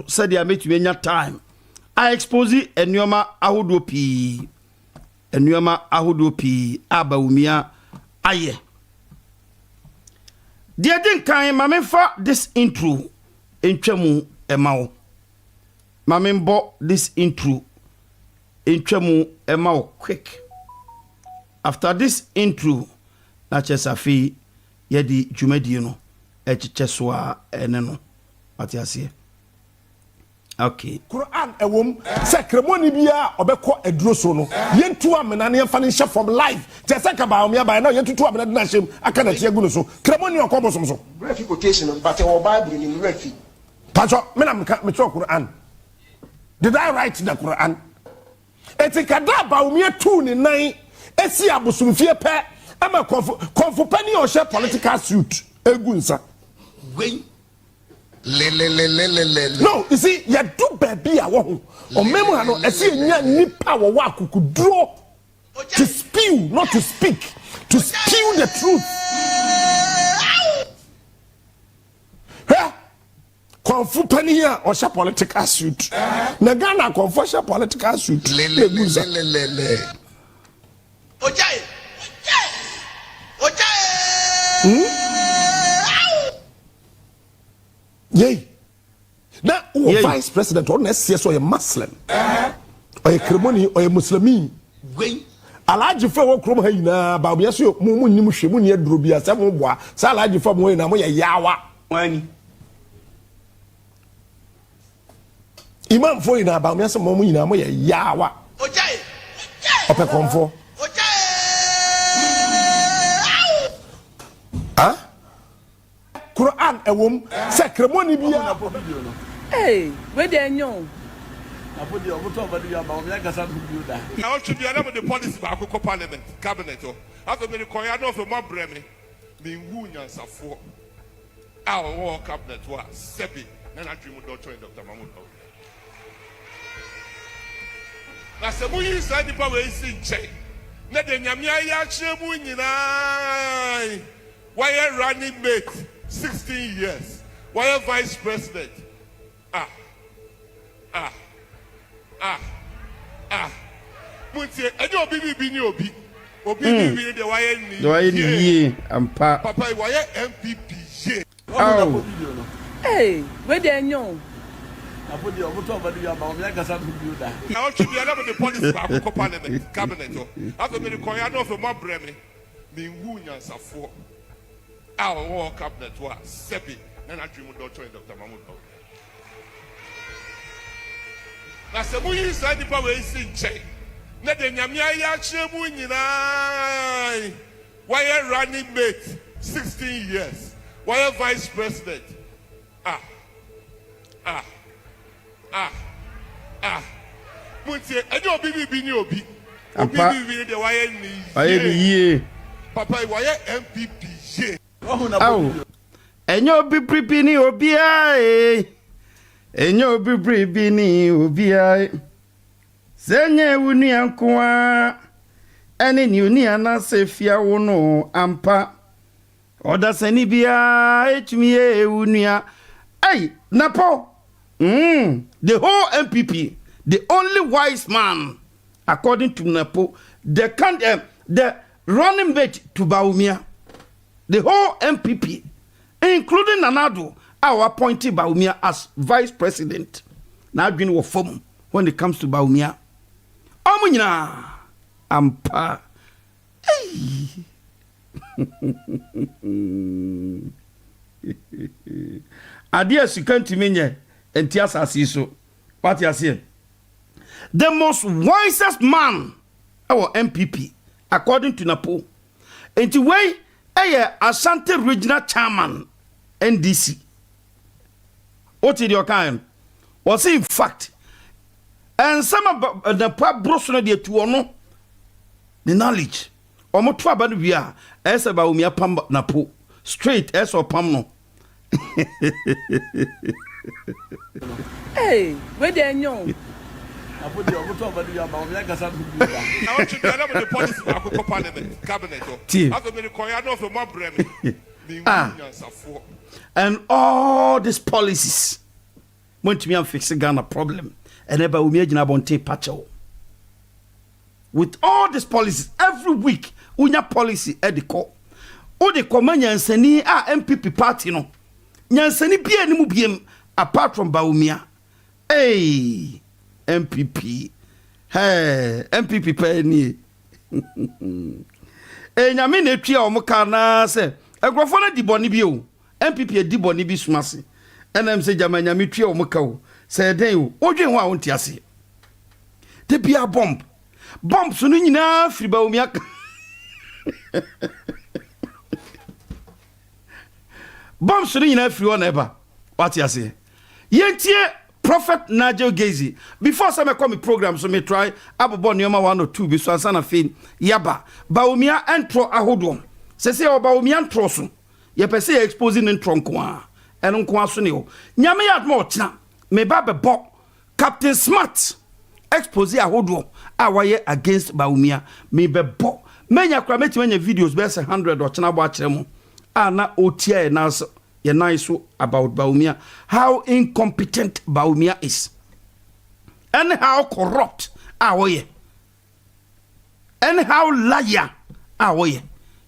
so said ya metumi nya time I expose enuoma ahodo pii abawumia aye dia din kan mamefa this intro entwamu emawo mamembo this intro entwamu emawo quick after this intro na chesafi yedi dwumadi no echecheso a ene no atiase okay Quran ewom se kremoni bia obekọ aduro so no yentu amena ne yemfa ne hye from life je se ka ba omia ba na yentutu amena na hyem aka na tie gu no so kremoni okobo so so refi quotation but our Bible ni refi pacho me na me cho Quran did I write the Quran etikada ba omia tu ni nan esi abosomfie pe ama konfu pani o hye political suit egu nsa wey no, you see, you do baby a wo o memo ha no e se nya nipa wo wa akukuduro to spew, not to speak, to spew the truth. Huh? Konfu pani here or sha political suit. Na Ghana konfu sha political suit. Ojai. Yay. Now, vice president, or next or a Muslim, or a Kremoni, or a Muslimi. A large fellow Kromhaina, Babiaso, Mumunimushimunia Drubia, Samoa, Salaji from Wayne, Yawa. Imam Foyna, Bamiasa Momina, Yawa. Ojai. Upper comfort. Huh? Quran ewom se kremoni bia hey where dey nyon I want to be another the policy back to parliament cabinet after me ko ya no for mo breme me wu nyansafo our cabinet was sebi na na dream Dr. Mahmoud na se mu yi sa di pa we si nche na de nyame ya kire mu nyina why running mate 16 years. Why a vice president? Muntie, any obi bi ni obi. Obi bi the why ni. Do I ni ampa. Papa, why MPP? Oh. hey where dey nyon I want to be another the policy back to parliament cabinet after me ko ya no for mo breme me wu nyansafo our cabinet was sebi na na dream Dr. Mahmoud na se mu yi sa di pa we si nche na de nyame ya kire mu nyina why running mate 16 years why a vice president muntie any obi bi ni obi obi bi the why ni papa why MPP oh enyo obi pripi ni obi ai enyo obi pripi ni obi ai senye wuni ankoa ene ni uni anase fia wo no ampa oda sani bia etumi ewunia ai napo the whole MPP the only wise man according to Napo the running mate to Baumia the whole MPP, including Nanado, are appointed Baumia as vice president. Now, been with form when it comes to Baumia. Omunya, ampa. Hey. Adias, you can't mean and Tiasa Siso. What you say? The most wisest man, our MPP, according to Napo, and the way. Asante regional chairman NDC. What did your kind? Was in fact, and some of the pub brosser de tuono the knowledge. Omo twa ba we are as about me pam napo straight as or pam no. hey where dey nyon I want to be another the policy back to parliament cabinet after me ko ya no for mo breme me wu nyansafo and all these policies montimi am fix Ghana problem ene Bawumia gina bonte pacho with all these policies every week unya policy ediko odi koma nyansani a MPP party no nyansani bia ni mu biem apart from Bawumia hey MPP hey MPP pa ni nyame na twa o muka na se egrofo na di boni bi o MPP di boni bi sumase enam se jama nyame twa o muka o se den o odwen ho a wonti ase de bia bomb so no nyina firi Bawumia bomb so no nyina firi o na eba what you say yentie Prophet Nigel Gazy before some come program so me try abobo nioma 1 or 2 bi so ansana fin yaba Bawumia entro ahodom se o Bawumia entro so ye pese exposing entro nko a eno nko aso ne o nyame yad mo china me ba be bo Captain Smart expose ahodom a waye against Bawumia me be bo menya kra metimanya videos be 100 o china bo a kire mo ana otia e na so nice about Bawumia, how incompetent Bawumia is, and how corrupt are we, and how liar are we.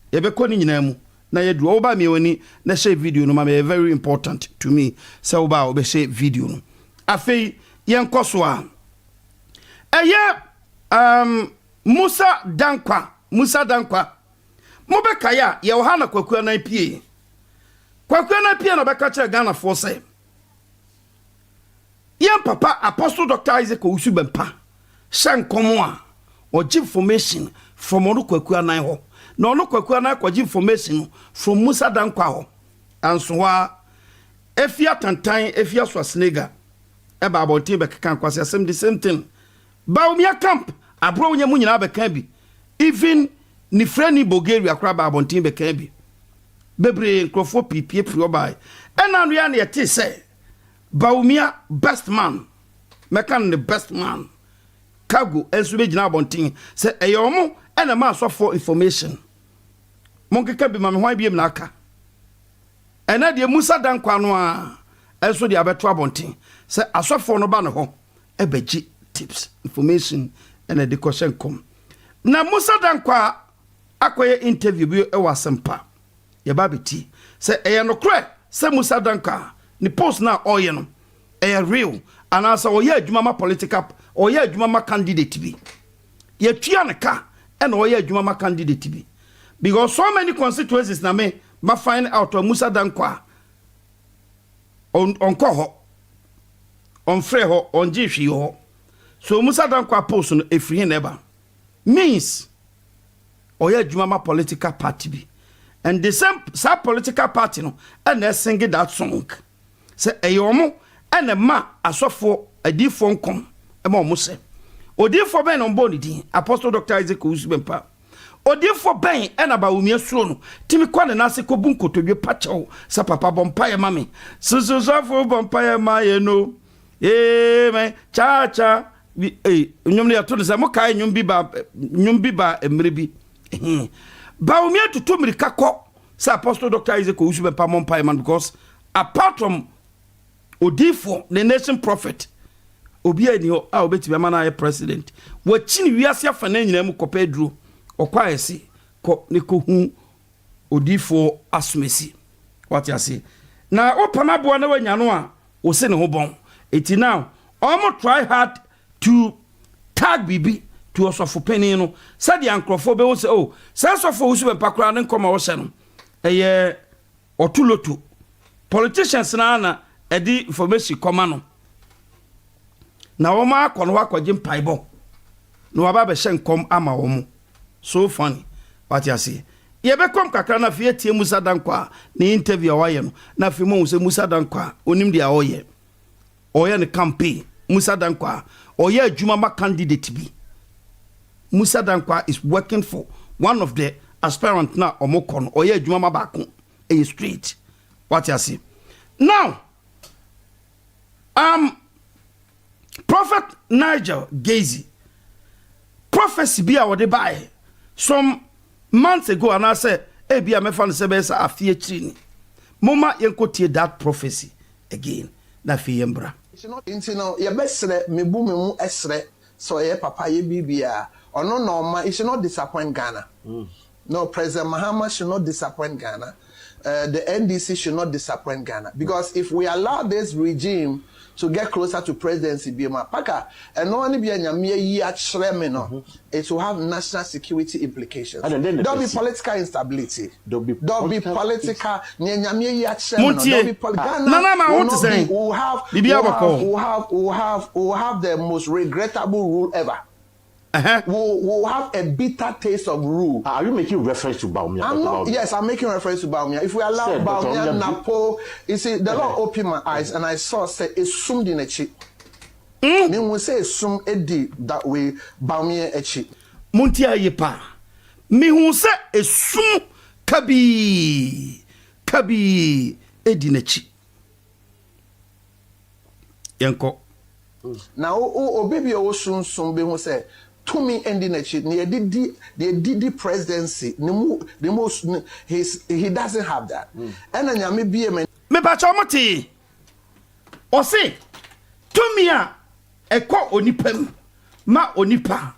Ebe koni nyinamu na yedu oba mi woni na share video no ma very important to me. Sa oba obe share video no. Afei yenkoso a. Musa Dankwa. Mo be kaya ye ohana kwaku na pie. Kwaku na pia na beka kire Ghana for say yan papa Apostle Dr. 𝗤𝗘𝗢𝗣𝗢𝗡 shan komo a o give information from onu kwaku na ho na onu kwaku na kwa give information from Musa Dankwa ho anso wa efia tantan efia so snega e ba abontin be kan kwase asem the same thing Bawumia camp abro wonya mu nyina be kan bi even ni friend Bulgaria kra ba abontin be kan bi bebre nkrofo pipie priobai ena no ya na yete say Bawumia best man mekan the best man cargo enso be gina abontin say eyomo ena ma so for information monkeka bi mame hwan bi em na aka ena de Musa Dankwa no a enso de abeto abontin say asofo no ba ne ho ebeji tips information ena de question kom na Musa Dankwa akoye interview bi e wasempa ye babeti say no kre say Musa Dankwa ni post na oye no real and asa oye adwuma ma political oye adwuma ma candidate bi ye tua ne ka and oye adwuma ma candidate bi because so many constituencies na me ma find out Musa Dankwa on ko on free ho on jihwi ho so Musa Dankwa post no efri neba means oye adwuma ma political party bi. And the same political party no and they sing that song. Say eyomo and a ma asofo adifo nkom e ma omo se. Odifo ben on boni din Apostle Dr. 𝗤𝗘𝗢𝗣𝗢𝗡. Odifo ben and Bawumia suro no timi kwa na se ko bunko todwe pacho sa papa bompaye mame. Susuzafo bompaye maye no. Me cha nyum ne ato se mo kai nyum bi ba emre bi. Bawumia to mirika ko say Apostle Dr. 𝗤𝗘𝗢𝗣𝗢𝗡 because apart from Odifo the nation prophet obi ani ho a obeti be mana president wachini wiase afa na nyina mu kopedru okwa ese ko ne ko hu Odifo asumesi what you say na opama bo na wanya no a o se ne ho bon eti now almost try hard to tag bibi to osofo pani no said the ankrofo be won say oh say osofo 𝗤𝗘𝗢𝗣𝗢𝗡 pakra ne nkoma wo se no eye otuloto politicians na edi information koma no na wo ma akọ no akọje mpaibo no waba be hye nkom ama wo mu so funny what you say ye be kom kakra na fie tie Musa Dankwa ni interview wa ye no na fi mo se Musa Dankwa onim dia oye ne campaign Musa Dankwa oye adwuma ma candidate bi Musa Dankwa is working for one of the aspirant na omokon oye adwuma ma baako e straight what you see now Prophet Nigel Gazy prophecy be a wode buy some months ago and I said e bia me fan se be sa afie chini moma yenkotie that prophecy again na fi yembra Intino, your best me boom esre, so ye papa ye bibia, or no normal, it should not disappoint Ghana. No, President Mahama should not disappoint Ghana. The NDC should not disappoint Ghana. Because if we allow this regime to get closer to presidency, it will have national security implications. There'll be political instability. There'll be political. We'll have the most regrettable rule ever. We'll have a bitter taste of rule. Are you making reference to Bawumia? Yes, I'm making reference to Bawumia. If we allow Bawumia, Napo, you see, the Lord opened my eyes and I saw, say, assumed in a chip. Then we say, assume edi that way, Bawumia a chip. Muntia yepa. Me who say, assume kabi edi nechi. Yanko. Now, oh, baby, oh, soon be who say, to me ending a cheat near the presidency the most he doesn't have that and then maybe me bachomati o say to me e kwa onipam ma onipa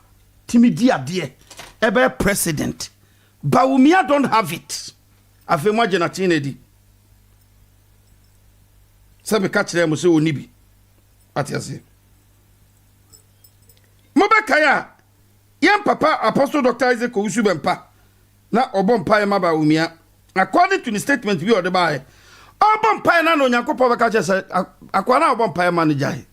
timidi ade e be president Bawumia don't have it afemo natina di sabe ka kire mo se onibi atiase mo be kaya Yen papa Apostle Dr. 𝗕𝗘𝗢𝗣𝗢𝗡 na obompa ma Bawumia according to the statement we order by obompa na no Nyankopɔn beka che akwa na obompa ma ne jai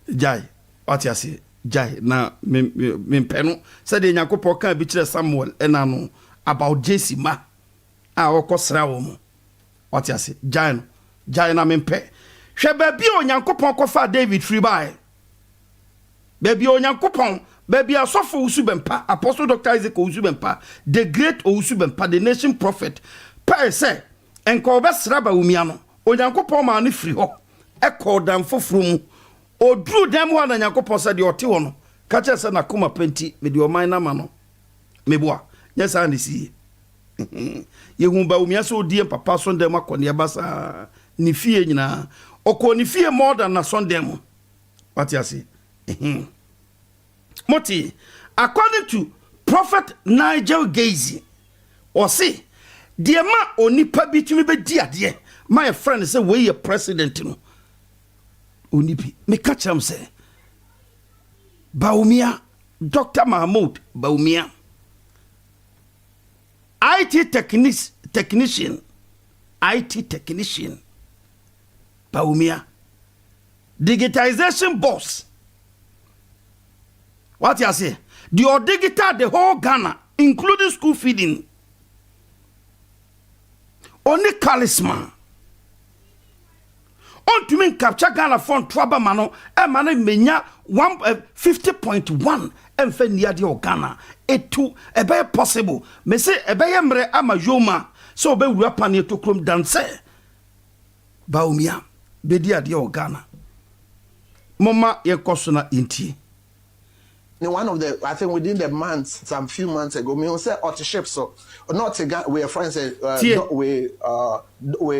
jai atiase jai na mempeno said the Nyankopɔn kan bi kire Samuel ena no about Jesse ma a okosra wo mu atiase jai na mempe hwe ba bi o Nyankopɔn kofa David free by Baby Onyankopon, baby Asofo Usubempa, Apostle Dr. 𝗕𝗘𝗢𝗣𝗢𝗡, the great Usubempa, the nation prophet. Pa say, and call best Bawumia, Onyankopon man free ho, echo them for frum, or drew them one and Yankopon said your tiono, catch us and akuma penti, with your minor mano. Meboa, yes, I see. Ye whom Bawumia so dear papa son dem akoniabasa, ni fear na, or ni fear more than a son demo. What you say? Moti, according to Prophet Nigel Gazy, or say, dear ma onipa bitumi be dia de, my friend say we a president no. Onipi, me catch am say, Bawumia, Dr. Mahmoud Bawumia, IT technician, Bawumia, digitization boss. What you say? The digital the whole Ghana, including school feeding. Only charisma. On to mean capture Ghana fund trouble mano, and mano menya 50.1 and fenia di Ghana. It too a very possible. Me say a bayamre ama yoma, so be rapani to krum dance. Bawumia, be dia di Ghana. Mama ye kosuna inti. One of the, I think within the months, some few months ago, me say auto ship so not a we friends we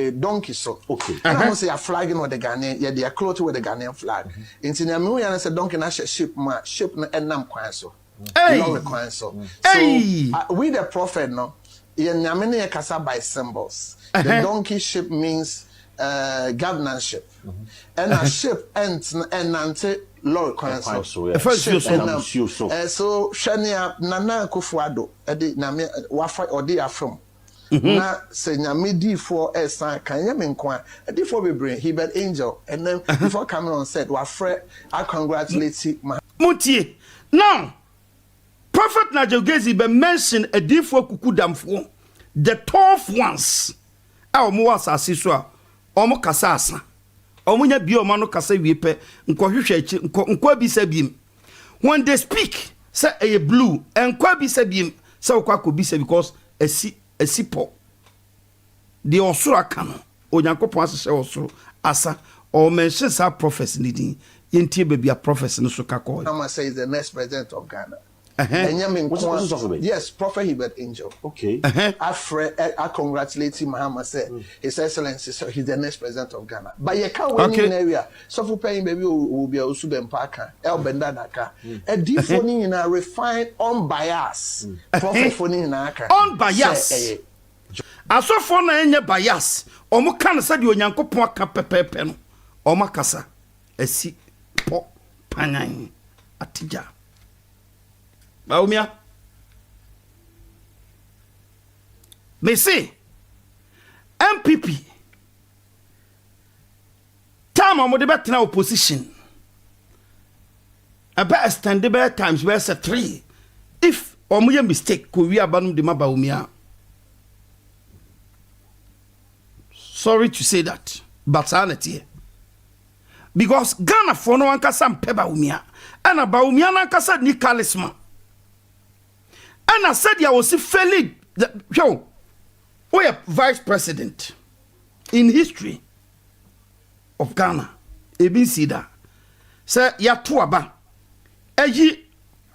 donkey so okay. And I say a flagging with the Ghanaian, yeah, they are clothed with the Ghanaian flag. In Sinami, and I said donkey na ship na enam kwan so. Lorry kwan so. So we the prophet no, in Yamini kasa by symbols. The donkey ship means governorship, and a ship ends and nante Lord Council. So Shania Nana Kufuado, Eddie Nami Wafa or the Afrom. Na say Namidi for a sign, can you mean quan? And before we bring he bet angel, and then before Cameron said, Wafre, I congratulate you. Muti. Now, Prophet Nigel Gazy be mentioned a different kukudam for the 12 ones. Our Moasa Siswa, Omo Kasasa. Omunya bioma no kasa wiepe nkohwehwe echi nkwa bi sabiem when they speak say a blue nkwa bi sabiem say okwa bi say because esi po the osoro aka no onyankopon asese osoro asa or mention sa prophecy ni din yentie be bia prophecy no so kakọ Mama says the next president of Ghana. Yes, Prophet 𝗕𝗘𝗢𝗣𝗒𝗒𝗢. Okay. I congratulate him. Muhammad said, His Excellency, so he's the next president of Ghana. But you can't win in area. So for paying baby will be a Usuben Parker, El Bendadaka. A deep phony in a refined, unbiased Prophet phony in Aka. Unbiased. Aso for na enye bias. Omo kan said you Nyankopon aka pepepe no. Omo kasa. Esi po panyan atija. Baumia. Me say MPP time omo de betena opposition. About extendable times where say 3. If omo ye mistake ko wi abanum de Baumia. Sorry to say that, but sanity. Because Ghana for no one kasa mpeba umia, and about umia na kasa ni charisma. And I said ya was fairly show. We are vice president in history of Ghana. Ebin sida. Say ya tuaba. Eji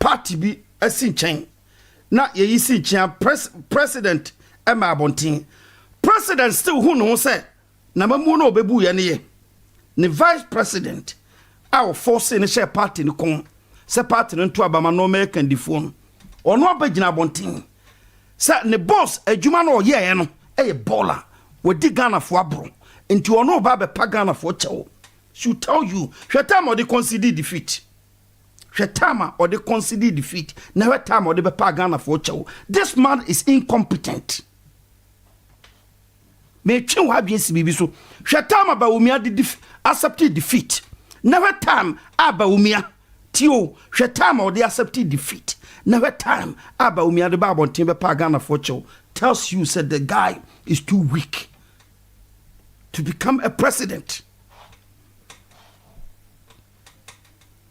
party bi esin chen. Na ye isi chen president Emma Abontin. President still who no say na mamu no bebu ya ne ne vice president our force in share party ni kon se party no to abama no American di phone ono abagina Abontin say ne boss adwuma no ye no e baller we di Ghana for abro nti ono ba be pa Ghana for chewo should tell you hwetama or the concede defeat hwetama or the concede defeat na hwetama or the be pa Ghana for chewo. This man is incompetent. Me twen wa biesi bibi so hwetama Baumia did accepted defeat. Never time Baumia tio hwetama or the accepted defeat. Never time Baumia the Abontin be pa Ghana for chewo tells you said the guy is too weak to become a president.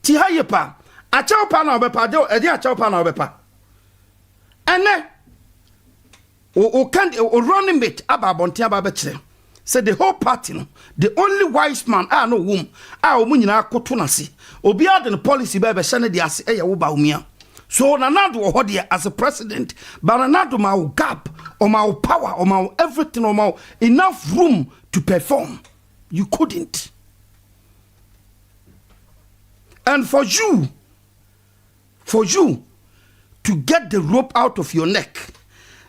Ti hayepa achaw pa na obepa de edi achaw pa na obepa ene o running mate Abontin ababekire said the whole party no the only wise man no wom omunyina akoto nase obi ade the policy be hye de ase ye wo Baumia. So Nanado or Hodia as a president, but Nanado ma gap or ma power or ma everything or ma enough room to perform. You couldn't. And for you to get the rope out of your neck.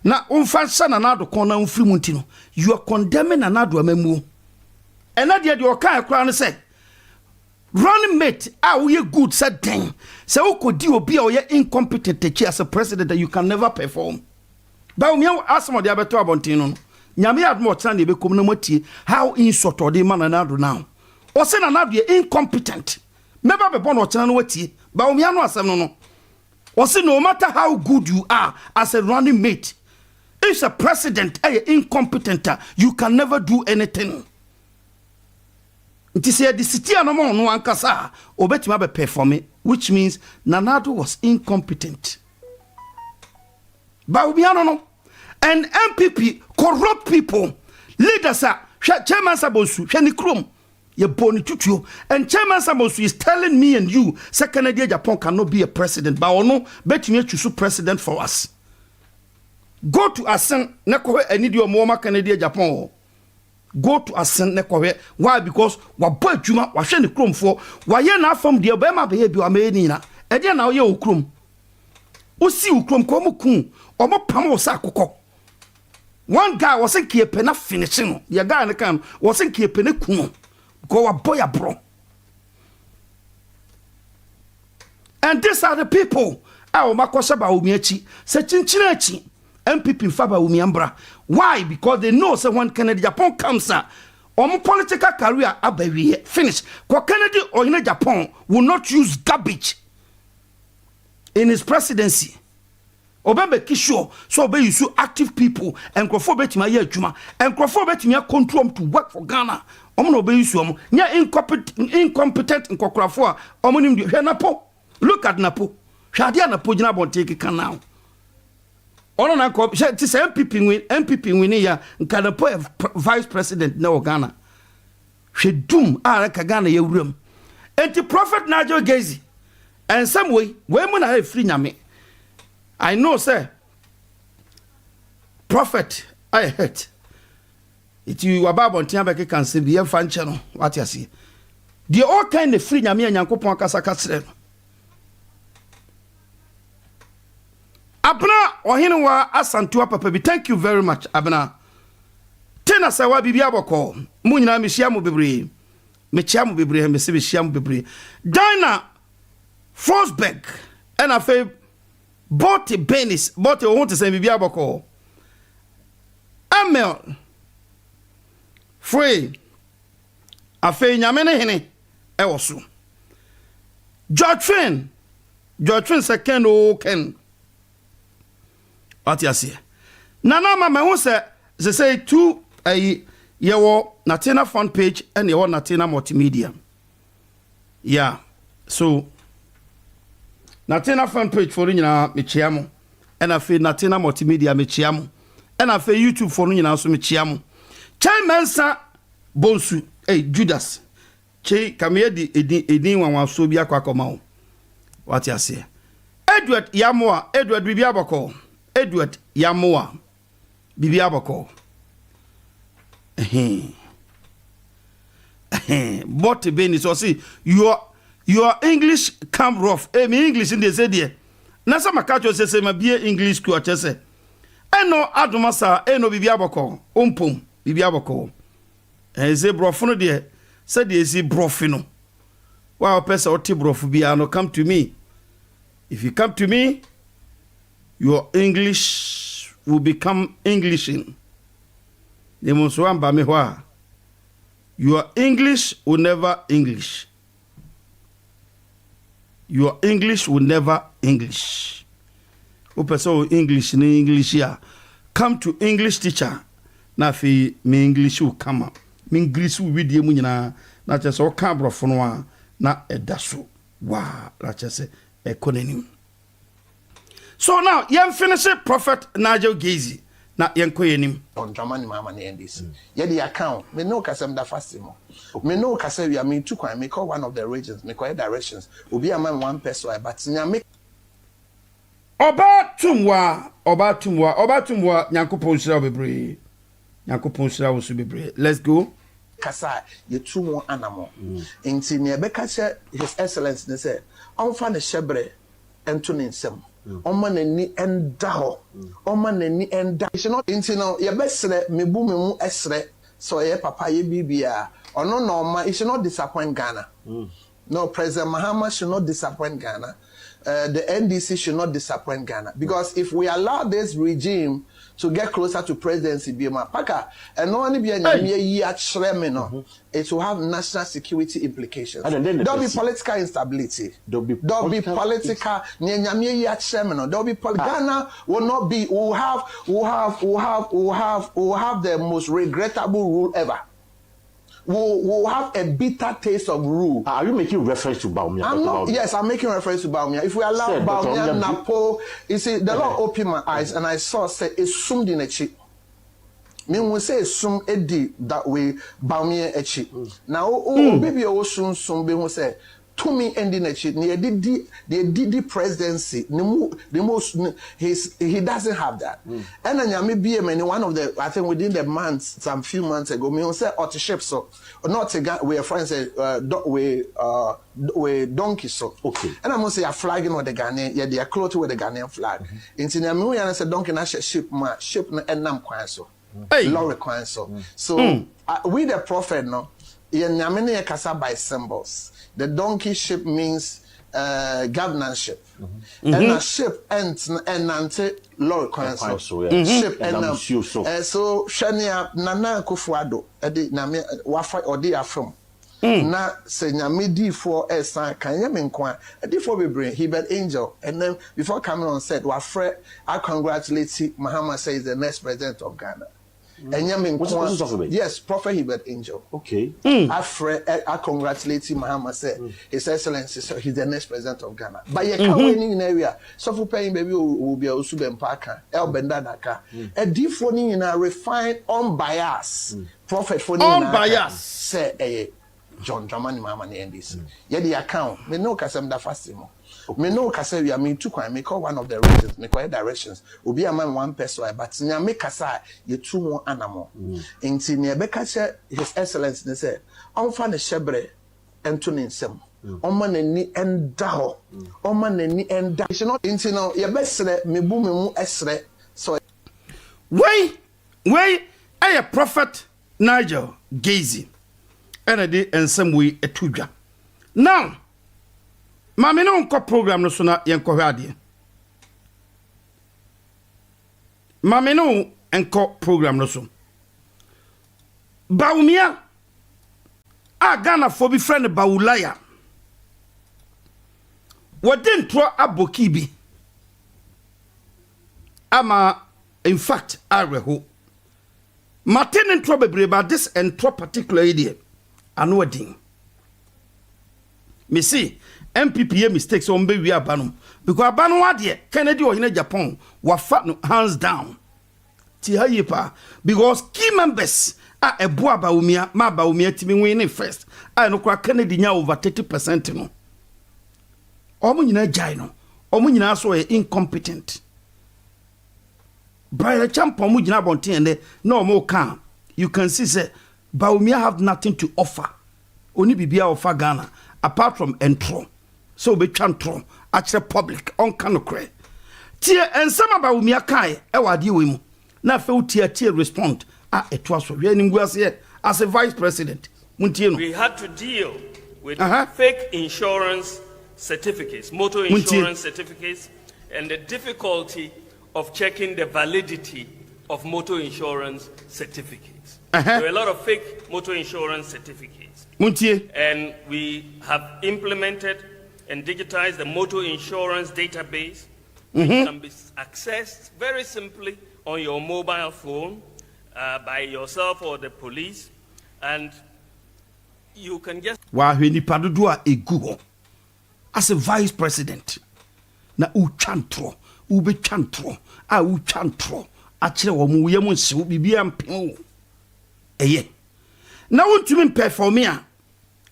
Now unfansa Nanado corner unfrimuntino. You are condemning Nanado amemu. And that yet your kind of crown said. Running mate, we good said thing. So could you be or incompetent as a president that you can never perform? Baumia ask me the abeto Abontino. Nyame had more time be community how insult or the man another now. Or send another incompetent. Never be born or channel wati. Baumia no asem no. Or say no matter how good you are as a running mate, if a president incompetent, you can never do anything. It is the city no more no ankasa obetima be perform, which means Nanado was incompetent. Baumia no and MPP corrupt people leaders are chairman Sabosu Shenikrum ye boni tutu and chairman Sabosu is telling me and you say Canada Japan cannot be a president but ono betumi choose president for us. Go to Asen neko enidio mo Canada Japan. Go to Asen nekwe. Why? Because wa boy juma wa hwe ne krom fo wa ye na afam de ba ma be bi wa me ni na e de na wo ye okrom osi okrom ko mo kun o mo pam wo sa akokọ. One guy was in kepe na finishing ya guy ne kan was in kepe ne kun go wa boy abro. And these are the people a o makosha Baumia achi se chinchina achi MPP fa Baumia mbra. Why? Because they know say when Kennedy Japan comes on political career abawie finish. Because Kennedy or in Japan will not use garbage in his presidency. Obebe kisho so obe use active people and crofo betima ye adwuma and crofo betima control to work for Ghana. Omo no obe use omo nya incompetent nkokrafo a omo nim hwe napo. Look at Napo. Hwade Napo gina Abonteke kan now. Ono na ko ti say MPP win ya nka vice president na Ghana. Hwe dum a ka Ghana ye wuram. Enti prophet Najo Gezi and some way we mu na free nyame. I know, sir. Prophet, I hate. It you about on Tiabaki can say be a fan channel. What you see? The all kind of free Yami and Yankopon Kasakasre. Abna or Hinwa Asantua Papa. Thank you very much, Abna. Tena sawa bibiaboko. Munina Mishamu Bibri. Mechamu Bibri, Messiah Shamu Bibri. Dina Frostberg. And I feel Bote Benis. Bote won't say bibiaboko. Amel. Free. I feel Yamene Hene. Ewosu. George Finn second o Ken. What you see? Nana mama who say two yewo Natina front page and yewo Natina multimedia. Yeah. So Natina front page for nyina mechiamo. And I feel Natina multimedia mechiamo. And I feel YouTube for nyina so mechiamo. Chai Mensa Bonsu. Hey Judas. Che kamye di edin wanwan so bia kwakoma. What you say? Edward Yamoa, Edward Bibiabako. Edward Yamoa. Bibiabako. But Benny so see your English come rough. Me English in the say na some catch say ma be English school say. Eno adomasa eno Bibiabako. Ompom Bibiabako. Say brofo no de said they see brofino. Wow, person or brofu come to me. If you come to me, your English will become Englishing. Your English will never English. Your English will never English. O person English in English here. Come to English teacher. Na fi me English will come up. Me English will read you na just all cabro for no na edaso. Wow, that's just a konenim. So now, you finish it, Prophet Nigel Gazy. Na yenkoyenim. On Germany mama na NDC. Ye the account. Me no kasem da fastimo. Me no kasem we me two kwan me call one of the regions, me call directions. Obi a man one person but nya me Obatumwa Nyankopon shira bebre. Nyankopon shira wo so bebre. Let's go. Kasa ye two more animal. Enti ne be kase His Excellency ne say, "On fa ne shebre ento ne nsem." Oma nani enda ho. Oma nani enda. It's not enti no ye besre me bu me mu esre so ye papa ye bibia. Ono no it should not disappoint Ghana. No, President Mahama should not disappoint Ghana. The NDC should not disappoint Ghana. Because if we allow this regime to get closer to presidency, it will have national security implications. There'll be political instability. There'll be political. There'll be Ghana will not be. Will have the most regrettable rule ever. We'll have a bitter taste of rule. Are you making reference to Baumia? Yes, I'm making reference to Baumia. If we allow Baumia, Napo, you see, the Lord opened my eyes and I saw, say, it's summed in a chip. Mean we say sum edi that way Baumia a chip. Now, baby, sum be we say, to me ending a chip. Near the presidency, the most, he doesn't have that. And then maybe one of the, I think within the months, some few months ago, me say ship so not a we friends say we donkey so. Okay. And I'm gonna say a flagging with the Ghanaian, yeah, they are close with the Ghanaian flag. In me and I said donkey na ship and nam so. Lorry so. So we the prophet no, yeah, kasa by symbols. The donkey ship means governorship. And a ship ends and nante lorry council. Ship and so Shania Nana Kufuado edi na me wafa odi afrom. Na se nyame di for esan kan yem nkwa edi for bebre 𝗕𝗔𝗢𝗔𝗟𝗓𝗓 and then before coming on set wafre I congratulate Mahama says the next president of Ghana. Yes, Prophet 𝗕𝗔𝗢𝗔𝗓𝗓. Okay. I congratulate Mahama said His Excellency, so he's the next president of Ghana. But you can't win in area. So for paying baby will be a Usubem Parker, El Bendadaka. A different in a refined unbiased prophet for unbiased say John Dramani Mama NDC. Yet the account, me no kasem da fastimo. Me no kasa we are me too me call one of the regions, me call directions. Obi a man one person, but nya me kasa ye two more animal. Inti ne be kasa His Excellency ne say, on fa ne shebre ento ne nsem. Oma ne ni enda ho. Oma ne ni enda. She not inti no ye be sre me bu me mu esre. So Wey a prophet Nigel Gazy. And I did and some way a tuja. Now, Mammy no program no sooner yan kohadi. Mammy no and program no so. Baumia a Ghana for be friend Baulaya. What didn't throw abokibi? Ama, in fact, I reho. Martin and trouble about this and trop particular idea. Ano adin. Me see MPPA mistakes on be we abanum because abanu ade Kennedy or in Japan were fat no hands down. Ti hayepa because key members are a boa baumia ma baumia timi win first. I no kwa Kennedy nya over 30% no. Omo nyina jai no. Omo nyina so incompetent. Brian Champo mu nyina bonten de no mo kan. You can see say Baumia have nothing to offer. Only bibia offer Ghana apart from entro. So be chantro actually public on canocre. Tia and some about Baumia kai e wadi we mu. Na fe tia respond etwa so we nim guase as a vice president. Muntie no. We had to deal with fake insurance certificates, motor insurance certificates, and the difficulty of checking the validity of motor insurance certificates. There are a lot of fake motor insurance certificates. And we have implemented and digitized the motor insurance database, which can be accessed very simply on your mobile phone by yourself or the police. And you can just... Wahweni padudua egu as a vice president. Na uchantro, ube chantro, uchantro. Achire wa mu yemu nsi bibia mpem. Eye. Na wontumi performia.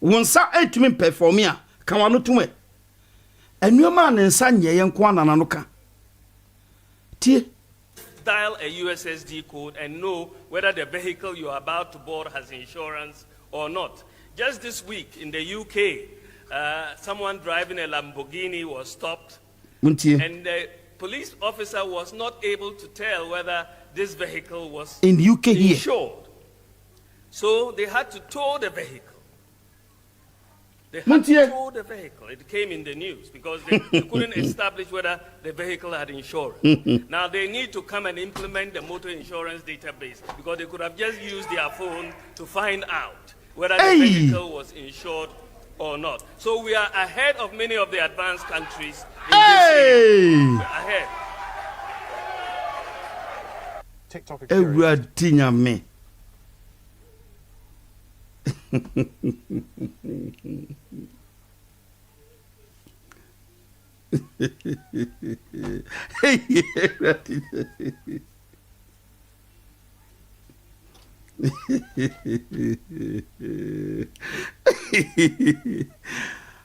Wonsa etumi performia. Kan wano tume. Enuoma ne nsa nye yenko anana no ka. Tie. Dial a USSD code and know whether the vehicle you are about to board has insurance or not. Just this week in the UK, someone driving a Lamborghini was stopped. And the police officer was not able to tell whether this vehicle was in the UK insured. So they had to tow the vehicle. They had to tow the vehicle. It came in the news because they couldn't establish whether the vehicle had insurance. Now they need to come and implement the motor insurance database because they could have just used their phone to find out whether the vehicle was insured or not. So we are ahead of many of the advanced countries in this area. We're ahead. TikTok experience.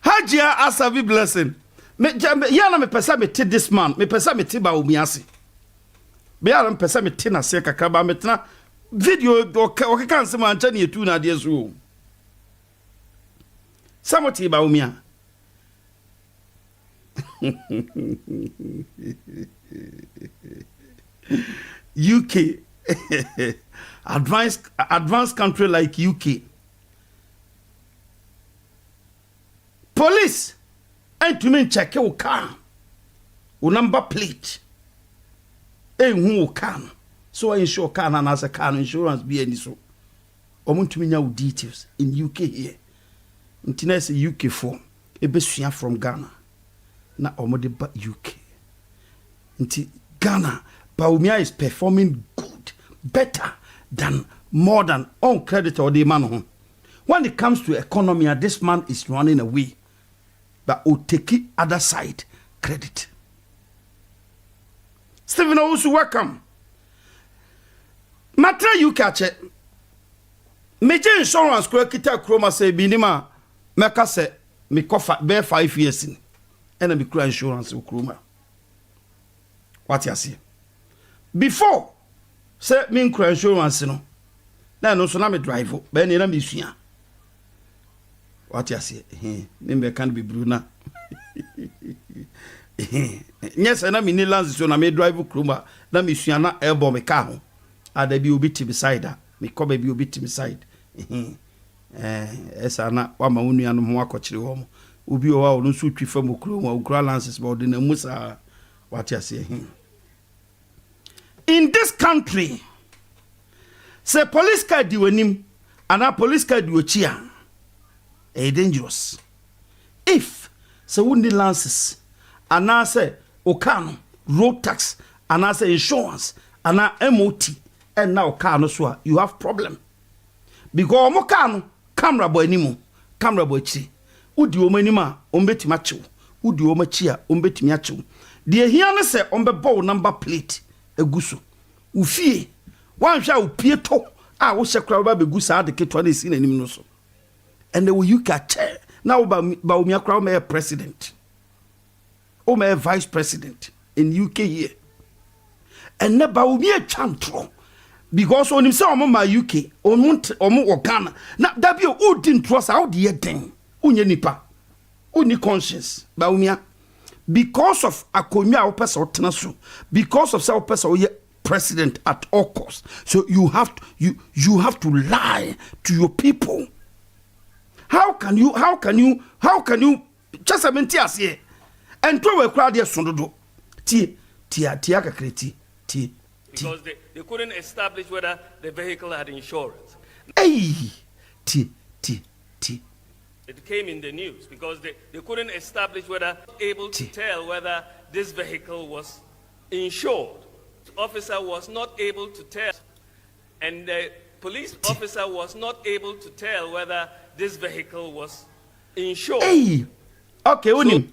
Hajia asabi blessing. Yana me pesa me ti this man. Me pesa me ti ba umiasi. Be yana me pesa me ti na se kakaba me tena video o kan se man chani etu na de so. Samoti ba umia. UK advanced country like UK. Police and to me check your car. Your number plate. Who can. So I insure car and as a car insurance be any so. I want to know details in UK here. Intiness UK form. A best from Ghana. Na omode ba UK. Inti Ghana Baumia is performing good, better than more than on credit or the man. When it comes to economy, this man is running away. But will take it other side credit. Stephen also welcome. Matra you catch it. Major insurance kura kita kroma say binima meka say me kofa be 5 years in and me kura insurance kroma. What you see? Before say me kura insurance no. Na no so na me drive be na me sua. What you see? Me can be bruna. Yes, na me ni lands so na me drive kroma na me sua na elbow me car ho. Ada bi obi ti beside her. Me ko be bi obi ti beside. Esa na wa ma wonu anu ho akọchiri ho mo obi o wa o nso twifa mo kuro mo okura lances ba na musa what you say. In this country say police car di wanim ana police car di ochia dangerous if say wundi lances ana say okano road tax ana say insurance ana MOT and now car no so you have problem. Because mo kanu camera boy nimu camera boy chi udi o manima ombetimi achew udi o machi a ombetimi achew de ehia ne se ombebo number plate eguso ufie wan hwa opie to a wo hyekra ba begu sa de ketwa na esi nanim no so and they will you catch now ba omi akra me president o me vice president in UK here and ne ba omi atwantro because on himself my UK on Ghana na that be o din trust how the den unye nipa uni conscience ba umia because of akonya o person otena so because of self person o president at all costs so you have to lie to your people. How can you just amentias here and to we crowd here sondodo tie kakreti tie. Because they couldn't establish whether the vehicle had insurance. Hey, It came in the news because they couldn't establish whether able to tell whether this vehicle was insured. The officer was not able to tell, and the police officer was not able to tell whether this vehicle was insured. Hey, okay, unim.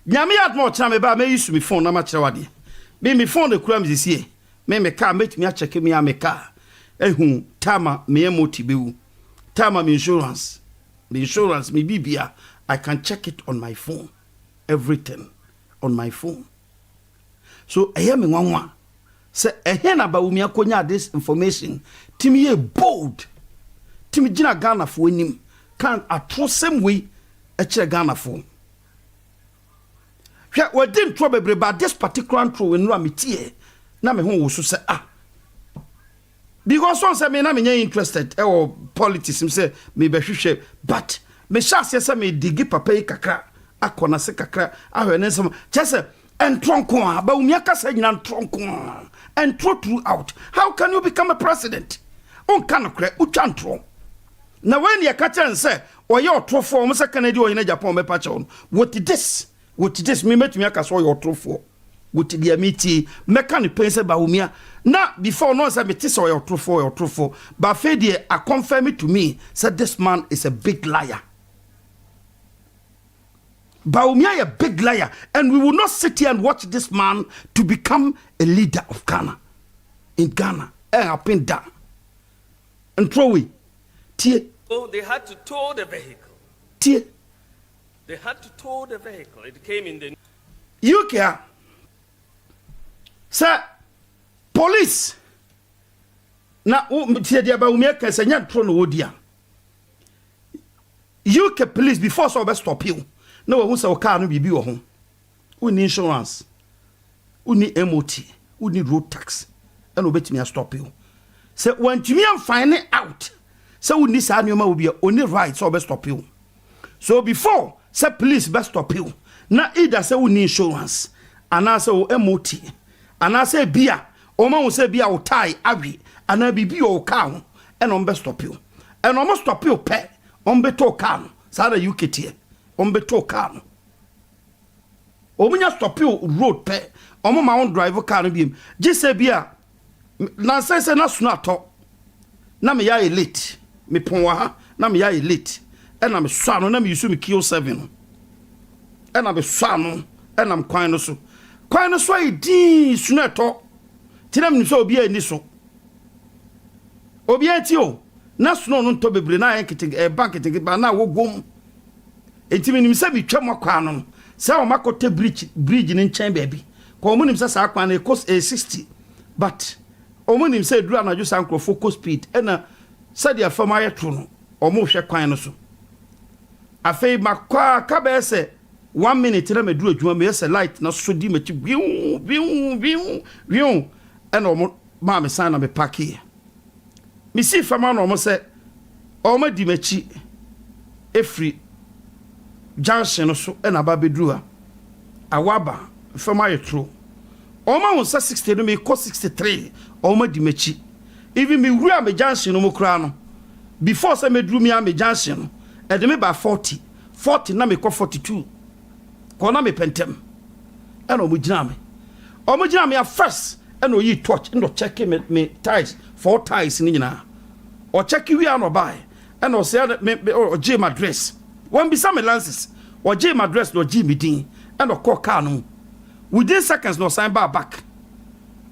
Nyame admo chame ba me use me phone na ma kire wade. Me phone de kura me sisie. Me car met me check me a car. Ehu tama me MOT bewu. Tama me insurance. The insurance me bibia. I can check it on my phone. Everything on my phone. So I hear me wanwa. Say ehena ba umi akonya this information. Timi ye bold. Timi jina Ghana for enim. Can atro same way eche Ghana for. We didn't trouble about this particular true when we meet na me ho wo so say because one say me na me interested or politics him say me be hwehwe but me chance say me digi papa yi kakra akona se kakra ahwene nsem chese entronko a ba umi aka say nyina entronko and throughout how can you become a president on kan kra utwantro na when you catch and say oye otrofo o say Canada o yin Japan me pa che on what this me met me aka so oye otrofo with the meeting, mechanic pense ba umia. Now, before no say me tis or your trufo, but Fedie a confirm it to me, said this man is a big liar. Baumia a big liar, and we will not sit here and watch this man to become a leader of Ghana. In Ghana, up and down. And throw it. So they had to tow the vehicle. They had to tow the vehicle. It came in the UK. Sir, police. Na tie dia ba umi aka senya tro no odia. UK police before so be stop you. Na wo say o car no bibi wo ho. Uni insurance. Uni MOT, uni road tax. And obetimi stop you. Say when timi am find out. Say uni sa nyoma obi oni right so be stop you. So before say police be stop you. Na either say uni insurance and say o MOT. And I say beer, or man will say beer or tie, avi, and I be or cow, and on best stop you. And almost stop you pet, on beto can, Sada UKT, on beto can. Or when you stop you road pet, on my own driver can be him. Just say beer, Nancy not snot. Nami ya elite, me ponwa, Nami ya elite, and I'm a son, and I'm using me kill 7. And I'm a son, and I'm quite so. Kwa no so idi suneto tinam ni so obi ani so obi ati o na snow no to bebre na yen bank kete ba na wo gom enti minim se bi twam akwa no se o makote bridge ni nchen baabi ko mo nim se sa akwa na cost 60 but o mo nim se dura na ju sankro focus speed na se dia fama yetro no o mo hwe kwan no so afei makwa ka be se 1 minute na meduru adwuma me se light na so di machi biu and o ma me san na me park mi si fama no mo se o ma di machi efri junction so na ba beduru a awaba fama yetro o ma won sa 60 no me ko 63 o ma di machi even me wura me junction no mo kra no before say meduru me am junction no e de me ba 40 na me ko 42 ko na me pentem e no mo gina me a first e no yi torch ndo check me ties 4 ties ni nyina o check wi an obai e no say me o J my dress one be some lances o J my dress no G me din e no call car no within seconds no sign back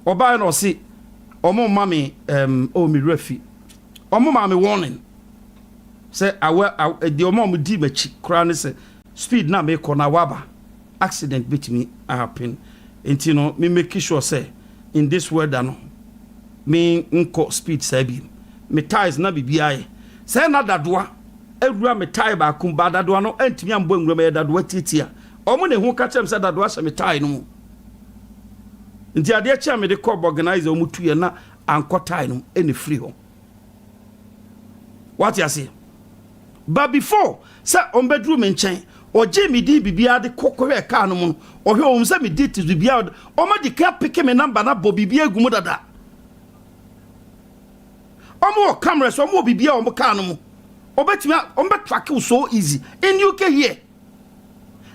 obai no see omo mami o mi refi omo mami warning say the omo di machi kra ne say speed na me ko na waba accident betimi happen enti no me make sure say in this weather no me nko speed sabi me tires na bibia say na dadoa ewura me tire ba kum ba dadoa no antimi ambo nwura me dadoa titia omo ne hu ka chem say dadoa hye me tire no mu nti ade chia me de ko organize omo tuye na anko tire no ene free ho what you say but before say on bedroom nchen o je me di bibia de kokore ka no mu o hwe o say me di to bibia o ma di ka pick me number na bo bibia gumu dada o mo camera so mo bibia o mo ka no mu o betimi o be track so easy in UK here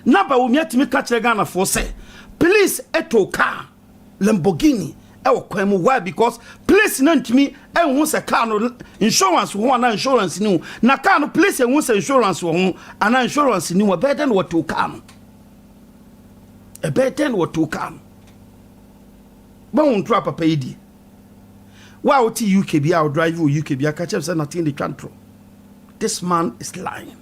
number o mi atimi ka kire Ghana for say please eto car Lamborghini e wo kwan mu why because please na ntimi e hu se car no insurance ho na insurance ni na car no please e hu se insurance ho ana insurance ni wo better than what to car no e better than what to car no ba won tro papa yidi wa o ti UK bia o drive o UK bia ka chem say nothing the control this man is lying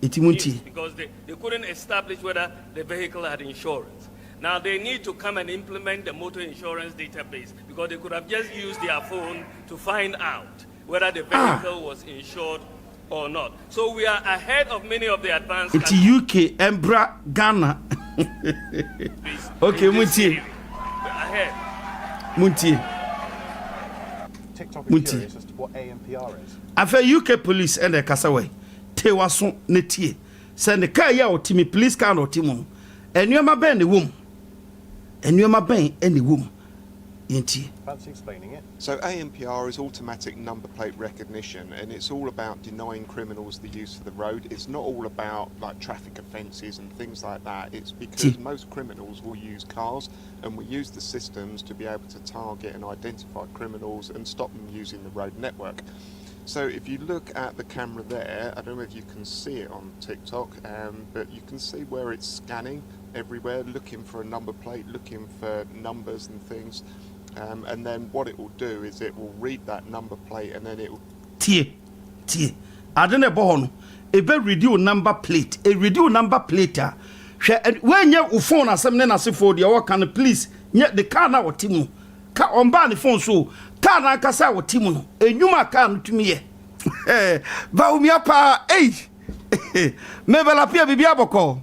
itimunti because they couldn't establish whether the vehicle had insurance. Now they need to come and implement the motor insurance database because they could have just used their phone to find out whether the vehicle was insured or not. So we are ahead of many of the advanced countries. It's UK, Embra, Ghana. Okay, Munti. Ahead. Munti. TikTok is curious as to what ANPR is. I feel UK police and the Kasaway. Tewason netie. Send the car ya or Timmy police car or Timon. And you ma ben the womb. And you ma ben any womb. Fancy explaining it? So ANPR is automatic number plate recognition, and it's all about denying criminals the use of the road. It's not all about like traffic offences and things like that. It's because most criminals will use cars, and we use the systems to be able to target and identify criminals and stop them using the road network. So if you look at the camera there, I don't know if you can see it on TikTok, but you can see where it's scanning everywhere, looking for a number plate, looking for numbers and things. And then what it will do is it will read that number plate and then it will... I don't know if read number plate. A read number plate. When you phone or something as if for the work and please, yet the car now Timu. Car on the phone so. Car na kasa wo Timu. A new car to me. Baumia pa, eh. Mebela pia bibia boko.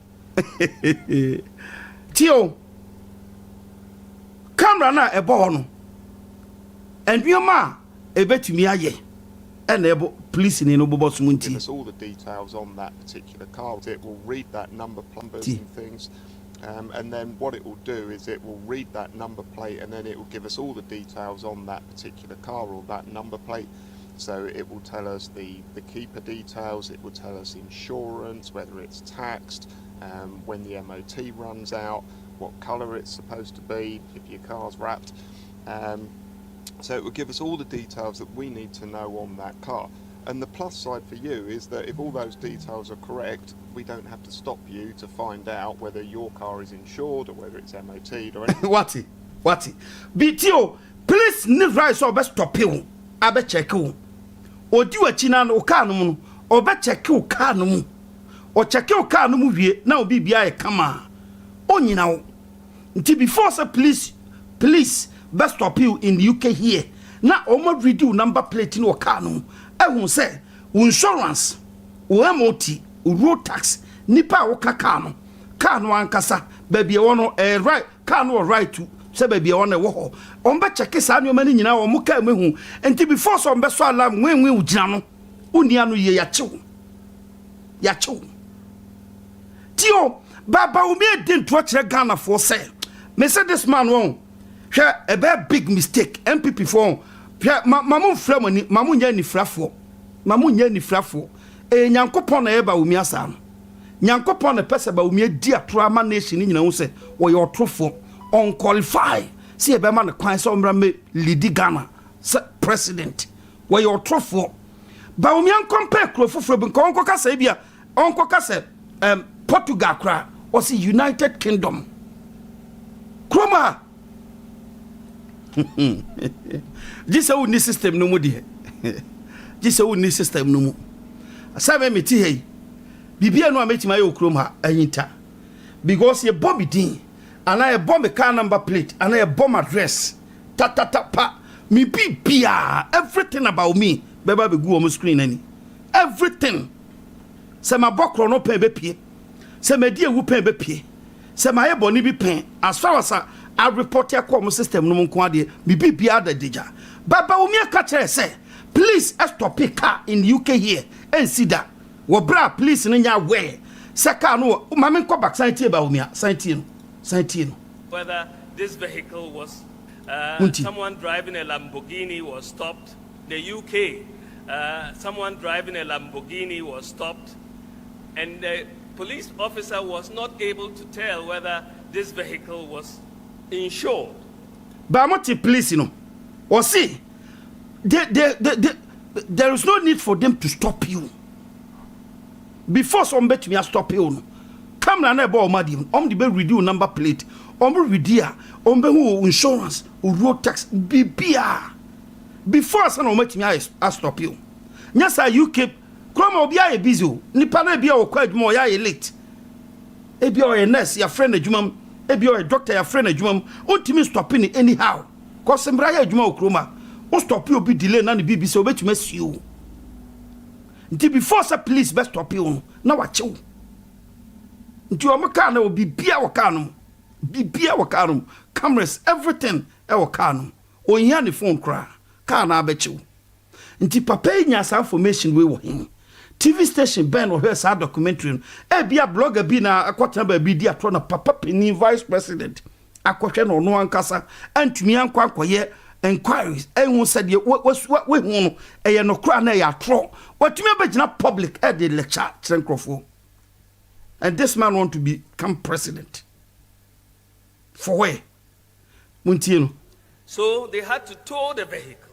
Tio. Camera na ebo no. And you ma ebetumi aye. And ebo police ni no bobo sumunti. It's all the details on that particular car. It will read that number plumbers and things. And then what it will do is it will read that number plate and then it will give us all the details on that particular car or that number plate. So it will tell us the keeper details, it will tell us insurance, whether it's taxed, when the MOT runs out, what colour it's supposed to be, if your car's wrapped. So it will give us all the details that we need to know on that car. And the plus side for you is that if all those details are correct, we don't have to stop you to find out whether your car is insured or whether it's MOT'd or anything. What? BTO, please never so best stop you. I bet check you. odi wachi na o car no mu obe check o car no mu o check o car no mu wie na obi bia e kama onyina wo nti before say police best stop you in the UK here na omo redo number plate no car no ehun say insurance o MOT o road tax nipa wo car no ankasa baby e wono right car no right to say baby e wono wo ho on be check sa no mani nyina wo mo car mehu enti before so on be so alarm nwenwe ugina no unia no ye ya chew tio baba umi edin to kire Ghana for say me say this man won hwe a very big mistake MPP for mamu fra mani mamu nya ni frafo e nyankopon na e ba umi asa no nyankopon na pese ba umi edi atoro ma nation nyina wo se wo ye otrofo unqualified see e be ma ne kwan so mra me lead Ghana president wo ye otrofo ba umi an compare krofofo bi ko onko kasa bia onko kasa Portugal kra or see United Kingdom kroma this old new system no mu de this old new system no mu asabe meti hey bibia no ametima ye okrom ha anyinta because ye bomb din ana ye bomb car number plate ana ye bomb address pa me bibia everything about me beba be go on screen ani everything se ma bokro no pen be pie se ma die wu pen be pie se ma ye boni bi pen as far as I report your com system no nko ade me bibia da deja baba umi aka kire say please stop a car in the UK here and see that wo bra please nya where se car no mama nko back sign tie ba umi sign tie no whether this vehicle was someone driving a Lamborghini was stopped. The UK, someone driving a Lamborghini was stopped, and the police officer was not able to tell whether this vehicle was insured. But I'm not police, you know. Or see, there is no need for them to stop you. Before somebody me stop you, come na nebo omadi, the be redo number plate, redia, who insurance, road tax, bibia. Before I me I stop you. Nyasa UK, kroma obi aye busy. Nipa na bia okwa adwuma ya late. Ebi o nurse ya friend adwuma, ebi o doctor ya friend adwuma, ontimi stopping anyhow. Cause mbra ya adwuma okroma. O stop you be delay na ne bibi se obetuma siu. Nti before say police best stop you na wache. Nti o maka na obi bia waka no. Bibia waka no. Cameras everything e waka no. O hia ne phone kra. Ka na abeche. Nti papa nya sa information we wo him. TV station ben or sa documentary e bia blogger bi na akwata ba bi di atro na papa pini vice president akwhwe no no ankasa antumi ankwa akoye inquiries ehun said we hu no eye no kra na ya atro watumi abegina public e de lecture trenkrofo. And this man want to become president for where muntieno. So they had to tow the vehicle.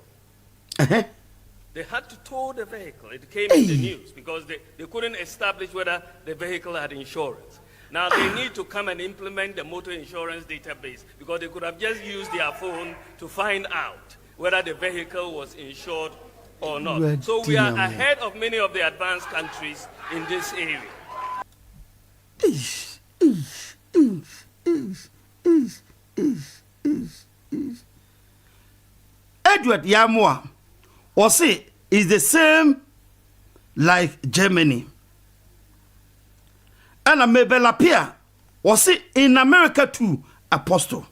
They had to tow the vehicle. It came in the news because they couldn't establish whether the vehicle had insurance. Now they need to come and implement the motor insurance database because they could have just used their phone to find out whether the vehicle was insured or not. So we are ahead of many of the advanced countries in this area. Edward Yamoa or say is the same like Germany. And a Mebelapia or say in America too, apostle.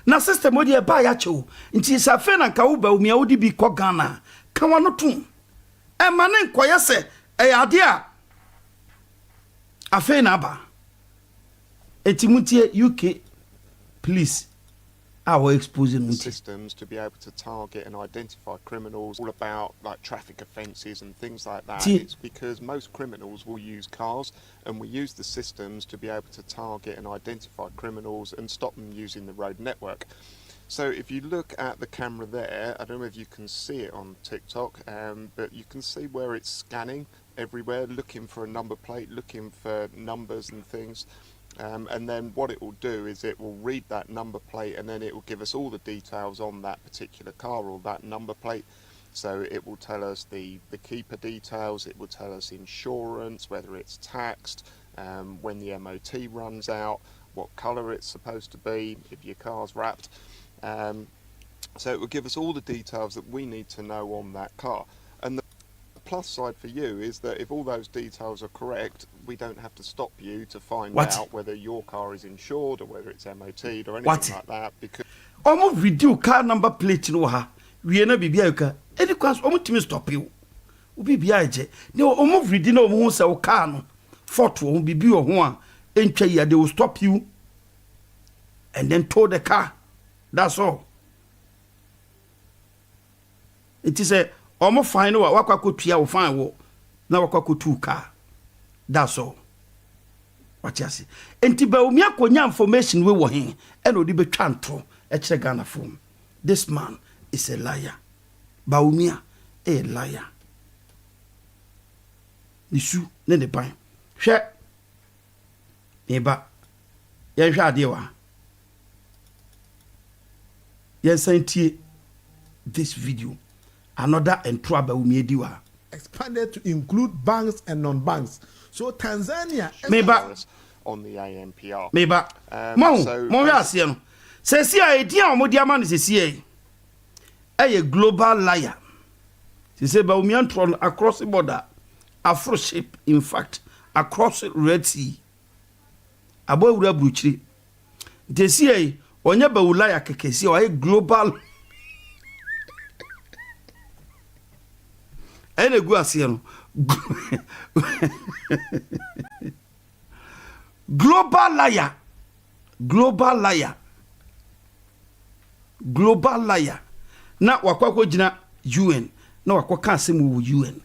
Na sister modi e ba ya cho nti sa fe na ka wo ba umi awodi bi ko Ghana ka wano tu e ma ne nkoye se e ade a afe na ba etimutie UK please our exposing systems to be able to target and identify criminals, all about like traffic offences and things like that. It's because most criminals will use cars, and we use the systems to be able to target and identify criminals and stop them using the road network. So if you look at the camera there, I don't know if you can see it on TikTok, but you can see where it's scanning everywhere, looking for a number plate, looking for numbers and things. And then what it will do is it will read that number plate, and then it will give us all the details on that particular car or that number plate. So it will tell us the keeper details, it will tell us insurance, whether it's taxed, when the MOT runs out, what colour it's supposed to be, if your car's wrapped. So it will give us all the details that we need to know on that car. And the plus side for you is that if all those details are correct, we don't have to stop you to find out whether your car is insured or whether it's MOT'd or anything like that. Because almost video car number plate no ha. We na bibia ka. Any cause almost to stop you. Bibia je. No almost reading no mo say o car no. Fort wo bibi o ho a entwa ya they will stop you and then tow the car. That's all. It is a almost fine wa wakwa tua wo fine wo na wakwa tu car. That's all. What you say? Enti ba umi akonya information we wo hen e no di betwa nto e kire Ghana phone. This man is a liar. Ba umi a liar. Nisu ne ne ban. Hwe eba ye hwe ade wa. Ye santie this video. Another and trouble we expanded to include banks and non-banks. So Tanzania Meba on the ANPR. Meba. Mo ya se no. Se si a edi a mo dia man se si a global liar. Se se ba umi antron across the border. Afro ship in fact across the Red Sea. Abo wura bruchiri. De si a onye ba liar keke si o global ene gu asie no global liar na wakwakwo gina UN na wakwa asem wo UN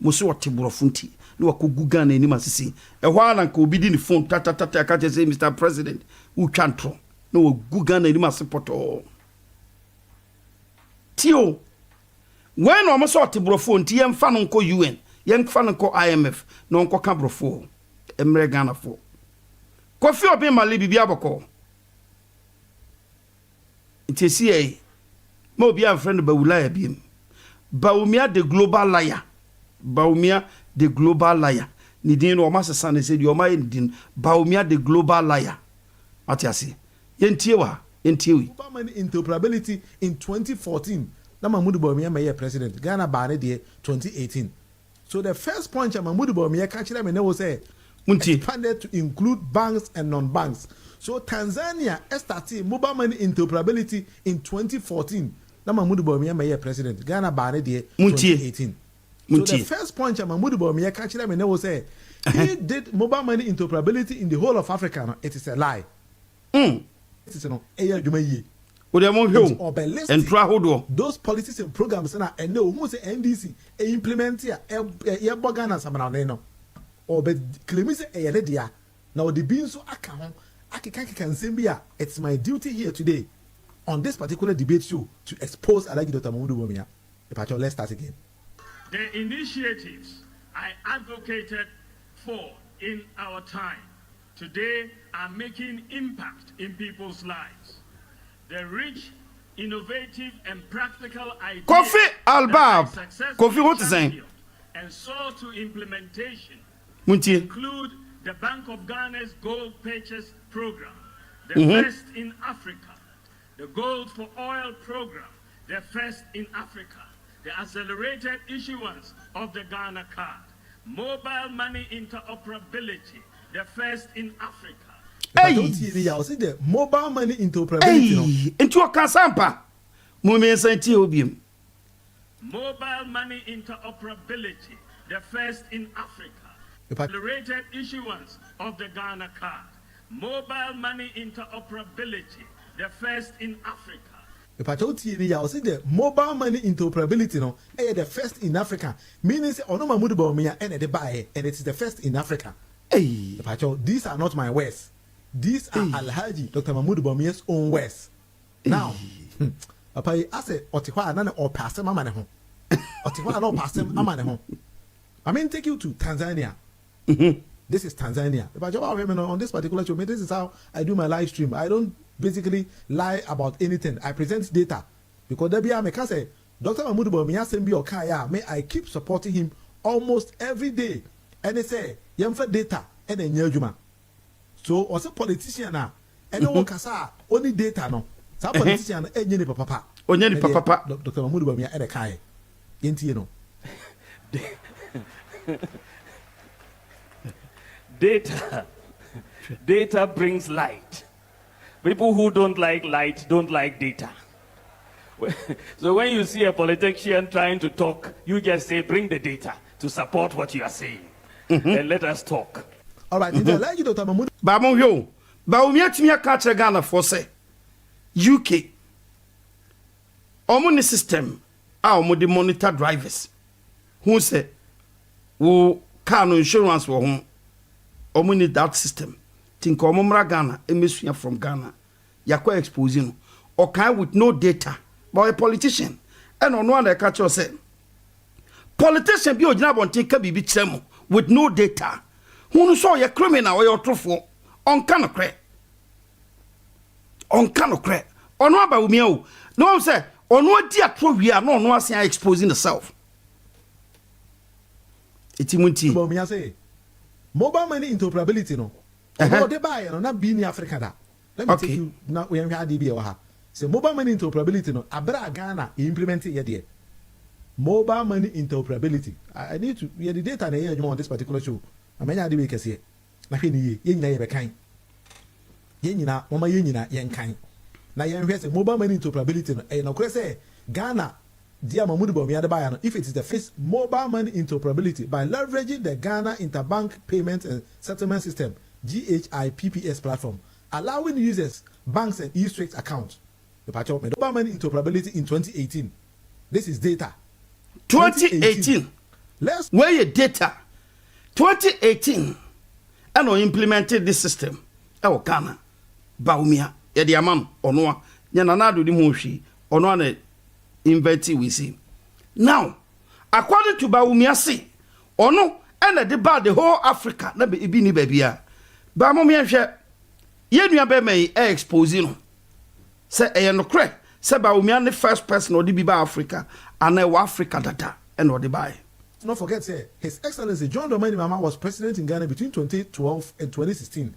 mo so wote borofunti na wakwo guga na anim asisi ehwa na nka obi di ni phone tata ka say Mr President wo twantro na wo guga na anim asepoto tio when almost what brofo nti yem fa no nko UN yem fa no nko IMF no nko ka brofo emre Ghana fo Kofi obi mali bibia boko nti sie ma obi am friend bawula ya biem Baumia the global liar ni din no ma sesa ne se di o ma din Baumia the global liar atiase yentie wi Obama interoperability in 2014 na Mahmoud Bawumia may president Ghana ba ne de 2018. So the first point Mahmoud Bawumia catch them and they will say expanded to include banks and non-banks. So Tanzania started mobile money interoperability in 2014 na Mahmoud Bawumia may president Ghana ba ne de 2018. So the first point Mahmoud Bawumia catch them and they will say he did mobile money interoperability in the whole of Africa. No, it is a lie. It is no those policies and programs and no who say NDC implement here Ghana samana no or but claim say dia now the being so account can say it's my duty here today on this particular debate show to expose Alhaji Dr. Mahmoud Bawumia. Let's start again. The initiatives I advocated for in our time today are making impact in people's lives. The rich, innovative, and practical ideas Kofi Albab, Kofi what is saying? And saw to implementation include the Bank of Ghana's gold purchase program, the first in Africa, the Gold for Oil program, the first in Africa, the accelerated issuance of the Ghana card, mobile money interoperability, the first in Africa. Hey, I see the mobile money interoperability. Into a casampa. Mobile money interoperability, the first in Africa. Accelerated issuance of the Ghana card. Mobile money interoperability, the first in Africa. If I told you, I see the mobile money interoperability, no, the first in Africa. Meaning, Ono Mahmoud Bawumia and the buy, and it is the first in Africa. Hey, if I told these are not my words. These are Alhaji Dr. Mahmoud Bawumia's own words. Now, Papa, I say, Otikwa nane or pass them amane ho. Otikwa no pass them amane ho. I mean, take you to Tanzania. This is Tanzania. If I job on this particular show, this is how I do my live stream. I don't basically lie about anything. I present data because there be a say Dr. Mahmoud Bawumia send be okaya, may I keep supporting him almost every day. And they say, yamfa data and then nyejuma. So, was a politician now, and no one kasa only data no. Some politician and yeni papa. Onyeni papa. Dr. Mahmoud Bawumia at a kai. Yenti you know. Data brings light. People who don't like light don't like data. So when you see a politician trying to talk, you just say, bring the data to support what you are saying. And let us talk. All right, like you, Dr. Mahmoud. Bawumia timia catch a Ghana for say UK. Omuni system, our the monitor drivers. Who say, who car insurance for home. Omuni that system. Think omumra Ghana, emesuya from Ghana. Yakwa exposing. Or kind with no data. But a politician. And on one that catch us say. Politician be ojina bontinka bibi chemo with no data. Who saw your criminal or your truthful on canocre. On canocre. On what about me? No, sir. On what dear truth we are no saying exposing herself. It's imunti. But me say mobile money interoperability no. They buy no not being in Africa. Let me take you now we have DB or say mobile money interoperability no. Abra Ghana implement it here. Mobile money interoperability. I need to hear the data on this particular show. I mean, I do make a say. Na hini ye nyina ye bekan. Ye nyina mama ye nyina ye nkan. Na ye hwe say mobile money interoperability no. E na kure say Ghana dia Mahmoud Bawumia de buy no if it is the first mobile money interoperability by leveraging the Ghana Interbank Payment and Settlement System GHIPPS platform, allowing users banks and e-straight accounts. The mobile money interoperability in 2018. This is data. 2018. Let's where your data 2018 and we implemented this system. Ewo Ghana Bawumia ye de amam ono nya nanado di ho hwi ono na invent we see. Now according to Bawumia say ono and the bad the whole Africa na be bi ni ba bia. Ba mo me hwe ye nua be mai e expose no. Say e no kre say Bawumia the first person or the bi ba Africa and Africa data and what they buy. Don't forget, His Excellency John Dramani Mahama was president in Ghana between 2012 and 2016.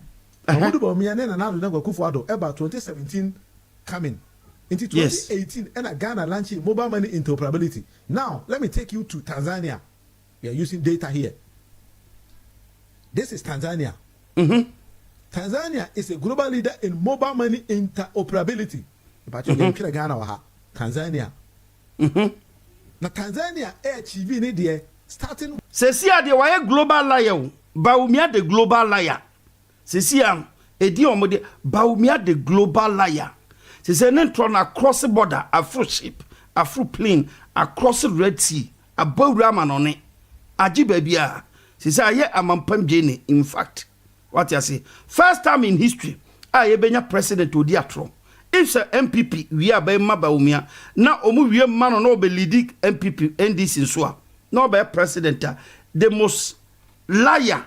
Mahmoud Bawumia and Nana Kufuor about 2017 coming. Into 2018, and Ghana launching mobile money interoperability. Now, let me take you to Tanzania. We are using data here. This is Tanzania. Tanzania is a global leader in mobile money interoperability. But you can Ghana, Tanzania. Na Tanzania achieve ni de starting sesia de why global liar Bawumia the global liar sesia edi omode Bawumia the global liar se say nentron across the border afro ship afro plane across the Red Sea abawura manone agi babia se say aye amampam jeni. In fact what you say first time in history aye benya president odi atro. If the MPP we are by Bawumia na omu we man no be leading MPP NDC so no be president the most liar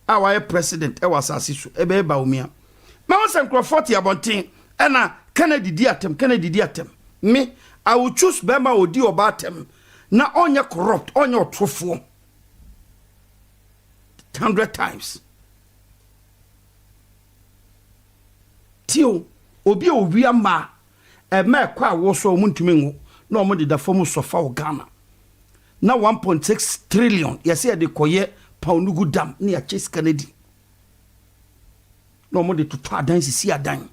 our president e was asisu e be Bawumia ma won san crofort ya bonten e na Kennedy di atem me I will choose Bema odi obatem na onye corrupt onye otrofo 100 times tio obi owia ma me kwa wo so omuntumi ngo na omo de da fom sofa o Ghana na 1.6 trillion yesi de koye paunugu dam na ya chase Kennedy na omo de tutu adan sisi adan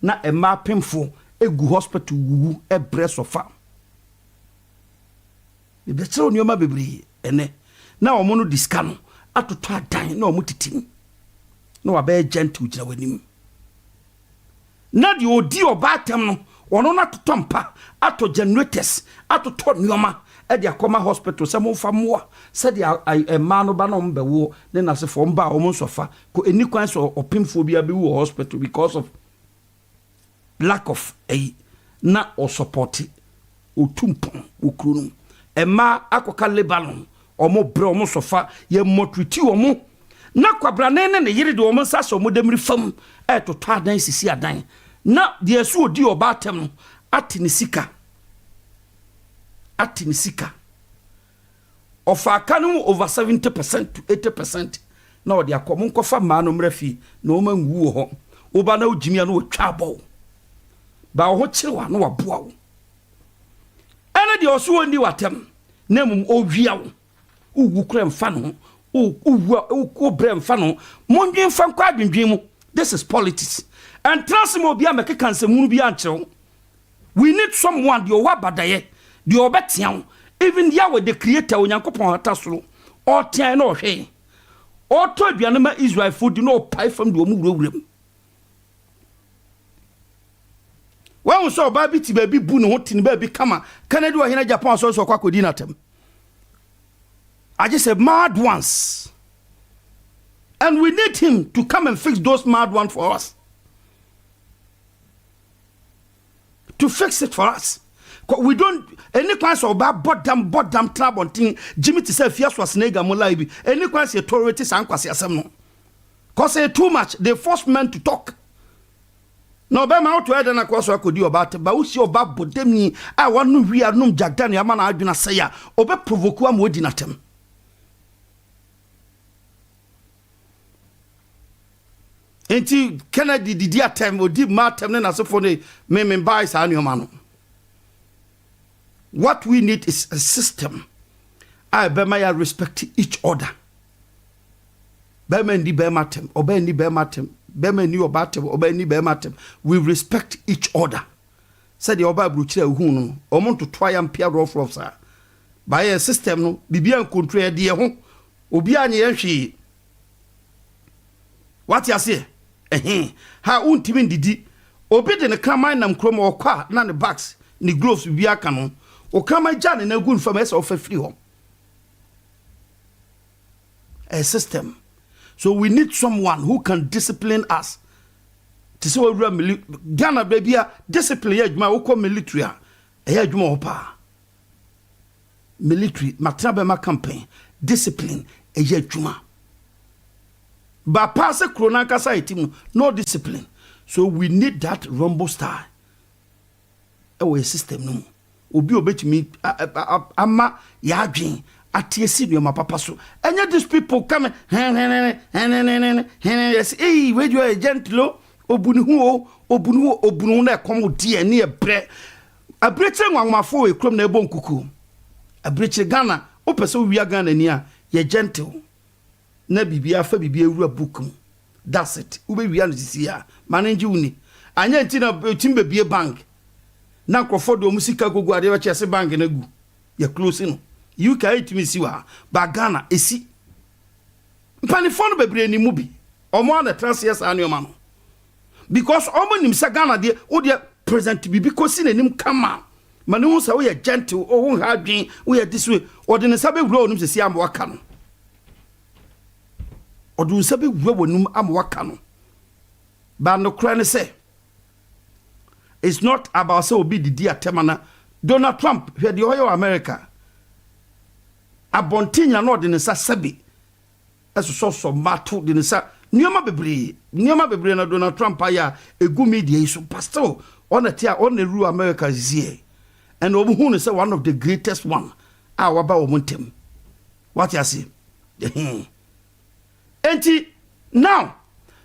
na ma pemfo egu hospital wu ebre sofa e be tro nyoma bebre ene na omo no diska no atutu adan na omo titim na wa be gentle gina wanim na di odi obatem no wono na totompa ato generators ato to nyoma e di akoma hospital se mo fa moa se di ma no ba no mbewo ne na se fo mba o mo sofa ko eni kwan so opimfo bia be wo hospital because of lack of na o support o tumpon o krunu e ma akoka Lebanon o mo bre o mo sofa ye motriti o mo na kwabra ne ne yiri de o mo sa so mo demri fam e to adan sisi adan na de asu odi obatem no ati ne sika ati sika ofa kanu over 70% to 80% na odi akom nkofa ma no mrafi na o ma nwu ho oba na ojimia na otwa abo ba ho kirewa na waboa wo ene de oso oni watem na mum owia wo uwu kura mfa no uwu bre mfa no mondwen fa kwa adwendwen mu. This is politics and transmo bia mekeka nsemunu bia ankyerɛ. We need someone the wabadaye the obetian even Yahweh the creator onyankopon hatasoro o tian na ohwe o to aduane ma Israel food no pai fam de omuwurawuram. When so baby ti baby bu no tin baby kama Canada wa hina Japan so kwakodi natem. I just said mad ones. And we need him to come and fix those mad ones for us. To fix it for us. We don't any class of bottom trouble thing Jimmy to say fierce was nega mulaibi. Any class authority sankwasi asem. Cause they too much, they force men to talk. No be ma to eda na kwaso akodi obate ba usi oba bodemni a wanu wi anum jagdan ya mana adwuna seya obe provoke am odi natem. Enti Kennedy didi atem odi matem ne nasefo ne me buy sa anoma no. What we need is a system. I bema respect each other. Bema ndi bema tem, obe ndi bema tem, bema ni obatem, obe ni bema tem. We respect each other. Said the oba bruchire hu no, omo to try am pia rough sir. By a system no, bibia nkontrol de ho. Obi anye hwe. What you say? Ha untimi ndidi. Obi de ne kraman nam krom okwa na ne bags, ni gloves bibia ka no. O kama jane na gun from us of free home. A system. So we need someone who can discipline us. To say we Ghana baby discipline ya juma uko military ya juma opa. Military matrabe ma campaign discipline ya juma. Ba pass krona kasa itimu no discipline. So we need that rumble style. A system no. Obi obetimi ama ya adwen atiesi no ma papa so enya these people come yes we do a gentle obunu na kom die na ebre abreche nwanwafo e krom na ebo nkuku abreche Ghana opese wia Ghana ni a ye gentle na bibia fa bibia ewura bukum. That's it. Ube wia no sisi a manage uni anya ntina timbe bie bank na Crawford musika gogo ade wache se bank na gu ya close no UK itimi siwa ba Ghana esi mpanifo no bebre ni mu bi omo na transfer anoma no because omo nim sa Ghana de o de present bi because na nim kama mane hu sa wo ya gentle o hu ha dwen wo ya this way o de ne sabe wura onum sesi am waka no o de sabe wura wonum am waka no ba no kra ne se. It's not about so be the dear temana. Donald Trump, where the oil America. Abontinya no de nsa sabi. Eso so mato de nsa. Nioma bebre na Donald Trump aya egu media iso pastor on the rule America is here. And obu ne say one of the greatest one. Waba omuntem. What you say? Enti now,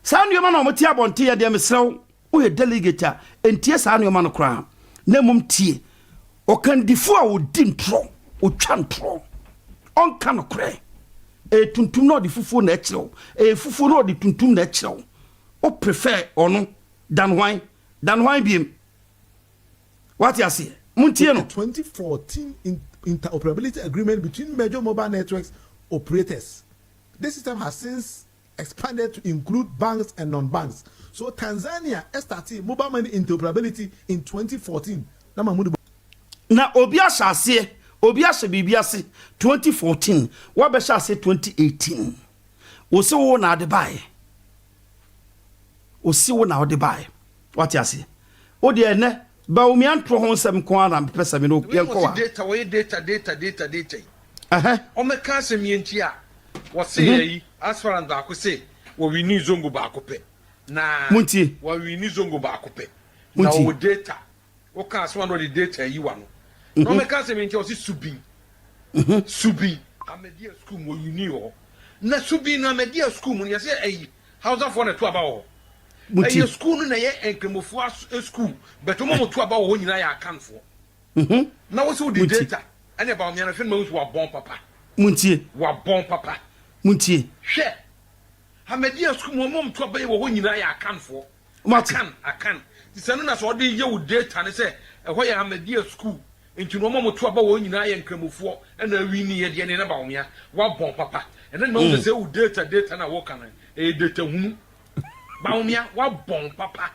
sa nioma na omoti abontinya de mesrew. We delegate entie sa no man kra na mum tie o kan difo a wo dintro o twantro on kan kra e tuntum no de fufu na ekiro e fufu no de tuntum na ekiro o prefer ono dan wine biem. What you say mun tie no 2014 interoperability agreement between major mobile networks operators. This system has since expanded to include banks and non-banks. So Tanzania started mobile money interoperability in 2014. Na obia shase bibiase 2014. Wa be shase 2018. O se wo na de buy. What you say? O de ene ba o mi antro ho nsem ko ara pesa me no yenko wa. Data. O me ka se mi enti a wo se yi as far as ba ko se wo we ni zongo ba ko pe. Na munti wa we ni zongo ba ko pe. Na o data. O ka so no the data yi wa no. No me ka se me nti o si subi. Subi. Amedia school mo uni o. Na subi na Amedia school mo ye say eh Hausa for na to aba o. Eh school na ye enkemofo school, but mo to aba o nyina ya akanfo. Na wo so di data. Ane ba me na fe ma wo bon papa. Muntie. Wa bon papa. Muntie. Hwe. Amedia school mo to aba ye wo nyina ya akanfo. Akan. Disanu na so de ye wo data ne say ehwo ya Amedia school. Nti no mo to aba wo nyina ye nkramofo na wi ni ye de ne na ba wo ya wa bon papa. And then mo say wo data na wo kan data hunu. Ba wo ya wa bon papa.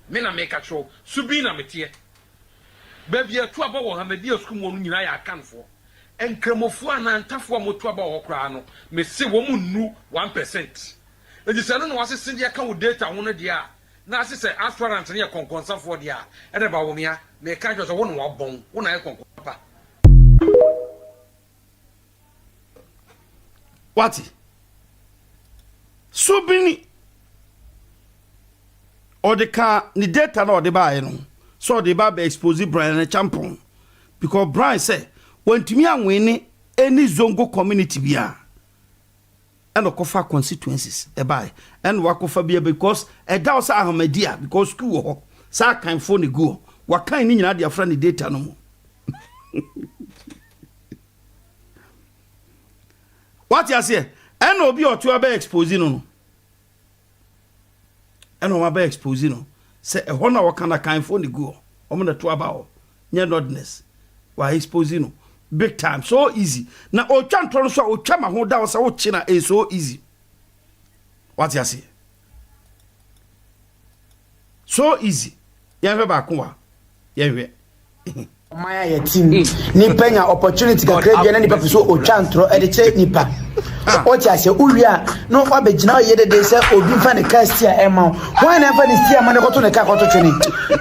Me na make a show. Subi na metie. Baby ya to aba wo Amedia school mo nyina ya akanfo. Nkramofo anantafo mo to aba wo kra no. Me se wo mu nu 1%. Disanu no wasese de aka wo data ho no de a na asese assurance ne konkonsafo de a ene ba wo ya me ka jo so wo no wa bon wo na ye konkon papa. What? Subini or the car ni data no the buy no. So the bar be expose Brian and champion. Because Brian say when to me and win any zongo community bia and okofa constituencies e buy and wakofa bia because e da was Ahmedia because school ho sa kan phone go wakan ni nyina dia fra ni data no mo. What you say? And obi or two abe exposing no. And o abe exposing no. Say e hona wakana kan phone go. Omo na to aba nya nodness. Wa exposing no. Big time, so easy. Now, o chantron so o chama ho da so china is so easy. What you say? So easy. Yanwe ba kunwa. Yanwe. Maya ye team ni penya opportunity ka create na nipa so o chantro e de che nipa. O ti ase uwia no wa be gina ye de say obi fa ne ka stia e ma. Why na fa ne stia ma ne ko to ne ka ko to twene.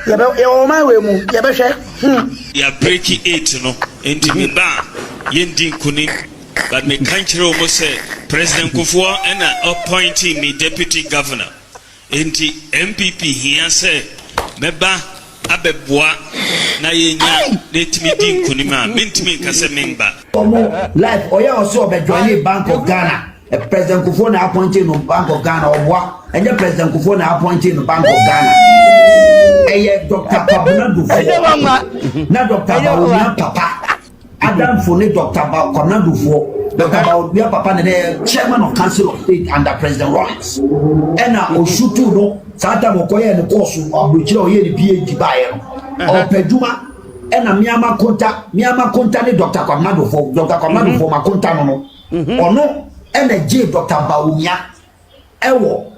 Ye be e o ma we mu ye be hwe. Ya break it no enti me ba ye ndi nkuni but me kan kire o mo say President Kufuor and appointing me deputy governor enti MPP here say me ba abeboa na yenya letimi din kunima mentimi nkase member life oya oso obejoin Bank of Ghana President Kufuor na appointing no Bank of Ghana oboa enye President Kufuor na appointing no Bank of Ghana eye Dr. Kwabena Dufo na Dr. Bawumia papa Adam Fone Dr. Kwabena Dufo Dr. Bawumia papa ne chairman of Council of State under President Rollins ena oshutu no sata mokoye ne course abuchire oye ne PhD bae no opeduma ena miama konta ne Dr. Kwabena Dufo makonta no ono ena J Dr. Bawumia ewo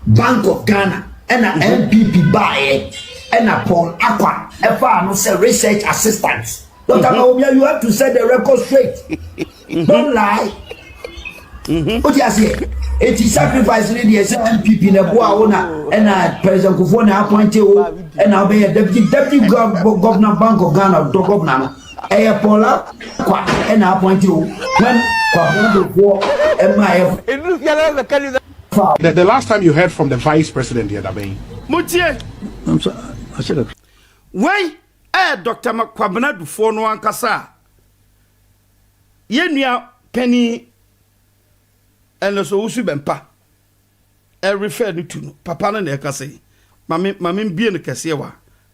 Bank of Ghana ena MPP bae ena Paul Akwa efa no say research assistant. Dr. Bawumia, you have to set the record straight. Don't lie. What you say? It is sacrifice in the MPP na boa ona ena President Kufuor na appoint o ena be deputy governor Bank of Ghana do governor no e Paul Akwa ena appoint o when Kufuor MIF. The last time you heard from the vice president here, Dabe? Mutie. I'm sorry. I should have. Why? Dr. Kwabena Dufo no ankasa. Ye nua penny eno so usu bempa. E refer ni to no. Papa no na ekase. Mame bie no kese wa.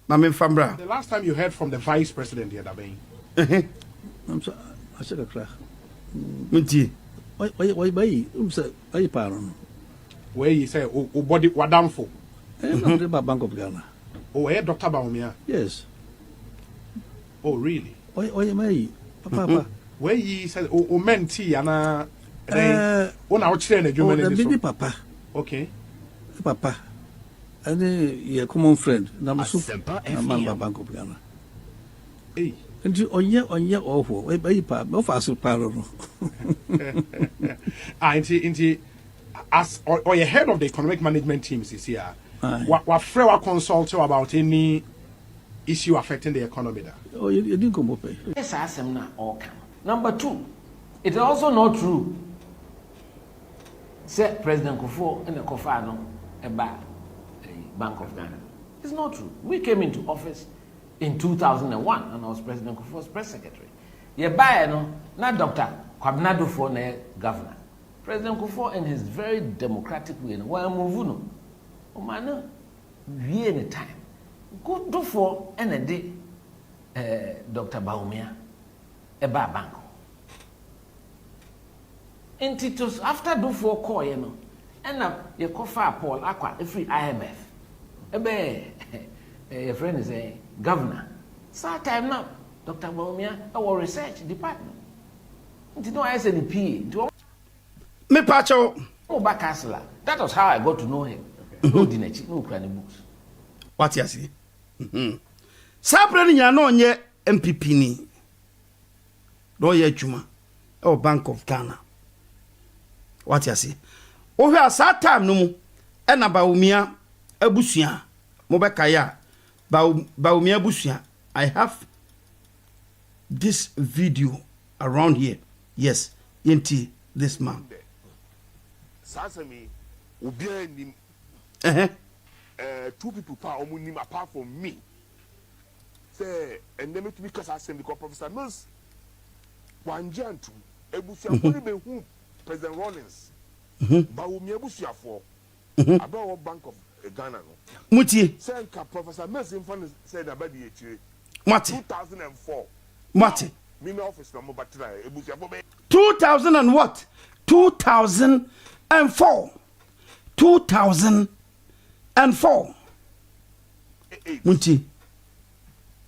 Mame famra. The last time you heard from the vice president here, Dabe? I'm sorry. I should have cracked. Mutie. Why paron? Where you say o body wadamfo. No, about Bank of Ghana. Oh, Dr. Bawumia. Yes. Oh, really? Papa. Where you said o menti ana ona o chire na dwuma na baby papa. Okay. Papa. And a common friend. Na so Bank of Ghana. Hey. And you onya awful. Why pa no faso paro. Inti as or your head of the economic management teams is here. What Frewa consult you about any issue affecting the economy there? Oh, you didn't come up. Yes, I am not all. Number two, it is also not true. Say President Kufuor and the Kofano about Bank of Ghana. It's not true. We came into office in 2001, and I was President Kufuor's press secretary. Yeah, by no, not Dr. 𝗥𝗘𝗢𝗣𝗅𝗡 na governor. President Kufuor in his very democratic way, while moving, oh man, we any time. Go do for any day, Dr. Bawumia, a bank. And Titus after do for call, you know, and you call Paul Aqua, a free IMF. Your friend is a governor. So time now, Dr. Bawumia, our research department. You know, I said the PA. Me pacho. Oh, Bakasla. That was how I got to know him. No Dinechi, no Ukrainian books. What you see? Sabrani ya no nye MPP ni. No ye juma. Oh, Bank of Ghana. What you see? Oh, we are sad time no mu. Ena Bawumia ebusuya. Mobekaya. Bawumia busuya. I have this video around here. Yes, into this man. Sasami, Ubianim. Two people apart from me. Say, and then to because I send because Professor Mills, one gentle, Ebusia, who President Rollins, Bawumia Busia for about Bank of Ghana. Muti. Send Professor Mills in front said about the 2004. Mati. Mimi office number but 2000 and what? 2004. 2004. Muti.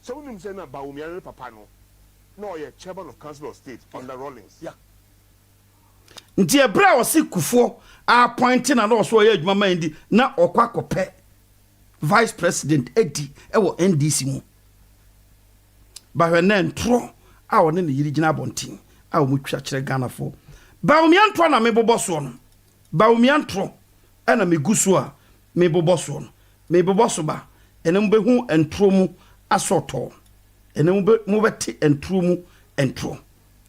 So when you say na Bawumia papa no you're chairman of council of state under Rollins. Yeah. Nti ebra o si Kufuor appointing and also ye adwuma mandi na okwa kopɛ vice president edi ewo NDC mu. Ba hwe na ntro a won ne yiri gina bontin a wo mutwa kire Ghana fo. Bawumia ntro na me bobo so no. Bawumia ntro na me guso a me bobo so no. Me bobo so ba ene mbehu ntro mu asoto. Ene mu beti ntro mu ntro.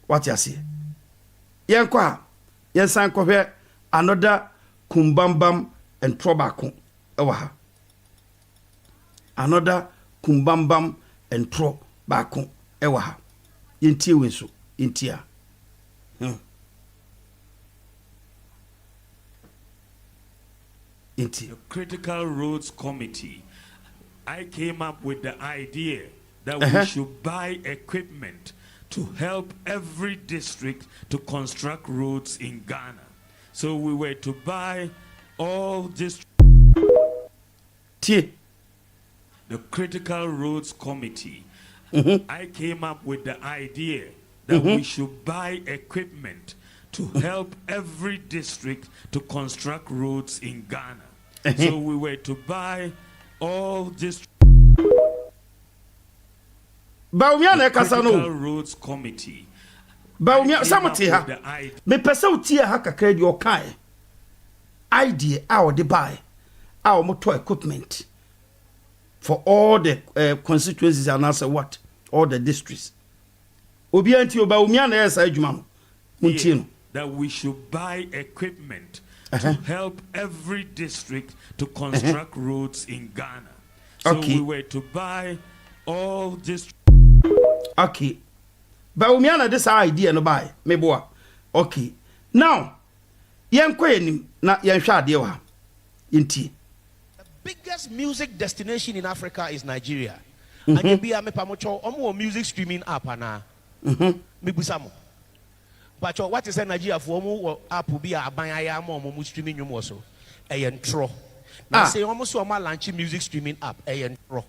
What you see? Yankwa yensan kohwe another kumbambam ntro baako ewa ha. Another kumbambam ntro baako ewa ha. Yentie wenso yentia. The Critical Roads Committee, I came up with the idea that we should buy equipment to help every district to construct roads in Ghana. So we were to buy all districts. The Critical Roads Committee, I came up with the idea that we should buy equipment to help every district to construct roads in Ghana. So we were to buy all districts. Bawumia na kasa no. Critical Roads Committee. Bawumia samoti ha. Me pese utie ha kakra di okai. Idea a de buy. A moto equipment for all the constituencies and answer what? All the districts. Obi anti Bawumia na esa adwuma no. Muntie no. That we should buy equipment to help every district to construct roads in Ghana. So we were to buy all districts. Okay. Bawumia na this idea no buy. Meboa. Okay. Now, yenkwenim na yenhwa ade wa. Yenti. The biggest music destination in Africa is Nigeria. And you be a me pamocho omo music streaming app ana. Me busamo. But what is Nigeria for mu app bi a aban aya mo mu streaming nwom so. Ntro. Na say omo so omo launch music streaming app ntro.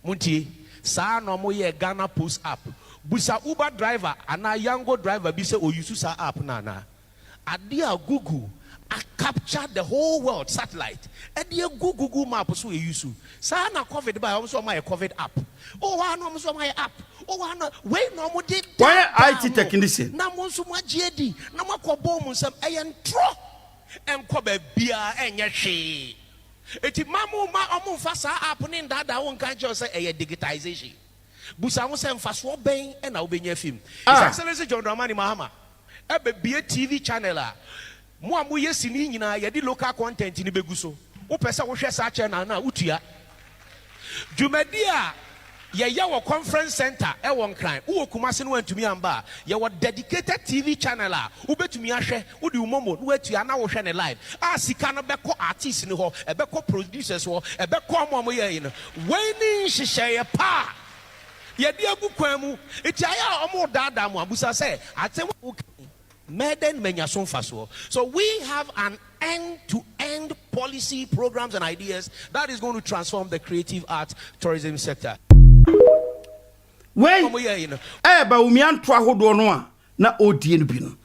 Muntie sa no mo ye Ghana Post app. Busa Uber driver ana Yango driver bi say o use sa app na. Adia Google I capture the whole world satellite. Adia Google map so e use. Sa na COVID by omo so my COVID app. Oh wa no so my app. Oh wa no we no mo dey. Why IT technician? Na mo so mo GD na mo kwobom nsam ntro. Enko ba bia enye hwe. Eti mamu ma omo fa sa app ni ndada won kan je say digitization. Busa mo say mfa so ben e na obenya film. His Excellency John Dramani Mahama ebe bia TV channel a mo amu yesi ni nyina ye di local content ni beguso. Wo pese wo hwe sa channel na utua. Jumadia Your conference center, one crime. Who Kumasi went to me and bar. Your dedicated TV channel. Who bet to me a share. Who do you momo? Who to now ocean live? As he can beko artists in the hall, a beko producers or a beko momo in. When she share pa. Ye dear Bukwemu, it's a more dada Abusa say. I tell you, Meden Menyason Faso. So we have an end-to-end policy programs and ideas that is going to transform the creative art tourism sector. When ba umian twa hodo no a na odie no bi no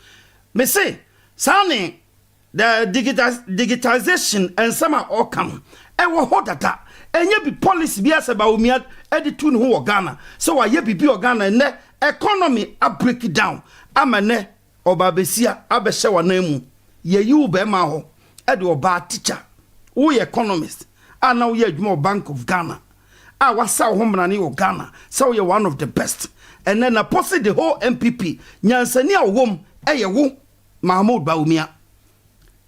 me say sane the digitalization and some are come e wo hodata enye bi policy bi ase ba umian editu no ho Ghana so wa ye bibi Ghana ne economy a break it down amane obabesia abehye wanamu ye yu be ma ho e de oba teacher wo economist ana wo ye adwuma Bank of Ghana. Wasa homrani o Ghana, so you're one of the best. And then posse the whole MPP, Nyansania wom, wo, Mahmoud Baumia.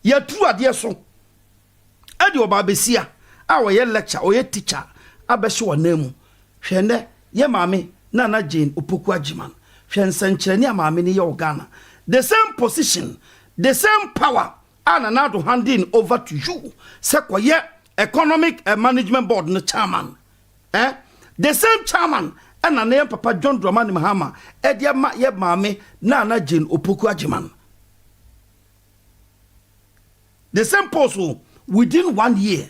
Ye true adia so. Edio Babesia, our ye lecture or ye teacher, Abesho nemu. Shende, ye mami, Nana Jane Ipukwa-Jdman. Shen Senchenia mamini yo Ghana. The same position, the same power, and now to hand in over to you. Sekwa ye economic management board no chairman. The same chairman and a name Papa John Dramani Mahama, Edia Yeb Mame, Nana Jane Ipukwa-Jdman. The same post within 1 year,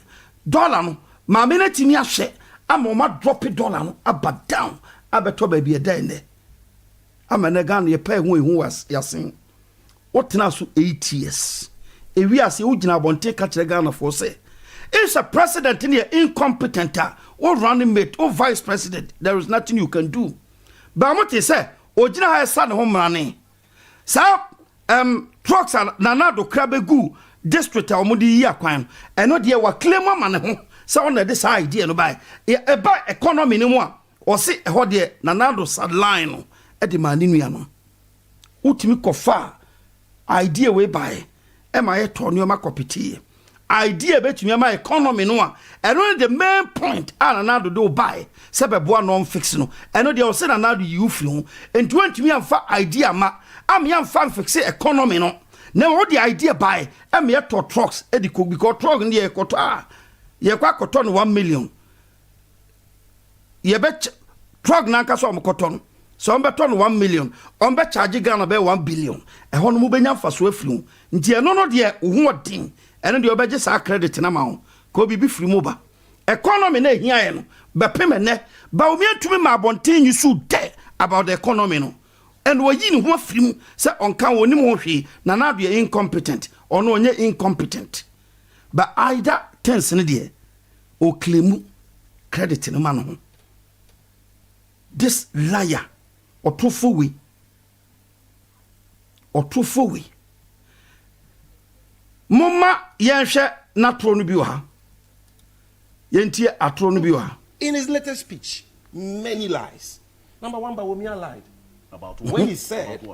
dollar, Mamina Timia share, I'm on drop it dollar, about down, Abato baby a day in there. I'm an again, ye pay who was yassing. What now, 8 years? If we are see Ujina won't take catch the Ghana for say. If a president in here incompetent, or running mate, or vice president, there is nothing you can do. But what you say, Ojina has son home running. So, trucks are Nanado Krabegu district or Mudi Yakwan, and not yet what claim man, so on this idea no buy a buy economy no more, or see a hot dear Nanado sad line at the Maniniano. Utimi kofa idea way by, am I a Tonio Macopiti? Idea bet me my economy no and only the main point and another do buy sebeboa non fixing and no dey say another you feel and 20 me amfa idea ma am yam fan fix economy no now what the idea buy am here to trucks e because truck in the ekoto ye kwa koton 1 million ye bet truck na nka so am koton so on beton 1 million on be charge Ghana be 1 billion e hono mu benya fa so aflu nti e no de wo odin and the obeje sa credit na ma ko bibi free moba economy na ehia ye no be pemene ba o miantumi ma abonten you so de about the economy no and we yi ni ho free mu se onka woni mo hwe na na do incompetent or no onye incompetent but either tense ne de o claim credit no ma no this liar otofowi Mama yenhwe natro no bi wa yentie atro no bi wa. In his latest speech, many lies. Number one, Bawumia lied about when he said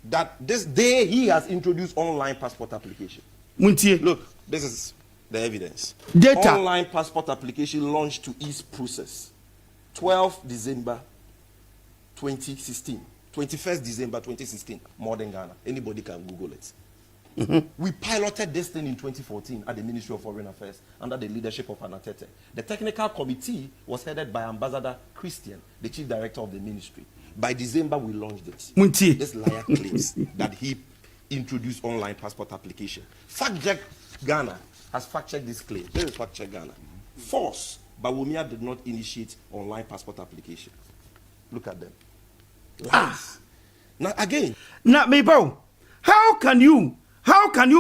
that this day he has introduced online passport application. Muntie. Look, this is the evidence. Data. Online passport application launched to ease process. 12 December 2016. 21st December 2016. Modern Ghana. Anybody can Google it. We piloted this thing in 2014 at the Ministry of Foreign Affairs under the leadership of 𝗥𝗘𝗢𝗣𝗣. The technical committee was headed by Ambassador Christian, the chief director of the ministry. By December, we launched it. Muntie. This liar claims that he introduced online passport application. Fact check Ghana has fact checked this claim. This is fact check Ghana. False. Bawumia did not initiate online passport application. Look at them. Lies. Now again. Now, Mabel, how can you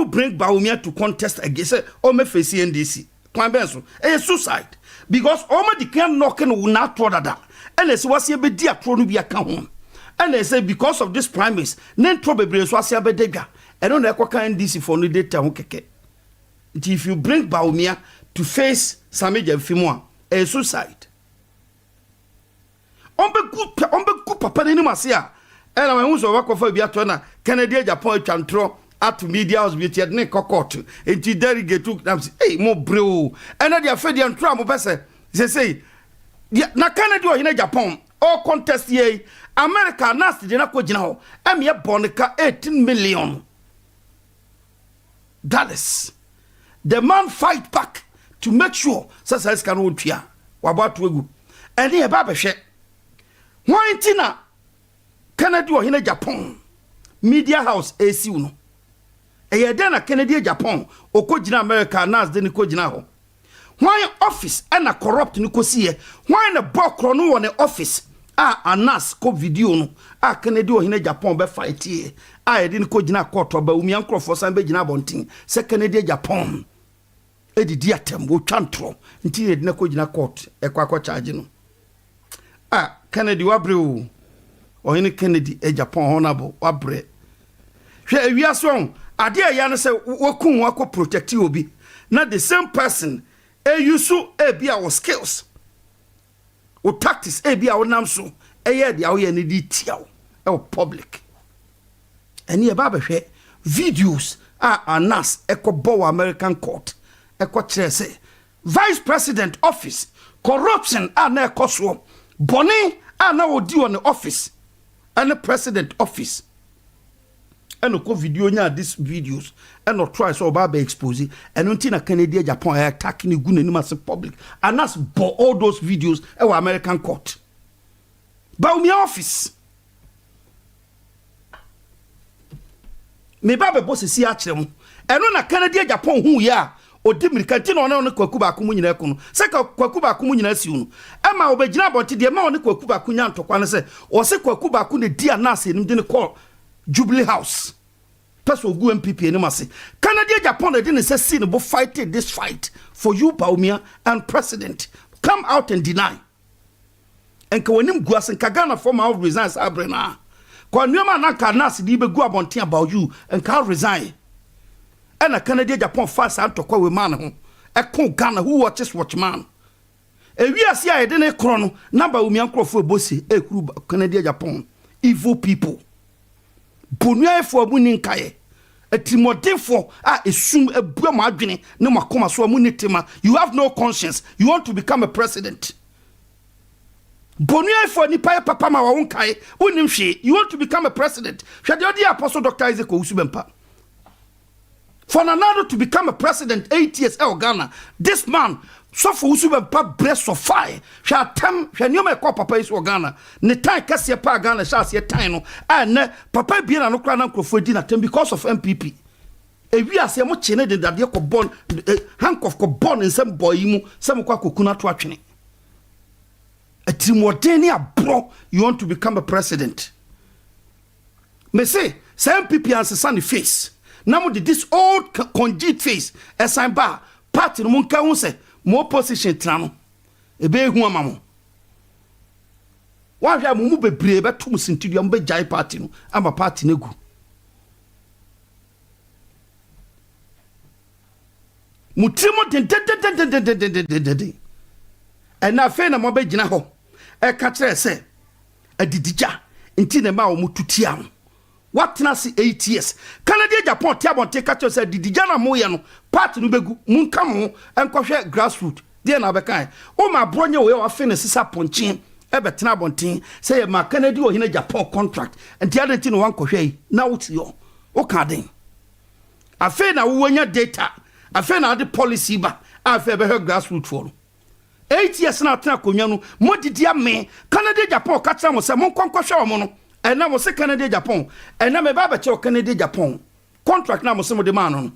bring Bawumia to contest against Ome face NDC? Kwanbenso, a suicide. Because Ome declare knocking will not throw that. And they say, what's your be dear Tronu be account? And they say, because of this primaries, then probably was your bedega. I don't know what kind NDC for no data. If you bring Bawumia to face Samija Fimwa, a suicide. Ombe good papa ni masia. And I was work for Biatona, Canada, Japan, Chantro. At media was beauty at Nick Cockot, and she delegate took them, hey, more bro. And I fed and trouble, person. They say, na Kennedy or in Japan all contest ye America nasty de na ko gina ho am ye bonica $18 million. The man fight back to make sure says can won tua waba to egu and here baba hwe why tina Kennedy or in Japan media house AC no e den na Kennedy Japan okogina America nas de ni kogina ho why office and a corrupt ni kosie why na bokro no won office anas ko video no Kennedy or in Japan be fight here e de ni kogina court ba umi ankrofo san be gina bontin se Kennedy Japan edidi atem wo twantro nti ne de kogina court ekwa charge no Kennedy wabre o in Kennedy Japan honorable wabre hwe awia so ade ya no se wakun wako protect obi na the same person yusu bia wo skills wo tactics bia wo namso ye dia wo ye ne di tiaw public eni e ba hwe videos anas ekobo American court kire say vice president office corruption na ekoso boni na odi on the office and the president office and no video nya these videos and no try so ba expose and until na Canada Japan attacking gu nanim as public and that's all those videos our American court ba umi office me ba be boss si a kire mu eno na Canada Japan hu ya odimirkanti na ona kwaku ba ko mu nyina ko no se kwaku ba ko mu nyina siu no e ma obegina bonti de ma ona kwaku ba ko nya ntokwa no se o se kwaku ba ko ne dia na ase nim de ne call Jubilee House. Person go MPP anymase. Canada Japan they didn't say see no fighting this fight for you Baumia and president. Come out and deny. And ka wanim guasen ka Ghana former out resigns abrena. Kwa nyoma na ka nasi di be go abontin about you and ka resign. And a Canada Japan fast out to kwa we man ho. E kon Ghana who watches watchman. E wi asia e de ne krono na Baumia nkrofo bosi e kuru Canada Japan evil people. Bonuai for muni nkaye etimodefo esum ebua ma adwene ne makoma so muni tema. You have no conscience. You want to become a president. Bonuai for nipa papa ma wa nkaye unim hwe. You want to become a president. Hwede odi apostle Dr. Isaac Owusubempa. For Nanado to become a president 8 years Ghana, this man so for Owusubempa breast of fire. Shall tem nyoma ekọ papa iso Ghana. Ne time kase pa Ghana sha se time no na papa bia na no kra na nkrofo di na tem because of MPP. Ewi ase mo chene de dade ko born handcuff ko born in some boy mu some kwa kokuna to atwene. Etimodeni abro you want to become a president. Me say MPP answer the face. Now with this old congealed face assign bar party no munka hu se mo position trano ebe hu amamo wa hwa mu bebre betum sintudia mo be jai party no ama party negu mutrimo den na fe na mo be gina ho e ka kire se adidija nti na ma o mututia no what na see 8 years Canada Japan tiabonte catch say didija na mo ye no party no begu munka mo enkohwe grassroots de na be kan o ma bronye we wa fe ne sisa ponchin e betena bonten say ma Canada o hina Japan contract and the other thing wan kohwe na wuti yo o ka den afi na wo nya data afi na the policy ba afi be grassroots for 8 years na tena konwa no modidia me Canada Japan catch mo say mon konkohwe mo no and now was Canada Japan and now me baba che Canada Japan contract na mo se mo de man no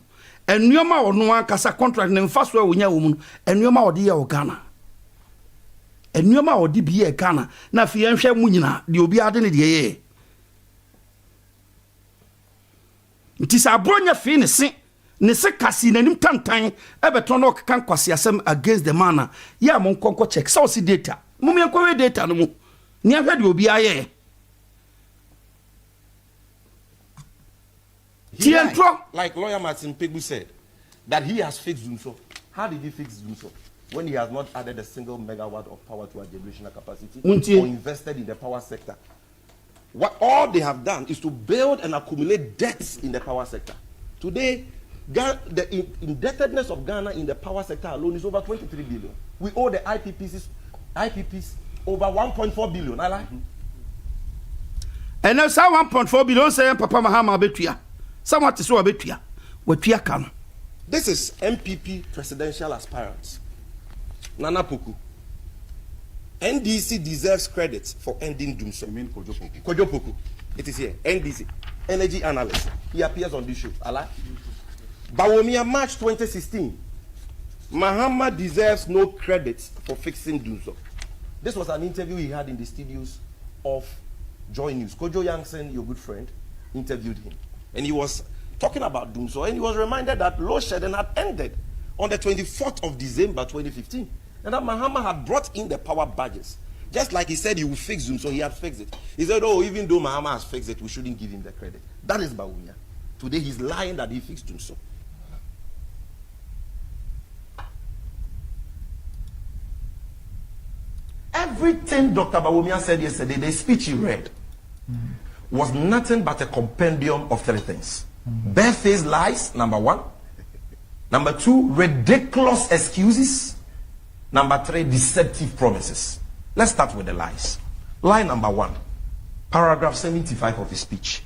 and nyoma wo no akasa contract na mfa so wonya wo mu and nyoma wo de ye wo Ghana and nyoma wo de bi ye Ghana na fi enhwe mu nyina de obi ade ne de ye nti sa bronya fi ne se kasi nanim tantan e beto no kan kwase asem against the man ya mo nkonko check so si data mo me enko we data no mu ni ahwe de obi aye Like lawyer Martin Pegbu said, that he has fixed Zunso. How did he fix Zunso? When he has not added a single megawatt of power to our generational capacity or invested in the power sector. What all they have done is to build and accumulate debts in the power sector. Today, the indebtedness of Ghana in the power sector alone is over 23 billion. We owe the IPPCs IPPs over 1.4 billion. I like. And now some 1.4 billion say Papa Mahama betuya. Someone to so betuya. Wetuya kan. This is MPP presidential aspirant Nana Poku. NDC deserves credit for ending doom. So mean Kojo Poku. It is here. NDC, energy analyst. He appears on this show. Allah. Bawumia, March 2016. Mahama deserves no credit for fixing Doomso. This was an interview he had in the studios of Joy News. Kojo Yankson, your good friend, interviewed him. And he was talking about Doomso, and he was reminded that load shedding had ended on the 24th of December 2015. And that Mahama had brought in the power badges. Just like he said he would fix Doomso, he had fixed it. He said, oh, even though Mahama has fixed it, we shouldn't give him the credit. That is Bawumia. Today he's lying that he fixed Doomso. Everything Dr. Bawumia said yesterday, the speech he read, was nothing but a compendium of three things. Barefaced lies, number one. Number two, ridiculous excuses. Number three, deceptive promises. Let's start with the lies. Lie number one, paragraph 75 of his speech.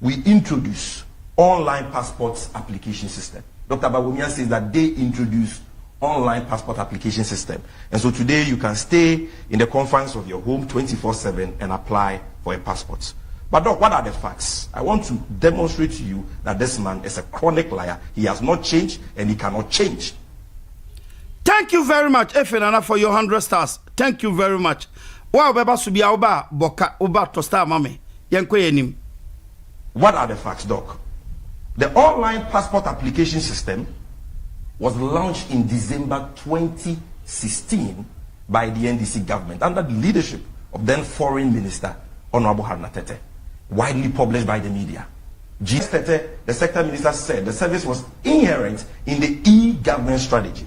We introduce online passport application system. Dr. Bawumia says that they introduced online passport application system. And so today you can stay in the conference of your home 24/7 and apply for a passport. But Doc, what are the facts? I want to demonstrate to you that this man is a chronic liar. He has not changed and he cannot change. Thank you very much, Efenana, for your 100 stars. Thank you very much. Wow, Baba Subia Oba Boka Oba Tosta Mame. Yankwe. What are the facts, Doc? The online passport application system was launched in December 2016 by the NDC government under the leadership of then Foreign Minister Honorable 𝗕𝗔𝗪𝗓𝗓, widely published by the media. 𝗕𝗘𝗓𝗓, the sector minister, said the service was inherent in the e-government strategy.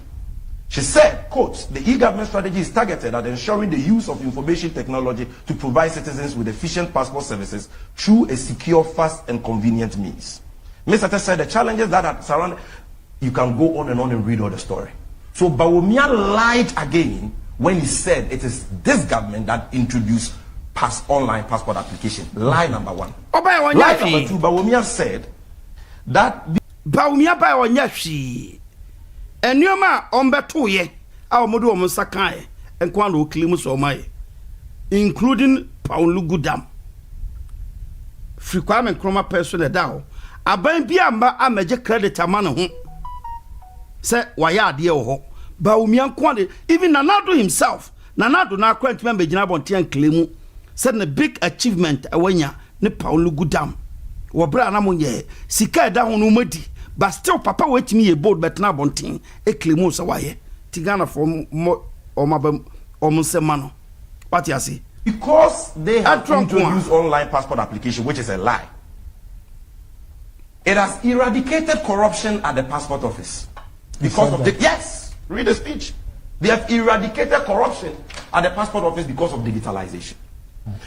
She said, quote, the e-government strategy is targeted at ensuring the use of information technology to provide citizens with efficient passport services through a secure, fast, and convenient means. Ms. 𝗕𝗓𝗓 said the challenges that are surrounding. You can go on and read all the story. So Bawumia lied again when he said it is this government that introduced online passport application. Lie number one. Lie number two, Bawumia said that Bawumia by Onyashi and Yoma Ombetoye, our Modu Omusakai, and Kwano Klimus Omai, including Paulu Gudam. Frequam and Chroma person a dow. Aban Biamba a major credit amano. Say waya de ho Bawumia kwande even Nanado himself Nanado na kwent member gina bonte claim said the big achievement awanya ne Paulu Gudam wo bra na monye sika da ho no madi but still papa wetimi ye bold bet na bonte e claim so waye tigana for omusema no what you say because they have introduced online passport application, which is a lie. It has eradicated corruption at the passport office. Because of the yes, read the speech. They have eradicated corruption at the passport office because of digitalization.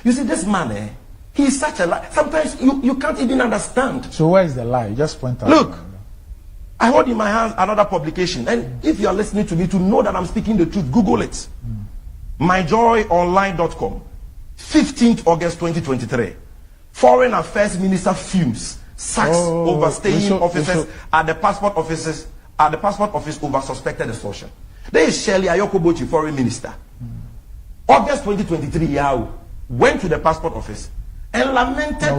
You see, this man, he is such a lie. Sometimes you can't even understand. So where is the lie? Just point out. Look, I hold in my hands another publication, and if you are listening to me to know that I'm speaking the truth, Google it. myjoyonline.com, 15th August 2023. Foreign Affairs Minister fumes, sacks overstaying officers at the passport offices. At the passport office over suspected extortion. There is Shirley Ayokobochi, foreign minister. August 2023, Yao went to the passport office and lamented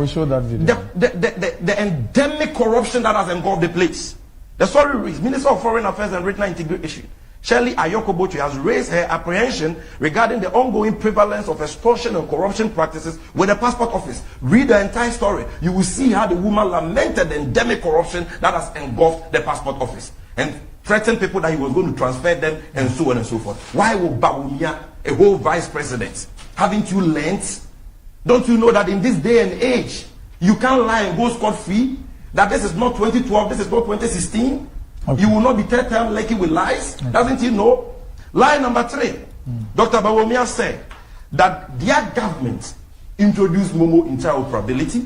the endemic corruption that has engulfed the place. The story reads, Minister of Foreign Affairs and Regional Integration, Shirley Ayokobochi, has raised her apprehension regarding the ongoing prevalence of extortion and corruption practices with the passport office. Read the entire story. You will see how the woman lamented the endemic corruption that has engulfed the passport office and threatened people that he was going to transfer them and so on and so forth. Why would Bawumia, a whole vice president, haven't you learned? Don't you know that in this day and age, you can't lie and go scot-free? That this is not 2012, this is not 2016? Okay. You will not be third time lucky with lies. Okay. Doesn't he know? Lie number 3. Dr. Bawumia said that their government introduced Momo interoperability,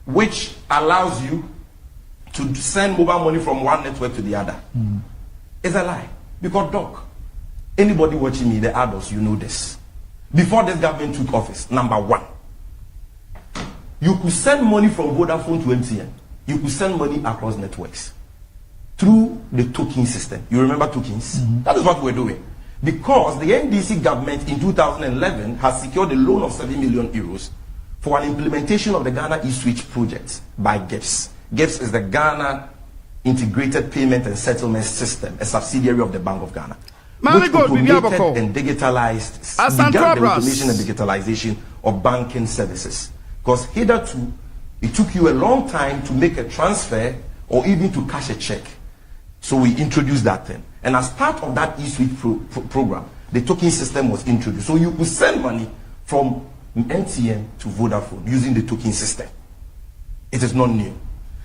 which allows you to send mobile money from one network to the other. It's a lie. Because, Doc, anybody watching me, the adults, you know this. before this government took office. Number one, you could send money from Vodafone to MTN. You could send money across networks through the token system. You remember tokens? That is what we're doing. Because the NDC government in 2011 has secured a loan of 7 million euros for an implementation of the Ghana eSwitch project by GIPS. GIPS is the Ghana Integrated Payment and Settlement System, a subsidiary of the Bank of Ghana, which automated and digitalized began the automation and digitalization of banking services. Because hitherto, it took you a long time to make a transfer or even to cash a check. So we introduced that thing. And as part of that eSwitch program, the token system was introduced. So you could send money from MTN to Vodafone using the token system. It is not new.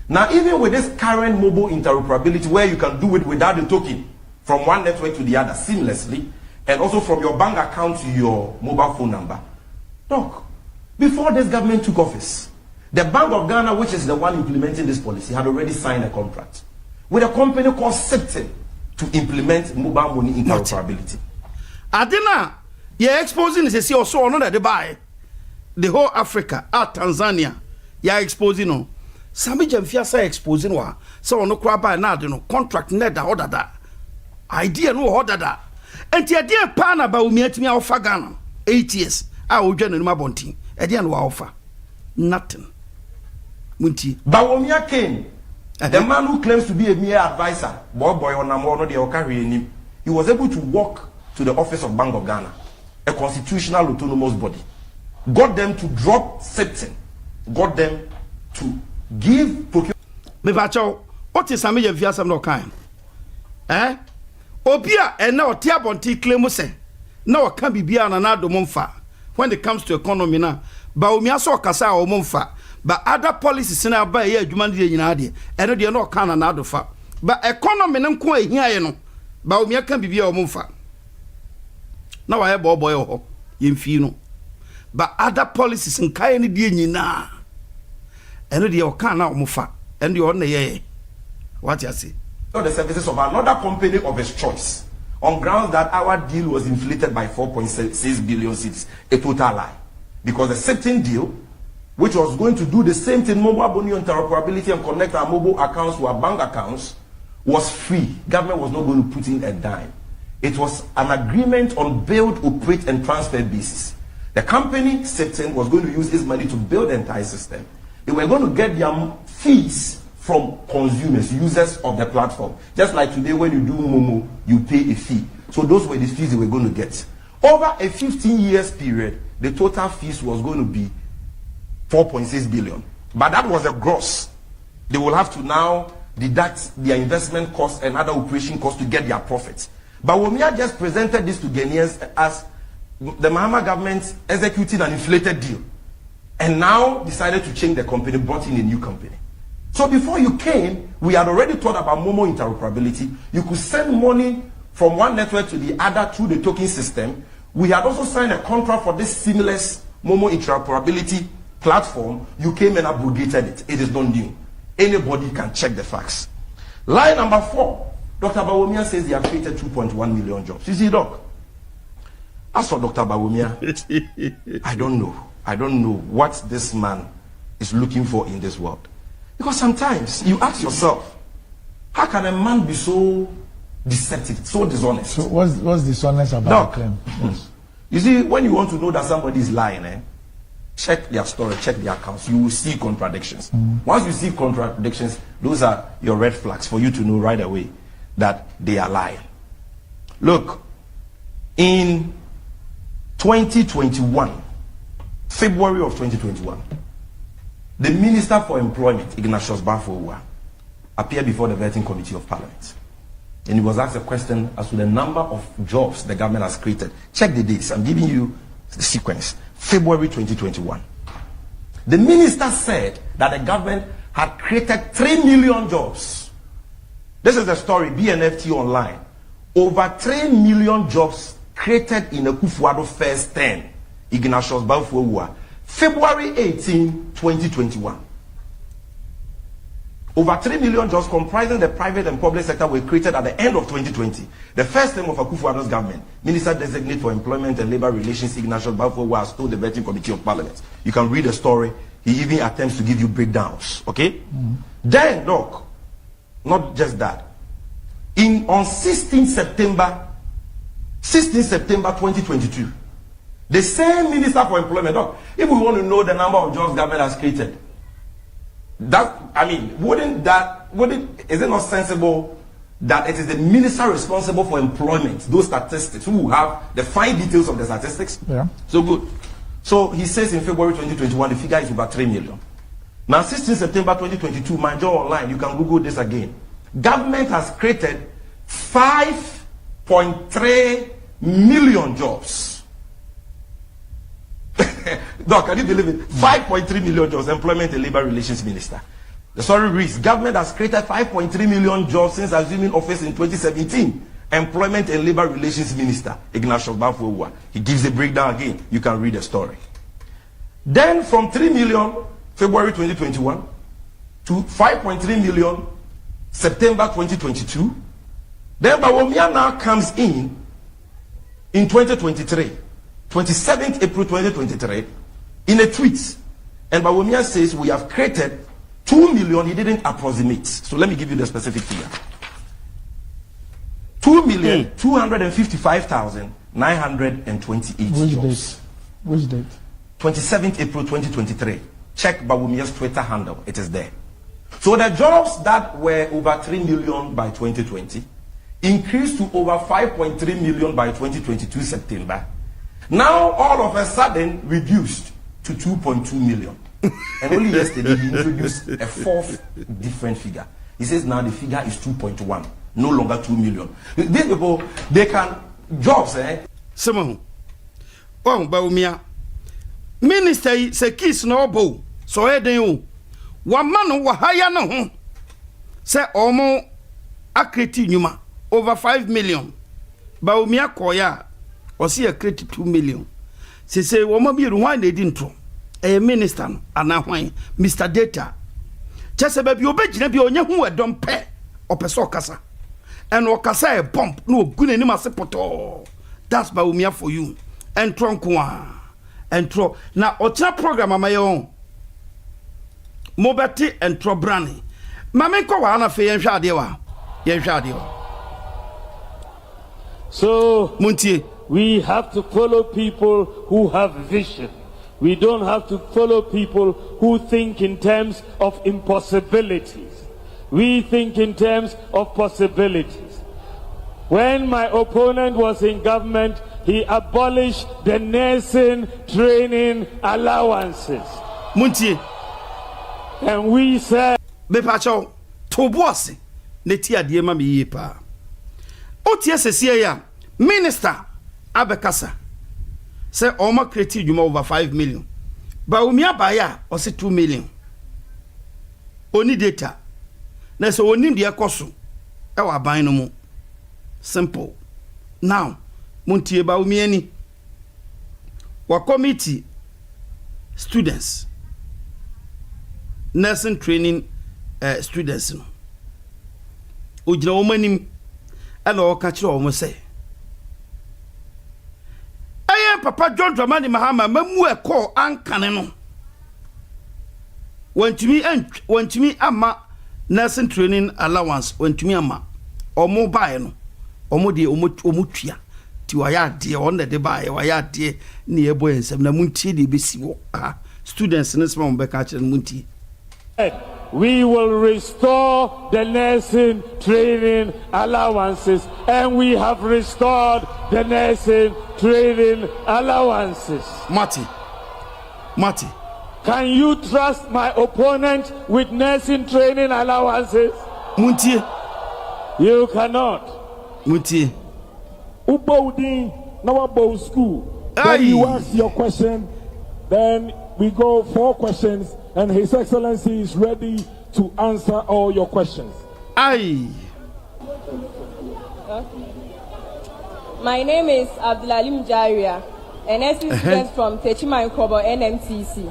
Now, even with this current mobile interoperability where you can do it without the token from one network to the other seamlessly, and also from your bank account to your mobile phone number. Look, before this government took office, the Bank of Ghana, which is the one implementing this policy, had already signed a contract with a company called 𝗕𝗘𝗢𝗣𝗣𝗅 to implement mobile money interoperability. Adina, you're exposing this, you also know that they buy the whole Africa, Tanzania, you're exposing on. Sami Jamfia say exposing wa, so no crab by now, contract net the order that idea no order that. And the idea pan about me at me offer Ghana 8 years. I will join in my bonting. Idea no offer nothing. Munti. Bawumia came. The man who claims to be a mere advisor, boy on Namono de Okari, he was able to walk to the office of Bank of Ghana, a constitutional autonomous body, got them to drop 𝗕𝗘𝗢𝗣𝗅, got them to give procurement. What is Sami Jamfia no kind? Obia and now Tiabonti claim say now can be bia na do monfa when it comes to economy na Bawumia so kasa o monfa. But other policies in our bay, you man, the United, and they are not can another fa. But economy and quay here, no. Bawumia can be a monfa. Now I have boy in Fino. But other policies in Kayani Diana, and they are can now mufa, and you on the air. What you say? The services of another company of his choice on grounds that our deal was inflated by 4.6 billion cedis, a total lie. Because the 𝗕𝗘𝗢𝗣𝗅 deal, which was going to do the same thing, mobile money interoperability and connect our mobile accounts to our bank accounts, was free. Government was not going to put in a dime. It was an agreement on build, operate, and transfer basis. The company, 𝗕𝗘𝗢𝗣𝗅, was going to use its money to build the entire system. They were going to get their fees from consumers, users of the platform. Just like today when you do Momo, you pay a fee. So those were the fees they were going to get. Over a 15 years period, the total fees was going to be 4.6 billion. But that was a gross. They will have to now deduct their investment costs and other operation costs to get their profits. But Bawumia just presented this to Ghanaians as the Mahama government executed an inflated deal. And now decided to change the company, brought in a new company. So before you came, we had already thought about Momo interoperability. You could send money from one network to the other through the token system. We had also signed a contract for this seamless Momo interoperability platform. You came and abrogated it. It is not new. Anybody can check the facts. Line number 4. Dr. Bawumia says they have created 2.1 million jobs. You see, Doc, as for Dr. Bawumia, I don't know. I don't know what this man is looking for in this world. Because sometimes you ask yourself, how can a man be so deceptive, so dishonest? So what's dishonest about him? Yes. You see, when you want to know that somebody is lying, check their story, check their accounts. You will see contradictions. Once you see contradictions, those are your red flags for you to know right away that they are lying. Look, in 2021, February of 2021, the Minister for Employment, 𝗥𝗘𝗢𝗣𝗣𝗅𝗣𝗟, appeared before the Vetting Committee of Parliament. And he was asked a question as to the number of jobs the government has created. Check the dates. I'm giving you the sequence. February 2021. The minister said that the government had created 3 million jobs. This is the story, BNFT online. Over 3 million jobs created in the Akufo-Addo first term. 𝗥𝗘𝗢𝗣𝗣𝗅𝗣𝗅, February 18, 2021. Over 3 million jobs comprising the private and public sector were created at the end of 2020. The first term of Akufo-Addo's government, Minister Designate for Employment and Labour Relations �𝗔𝗪𝗡𝗢 was told the Vetting Committee of Parliament. You can read the story. He even attempts to give you breakdowns. Okay? Then, Doc, not just that. On 16 September 2022, the same Minister for Employment, Doc, if we want to know the number of jobs government has created, is it not sensible that it is the minister responsible for employment, those statistics, who have the fine details of the statistics? Yeah. So good. So he says in February 2021, the figure is over 3 million. Now, 16 September 2022, my job online, you can Google this again. Government has created 5.3 million jobs. Doc, can you believe it? 5.3 million jobs, Employment and Labour Relations Minister. The story reads, government has created 5.3 million jobs since assuming office in 2017. Employment and Labour Relations Minister, 𝗥𝗘𝗢𝗣𝗣𝗅𝗡. He gives a breakdown again. You can read the story. Then from 3 million, February 2021, to 5.3 million, September 2022. Then Bawumia now comes in 2023. 27th April 2023, in a tweet, and Bawumia says we have created 2 million. He didn't approximate, so let me give you the specific figure. 2,255,928 jobs. Which date? 27th April 2023. Check Bawumia's Twitter handle, it is there. So the jobs that were over 3 million by 2020 increased to over 5.3 million by 2022 September. Now, all of a sudden, reduced to 2.2 million. And only yesterday, he introduced a fourth different figure. He says now the figure is 2.1, no longer 2 million. These people, they can, jobs, Simon, oh, Bawumia, Minister, say kiss no bow, so I do. One man who hire no, say almost accredited Numa, over 5 million. Bawumia Koya. Or see a credit 2 million. Say, woman be one they didn't throw. A minister, and now Mr. Data. Just a baby, you bet you be on who don't pay or pesocasa. And Okasa a bump, no good anima sepoto. That's Bawumia for you. And Tronkwa. And Tro. Now, Ocha program on my own. Mobati and Tro Brani. Mameko wana fe yen shadewa. So, Muntie. We have to follow people who have vision. We don't have to follow people who think in terms of impossibilities. We think in terms of possibilities. When my opponent was in government, he abolished the nursing training allowances. Muntie. And we said, Bepacho, Tobosi, Netia Diema Miyepa. Otia Sesia, Minister. Abekasa say Oma creative you over 5 million. Bawumia baya or say 2 million. Only data. Na so onim de ekoso. E wa ban no mu. Simple. Now, muntie Bawumia ni. Wa committee students. Nursing training students no. Ojina omanim ana o ka kire o mo say Papa John Dramani Mahama mamu eko ankane no wantumi ama nursing training allowance wantumi ama omo bae no omo de omo tua ti waya de on de bae waya de ne ebo ensem na muntie de besi wo students ne small be ka kire muntie. We will restore the nursing training allowances, and we have restored the nursing training allowances. Marty. Can you trust my opponent with nursing training allowances? Muntie. You cannot. Muntie. Ubodin, now about school. When you ask your question, then we go 4 questions. And His Excellency is ready to answer all your questions. Aye. My name is 𝗥𝗘𝗢𝗣𝗣𝗟𝗘, an SC student from 𝗕𝗘𝗦𝗧 NMTC.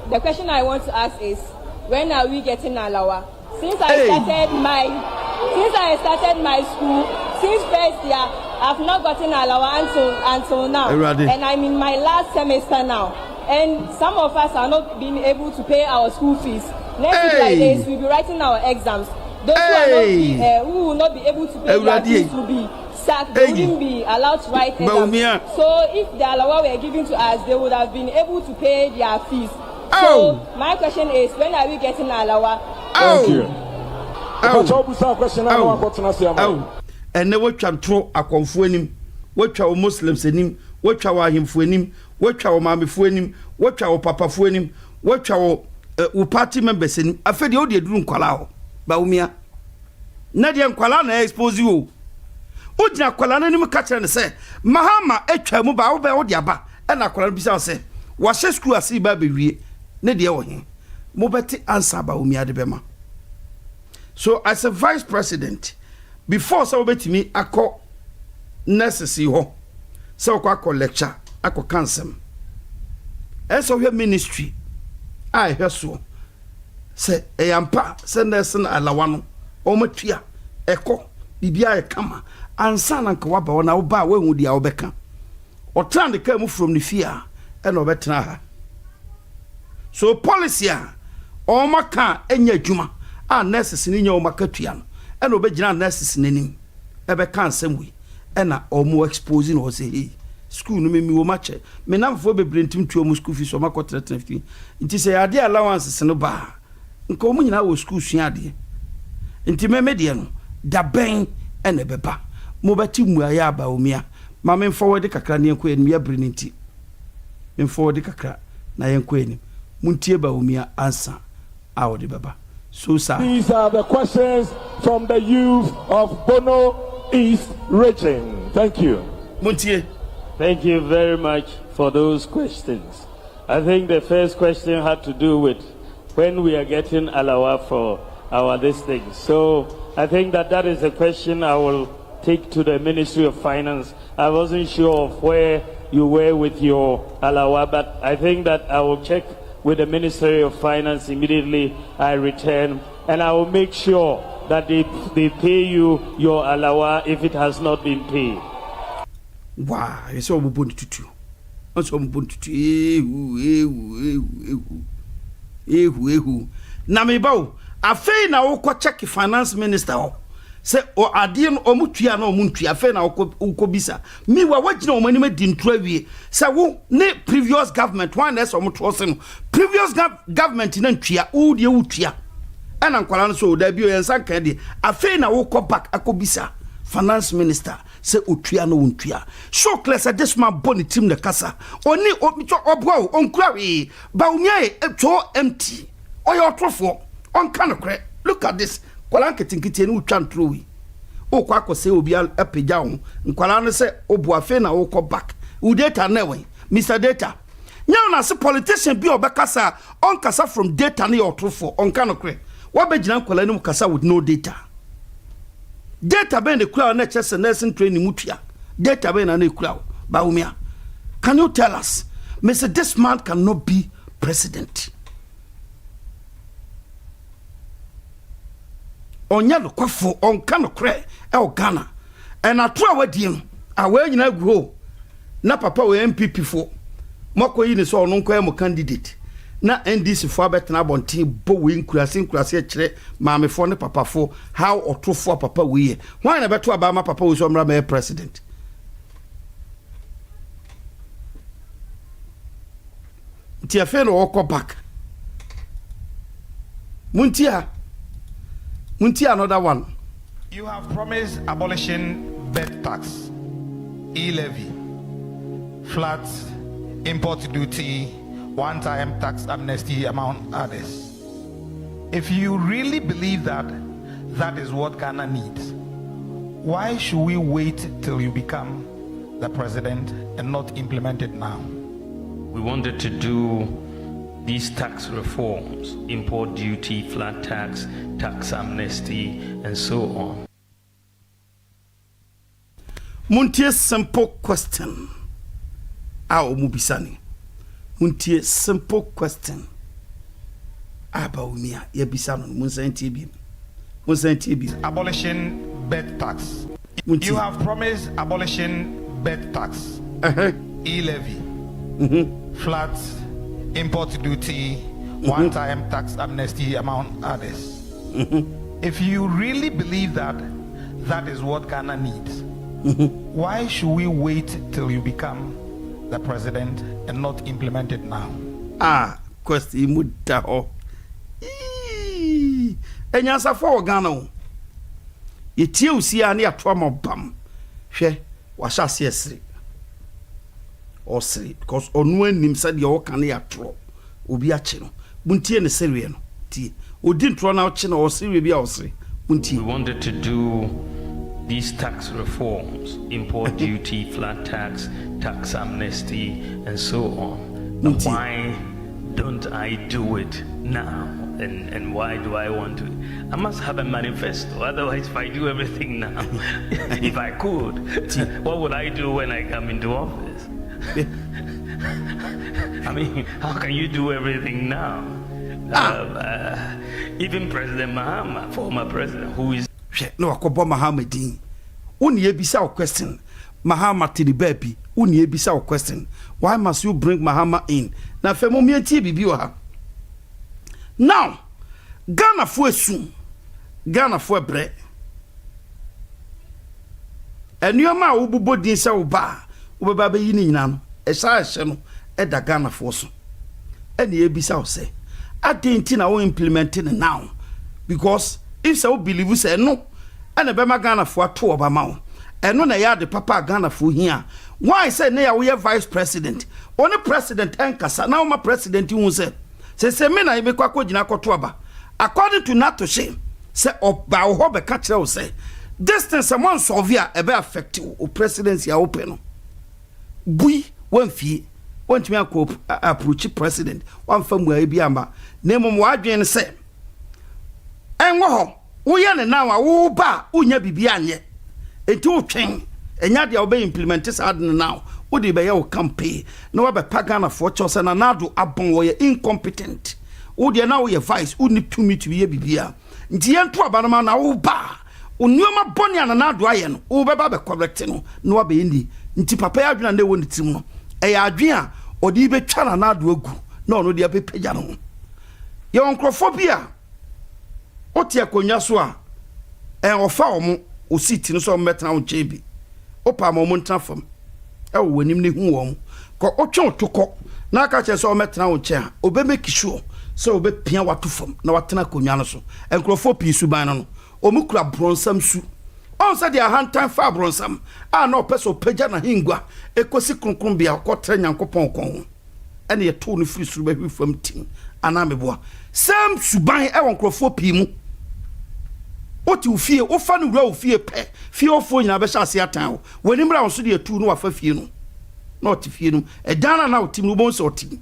The question I want to ask is, when are we getting Alawa? since I started my school, since first year, I've not gotten allowance until now. And I'm in my last semester now. And some of us are not being able to pay our school fees. Next week like this, we'll be writing our exams. Those who will not be able to pay their fees will be sacked. They wouldn't be allowed to write exams. So if the allowance were given to us, they would have been able to pay their fees. So my question is, when are we getting allowance? Thank you. And never can throw a confuenim, watch our Muslims in him, watch our him for him, watch our mammy for him, watch our papa for him, watch our party members in him. I fed the audio room call Baumia Nadia Kualana expose you. Ujna Kualana ni catcher and say, Mahama echa muba oba odiaba, and I call bisa say, was a screw a sea baby, Nadia or him. Mobati answer Baumia de Bema. So, as a vice president, before so bet me, I call necessary ho. So, I call lecture, I call counsel. As of your ministry, I hear so. Say, a yampa, send us an alawano, or matia, echo, bibia kama, and son and kawaba on our bar when would the albeka. Or turn the camel from the fear, and obetna. So, policy, or maka, and your juma. Necessary in your marketian, and obedient necessary in him. Ever can same way, and or more exposing or say, hey, school no me match. Me now for be bring him to your school fees or my quarter 50. It is a idea allowances in a bar. In common in our school, shiadi. Intime median, da bang and a beba. Mobati muayaba umia. Mamma forward the cacranian queen, me a bringing tea. In forward the cacra, Nayan queen, Muntieba umia answer our de baba. So, sir. These are the questions from the youth of Bono East region. Thank you. Montier. Thank you very much for those questions. I think the first question had to do with when we are getting alawa for our this thing. So I think that is a question I will take to the Ministry of Finance. I wasn't sure of where you were with your alawa, but I think that I will check with the Ministry of Finance immediately I return, and I will make sure that they pay you your alawa if it has not been paid. Wow, it's all about to. Also, Namibao, I feel now check finance minister. Say, or Adian or Mutia no Muntia, Fena or Ukobisa. Me were watching no money made in Trevi. Say, who ne previous government, one less or Mutrosen, previous government in Tria, Udia Utia. And Uncle so debut and Sankadi. I feel now walk back Akobisa, finance minister. Say Utria no Untria. So class at this man bonny team the casa. Only obro on quarry. Baumia empty. Or your truffle on canocre. Look at this. Kwalanke tinkiti ni utwan truwi o kwa akose obi apeja ho nkwala no se obuafe na wo back u data na we Mr Data nyaw na se politician bi obekasa on kasa from data na your trufo on kanokre wa begina nkwala ni kasa with no data ben the crowd na chese nursing training mutua data ben na crowd ba umia. Can you tell us Mr this man cannot be president? Onyalo kwafo onka no kre Ghana and atro awadie awe nyina guo na papa we MPP fo moko yi ne so ono nkwa mo candidate na NDC fo abetena bonten bo we nkurase kire maame fo ne papa fo how otrofo papa we why na beto aba ma papa we so mra me president ti afe no okọ back muntia another one. You have promised abolishing bed tax, e-levy, flat import duty, one-time tax amnesty, among others. If you really believe that that is what Ghana needs, why should we wait till you become the president and not implement it now? We wanted to do these tax reforms, import duty, flat tax, tax amnesty, and so on. Muntie simple question. Ao mubisani. Muntie simple question. Aba umia yebisano munsanti bi. Abolishing birth tax. You have promised abolishing birth tax, e-levy, flat import duty, one-time tax amnesty, among others. If you really believe that that is what Ghana needs, why should we wait till you become the president and not implement it now? Question mudaho. Enyansa for Ghana. Yetie usia ne atwa bam. Hwe washa se osiri because onu anim said ye woka ne atro obi ache no buntie ne serie no tie odi ntro na oche na osiri bi a osiri buntie. We wanted to do these tax reforms, import duty, flat tax, tax amnesty, and so on. But why don't I do it now? And why do I want to? I must have a manifesto. Otherwise, if I do everything now, if I could, what would I do when I come into office? I mean, how can you do everything now? Even President Mahama, former president, who is no akobo Mahama din. Uni ebisa o question. Mahama to the baby. Uni ebisa o question. Why must you bring Mahama in? Na fe mo mienti bibi o ha. Now, Ghana for soon, Ghana for bread. And you ma ububo din sa uba, ubaba be yini nan, e sa no, e da Ghana for soon. And ye bisa o say, I didn't na o implementing now. Because if so believe say no, and a bema Ghana for 2 obama. And no na ya de papa Ghana for here. Why say na ya we vice president? Only president enkasa, now my president you say. Se me na ibe kwako jina koto aba according to NATO shame say oba ho be ka kire wo say distance among sovia ebe affect o presidency ya open no bui wan fie wantumi akọ approach president wan famu abi amba na mom wadwen say enwo ho wo ye ne na wo ba unya bibia anye enti wo twen enya dia obe implement this ad now odi be ya campaign no be pagana for chose na nado abon wo ye incompetent odi na wo ye vice uni to me to ye bibia nti ye nto abanama na wo ba onuoma boni ana nado aye no wo be ba be correct no no be ndi nti papa ya adwena na wo ntim no e ya adwen a odi be twa na nado agu na ono dia be pagya no ye onkrofobia oti akonwa so a ofa omo o sit no so metna wo chebi opa mo monta fam e wo wanim ne hu wo ko otwe otoko na aka che so metna wo che a obe make sure so obe pia wato fam na watena konwa no so enkrofo pi suban no omukura bronsam su on said dia hantan fa bronsam a na opeso pagya na hingwa ekosi kronkron bia ko tra nyankopon kon ene ye to no free suru ba hwi fam tim ana meboa sam suban e won krofo pi mu oti ufie ofa no wura ufie pe fie ofo nyina be hya se atan wani mra won so de atu no wafa fie no na oti fie no e dana na otim no bon so otim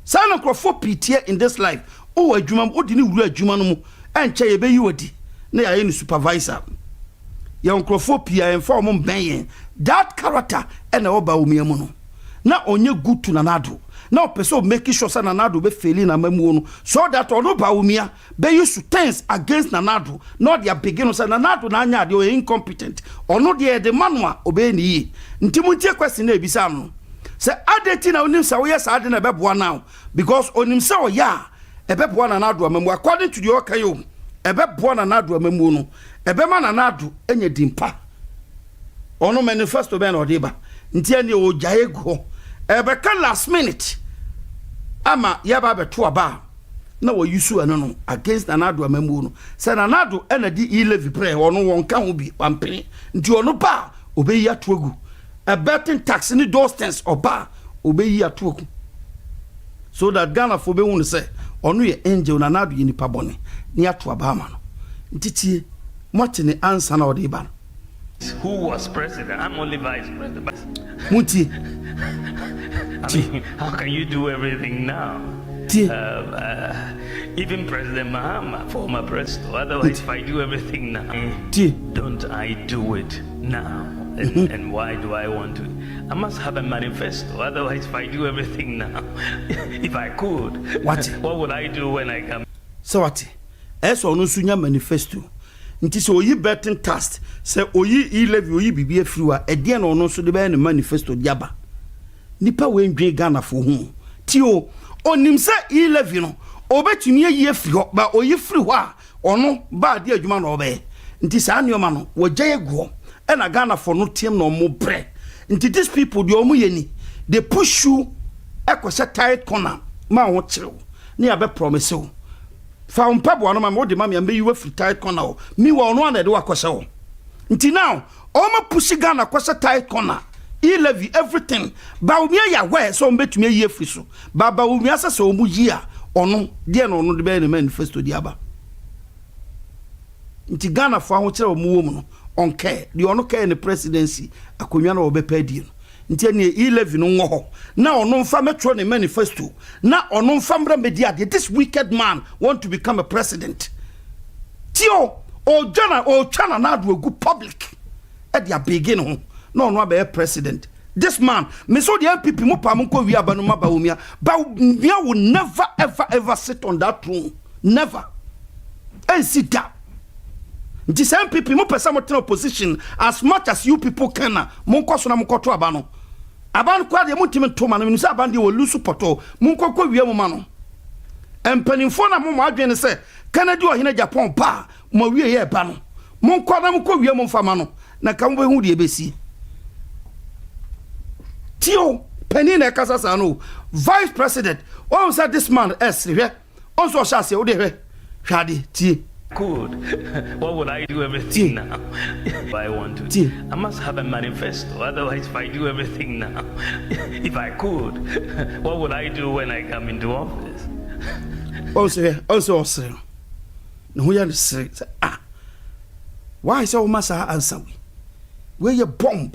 sana krofo pitie in this life o adwuma odi ni wura adwuma no mu enche ye be yi wadi na ya ni supervisor ya krofo pia en fa mo ben that character and oba omiamu no na onye good to nanado na person make sure say nanado be failing na mamu no so that ono ba omia be use things against nanado not their begin say nanado na anya de incompetent ono de the manua obe ni ntimuntie question na ebisa no say adeti na onim say we yes ade na beboa now because onim say o ya ebeboa nanado amamu according to the okayo ebeboa nanado amamu no ebema nanado enye dimpa ono manifesto be na odeba ntia ne o jaego ebe ka last minute ama yaba beto aba na wo yusu eno no against nanado amamu no se nanado ena di e-levy pre ono won ka ho bi pampene nti ono ba obeyi atogu a betting tax ni dostens oba obeyi atogu so that Ghana for be won say ono ye angel nanado yini pabone ni ato aba ama no ntitie motene answer na odeba who was president? I'm only vice president. Muti. I mean, how can you do everything now? Even President Mahama, former president. Otherwise, if I do everything now, don't I do it now? And why do I want to? I must have a manifesto. Otherwise, if I do everything now, if I could, what would I do when I come? So what? eso no sunya manifesto nti se oyi betting task se oyi e-levy oyi bibie friwa ede na ono so de be ne manifesto diaba nipa we ndwe Ghana fo hu ti o onim se e-levy no obetumi ayi afri ho ba oyi fri ho a ono ba de adwuma na obe nti sa anoma no wo gye go e na Ghana fo no tiem no mo bre nti these people de omu yeni they push you ekose tight corner ma ho kire ne ya be promise o fa mpabo no ma mo de ma me you afri tight corner o mi wo no na de wakose o nti now o ma push Ghana kwose tight corner e-levy everything ba umi ya we so mbetumi ayi afri so ba umi asase o mu yi a ono de na ono de be ne manifesto di aba nti Ghana fo ho kire o mu wo mu no on care the ono care in the presidency akonwa na obepa di no nti ene e-levy no ngo ho na ono mfa metro ne manifesto na ono mfa mbra media this wicked man want to become a president tio o chana na do gu public e dia begin ho na ono aba president this man me so the MPP mo pa mo ko wi aba no maba omia ba will never ever sit on that throne never and sit down. The same people mo pesa mo tena opposition as much as you people can mo nkoso na mo koto aba no kwa de mo timi to ma no say aba de wo lusu poto mo nkokọ wie mo ma no empanimfo na mo adwene se Canada ohine Japan pa mo wie ye ba no mo nkọ na mo ko wie mo mfa ma no na ka mo be hu de ebesi tio penny na kasa sa no vice president o say this man hwe on so sha se o de hwe hwade tie could, what would I do everything now? If I want to, I must have a manifesto. Otherwise, if I do everything now, if I could, what would I do when I come into office? Also, no, you say, why so much answer we? Where you bomb?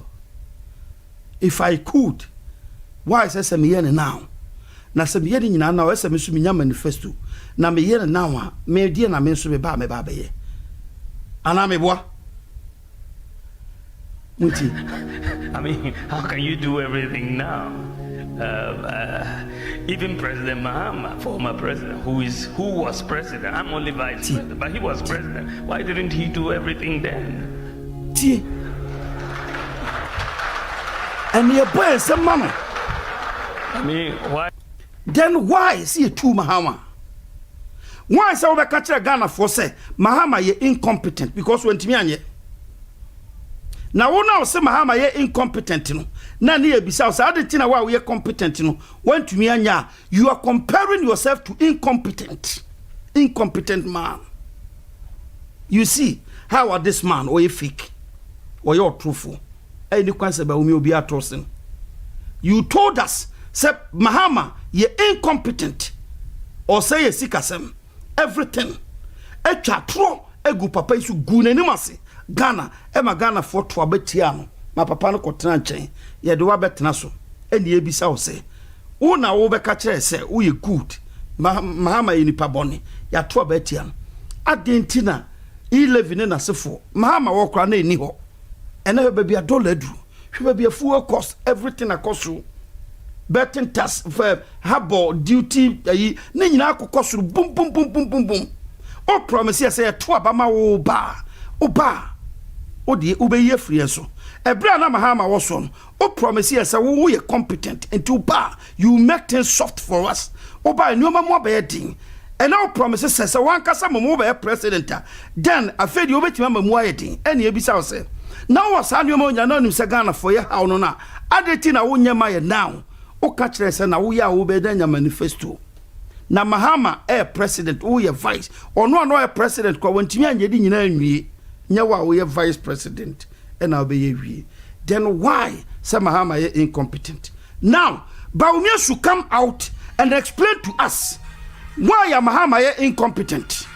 If I could, why is some year now? Na some year now, as a manifesto. Na me yere now a me die na me so be ba be ye ana me boa muti. I mean, how can you do everything now? Even President Mahama, former president, who was president, I'm only vice president, but he was president. Why didn't he do everything then? And your boy some mama. I mean, why? Then why is he too Mahama? Why say we catch Ghana for say Mahama ye incompetent because when timi anye na wo na say Mahama ye incompetent no na ne ebisa say ade tina why we competent no when timi anya you are comparing yourself to incompetent man. You see how are this man or you fake or you truthful any kwanse ba umi obi atosin. You told us say Mahama ye incompetent or say ye sikasem everything etwa tro egu papa isu gu nanimase Ghana ema Ghana for to abetia no ma papa no kotena nchen ye de wa betena so eni ebisa wo se wo na wo beka kire se wo ye good Mahama ye nipa boni ya to abetia no adentina e-levy na sefo Mahama wo kra na eni ho ena be bia dollar du hwe be fuel cost everything akoso betting tax for harbor duty yi na nyina akokosoro bum o promise say to abama wo ba o de obeyi afri so ebra na Mahama wo so no o promise say wo ye competent into ba you make things soft for us o ba nyoma mo ba din and now promise say one kasa mo ba president then afedi obetima mamu ayedin ene ebisa wo say now was anyoma nya na nim say Ghana for ye how no na adeti na wo nyama ye now o catch say na wo ya wo be danya manifesto na Mahama president wo ye vice ono president kwa wantimi anyedi nyina anwie nya wo ye vice president and na be ye wie then why say Mahama ye incompetent now Bawumia should come out and explain to us why Mahama ye incompetent.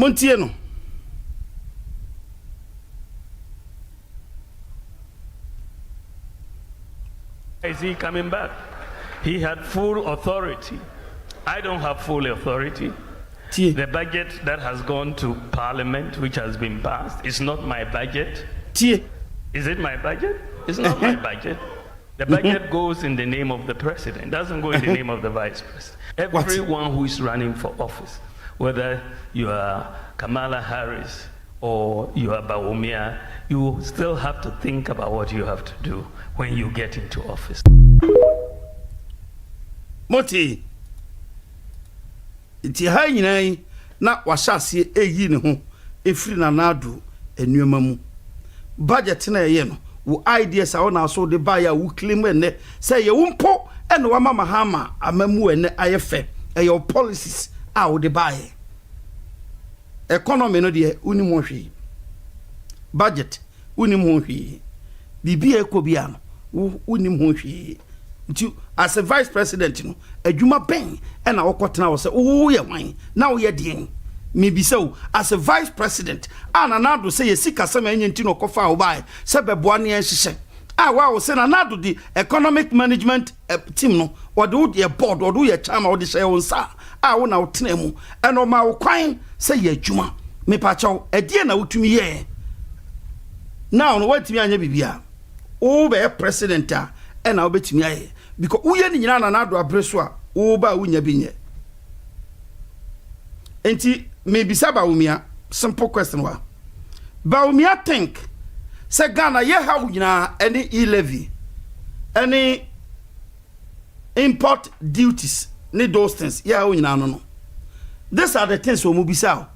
Montieno. Is he coming back? He had full authority. I don't have full authority. The budget that has gone to Parliament, which has been passed, is not my budget. Is it my budget? It's not my budget. The budget goes in the name of the president. It doesn't go in the name of the vice president. Everyone who is running for office, whether you are Kamala Harris or you are Bawumia, you still have to think about what you have to do when you get into office. Moti iti ha nyinai na washase eyi ne ho efiri na nadu enuema mu budget na ye no wo ideas a wona so de ba ya wo claim ene say ye wo mpo ene wa mama hama amamu ene ayefe your policies a wo de ba ye economy no de uni mo hwe budget uni mo hwe bibi ekobia no wo uni mo hwe nti as a vice president no adwuma ben e na wokotena wo se wo ye wan na wo ye den maybe so as a vice president ana nado say ye sika sama enyi no kofa wo bai se beboa ne enhyehyɛ wa wo se na nado di economic management team no ode wo ye board ode wo ye chama ode hyɛ wo nsa wo na wo tena mu e no ma wo kwan se ye adwuma me pa chaw edie na wotumi ye now no watumi anya bibia wo be president a e na wo betumi aye because uye ni nyina na nado abreso a wo ba wunya binye enti maybe Bawumia simple question wa Bawumia think say Ghana ye ha nyina any levy any import duties ni those things ye ha nyina no these are the things we mubisa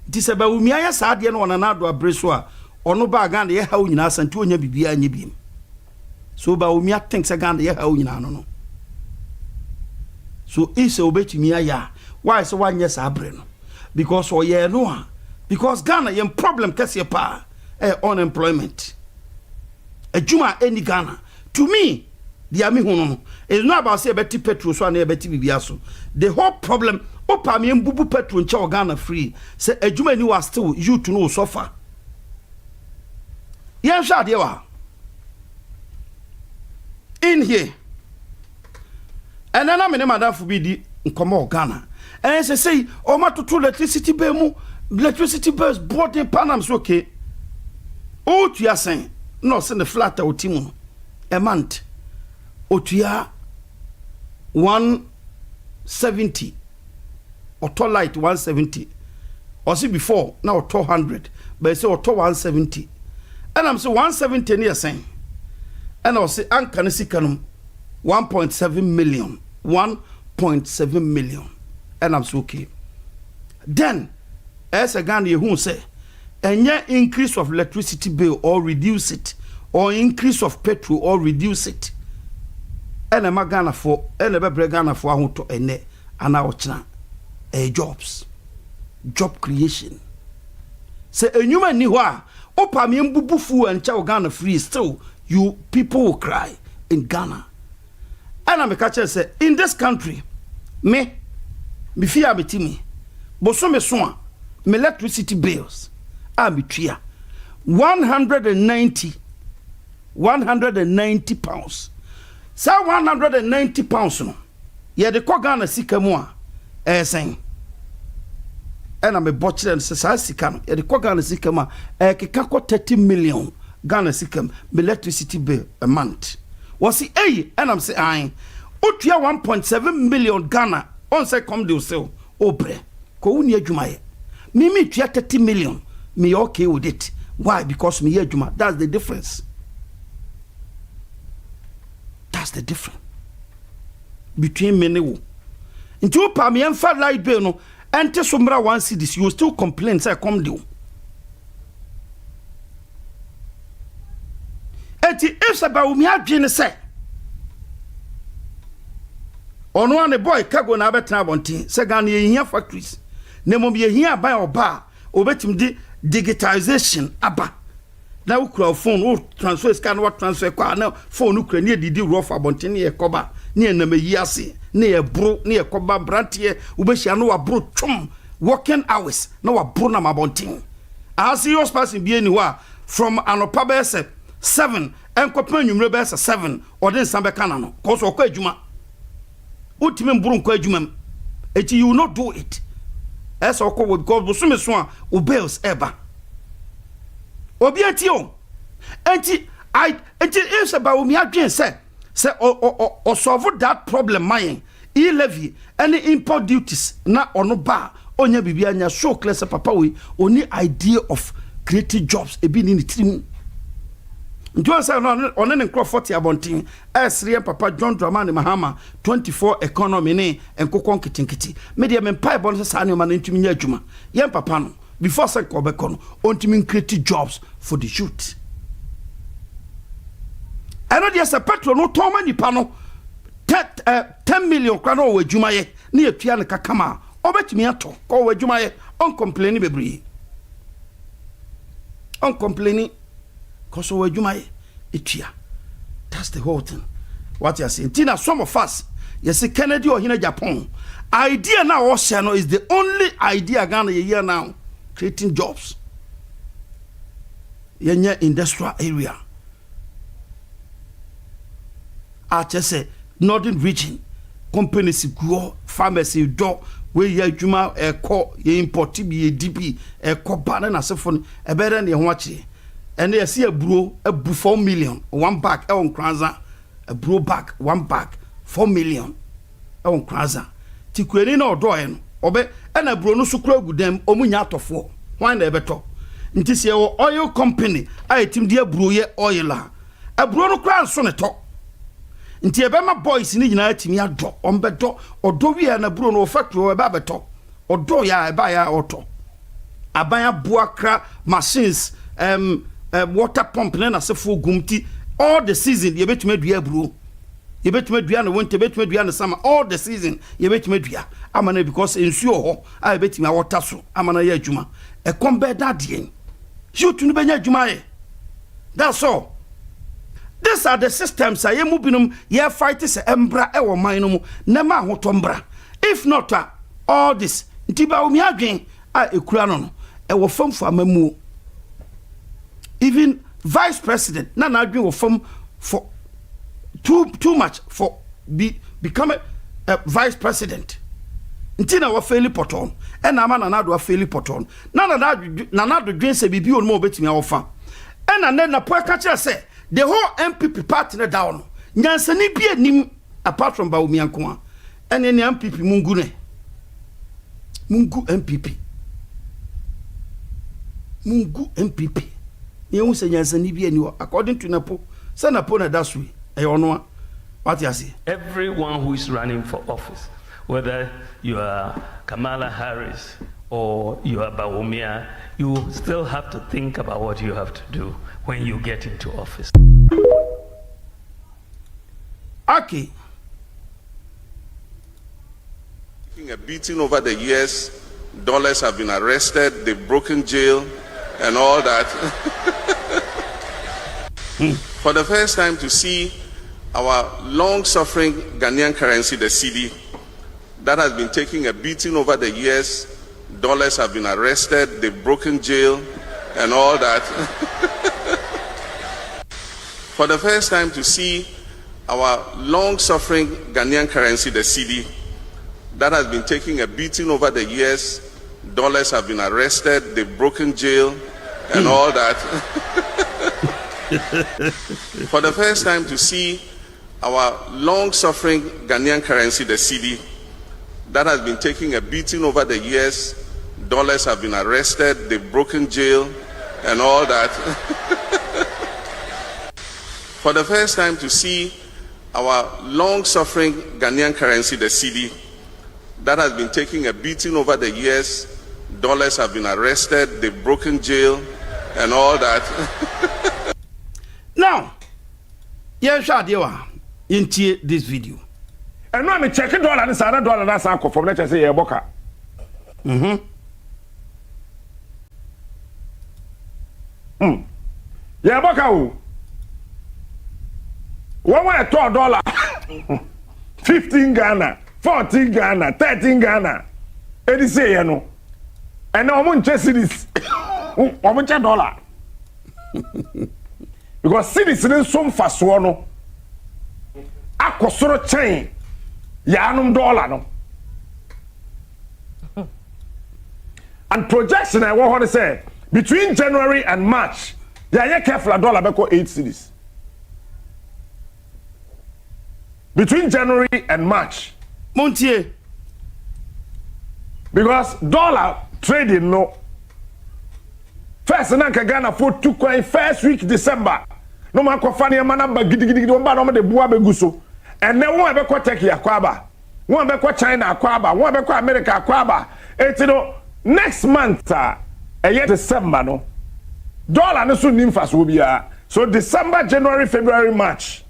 it say Bawumia ye sa de no na nado abreso a ono ba Ghana ye ha nyina asante onya bibia anya biem so Bawumia think say Ghana ye ha nyina no so ise obetumi aya why so wanye sa abre no because no because Ghana yem problem kese pa unemployment adwuma any Ghana to me the ami hu no it's not about say beti petrol so na beti bibia so the whole problem opa me mbubu petrol nche Ghana free say adwuma ni was still you to know suffer yen sha de wa in here and then I'm in madam for be di nkomo Ghana and say o matoto electricity bill mu electricity bills boarding panams okay o tuya sen no se the flat otimu a month o tuya 170 or to light 170 or see before now 200 but say or 170 and I'm say 170 near saying and I say an can see kanum 1.7 million 1.7 million and I'm so okay then as a Ghana who say any increase of electricity bill or reduce it or increase of petrol or reduce it and a Ghana for and a Ghana for who to ene and our china jobs job creation say a human niwa opa mi mbubufu and chow Ghana free still you people will cry in Ghana and I'm a catcher say in this country me fear betimi boso me so me electricity bills are betwea 190 pounds sa 190 pounds no ye de ko Ghana sika mu a sen and me botcher and sa sika no ye de ko Ghana sika mu a keka ko 30 million Ghana sika me electricity bill a month was see and I'm say I otua 1.7 million Ghana on say come do sell obre ko uni adwuma ye me tua 30 million me okay with it why because me adwuma that's the difference between me ne wo nti opa me emfa light bill no ente so mra 1 cedis you still complain say come do eti if Bawumia adwene say ono ane boy cargo na betena bontin se Ghana ye hia factories na mom ye hia ban oba obetim di digitalization aba na ukura phone o transfer scan what transfer kwa na phone ukura ne didi rough abontin ye koba ne na mayi ase ne ye bro ne ye koba brantie ubehia no wa bro twom working hours na wa brona mabontin a serious person bi eniwa from anopa be 7 enkopa nwumre be 7 ode nsan be kana no cause okwa adwuma utimi mburu nkwa adwuma eti you will not do it esa okwa because bosume so a obels eba obi atio enti if about me adwen say or solve that problem mine e-levy any import duties na ono ba onya bibia nya show clear say papa we only idea of creating jobs e bi ni tirim njo say no on ne nkro 40 abontin esre papa John Dramani Mahama 24 economy ne enkokon kitinkiti media me pai bon say na ma ntumi nya adwuma yen papa no before say ko be kono ontumi create jobs for the youth. I know there's a petrol no toma nipa no 10 million kwano o adwuma ye na etua ne kakama obetimi ato ko o adwuma ye on complain bebre on complaining cause o adwuma ye etua. That's the whole thing. What you are saying tina some of us yes Kennedy or hina Japan idea now also is the only idea Ghana here now creating jobs yenye industrial area. I just say northern region companies grow pharmacy do we ya adwuma eko ye import bi DP eko ba na sefon e be na ho achi ene ye se aburo abu 4 million one bag e on kranza aburo bag one bag 4 million e on kranza ti kwani na odo e no obe e na aburo no so kura gudam omunya atofo wan na e beto nti se oil company a etim di aburo ye oil a aburo no kura so ne to nti ebema boys ni nyina atimi ado ombedo odo wi na bro no factory eba beto odo ya eba ya oto abaya buakra machines water pump na sefo gumti all the season ye betuma dua bro ye betuma dua na wonte betuma dua na summer all the season ye betuma dua amana because ensuo ho a betuma water so amana ya adwuma e kombe dadien you tunu benya adwuma ye that's all. These are the systems I am moving ye fight is embra ewo minum nema hotombra. If not all this ntiba umi adwen a ekura no ewo fam for amamu. Even vice president na adwen wo fam for too much for become a vice president. Ntina wa fairly poton e na ama na do fairly poton na do dwen se bibi on mo betimi awofa e na na po ka kire se the whole MPP party na down nyansani bi anim apart from Bawumia nko a ene ne MPP mungu MPP ye hu se nyansani bi ani according to Napo say Napo na daswe e ono what you say everyone who is running for office, whether you are Kamala Harris or you are Bawumia, you still have to think about what you have to do when you get into office. Okay. A beating over the years, dollars have been arrested, they've broken jail and all that. For the first time to see our long-suffering Ghanaian currency, the cedi, that has been taking a beating over the years, dollars have been arrested, they've broken jail and all that. For the first time to see our long-suffering Ghanaian currency, the cedi, that has been taking a beating over the years, dollars have been arrested, they've broken jail and all that. For the first time to see our long-suffering Ghanaian currency, the cedi, that has been taking a beating over the years, dollars have been arrested, they've broken jail and all that. For the first time to see our long-suffering Ghanaian currency, the cedi, that has been taking a beating over the years, dollars have been arrested, they've broken jail and all that. Now, yeah, Shadiwa, into this video. And now me check $1 and $1 that's uncle from let's say boka. Yeah, boka. One way $12, 15 Ghana, 14 Ghana, 13 Ghana. Edi say you know. and now I'm cities. I'm dollar. Because cities in some fast one. Akosoro chain. Yanum dollar no. And projection I want to say between January and March, yeah, careful a dollar beko 8 cedis. Between January and March, Montier, because dollar trading no. First na Ghana for 2 coin first week December. No man ko fani man number gidigidi no ba no de bua beguso. And then one be ko Turkey akwaba. One be ko China akwaba, one be ko America akwaba. Eti no next month December no. Dollar no so nim fast wo bia. So December, January, February, March.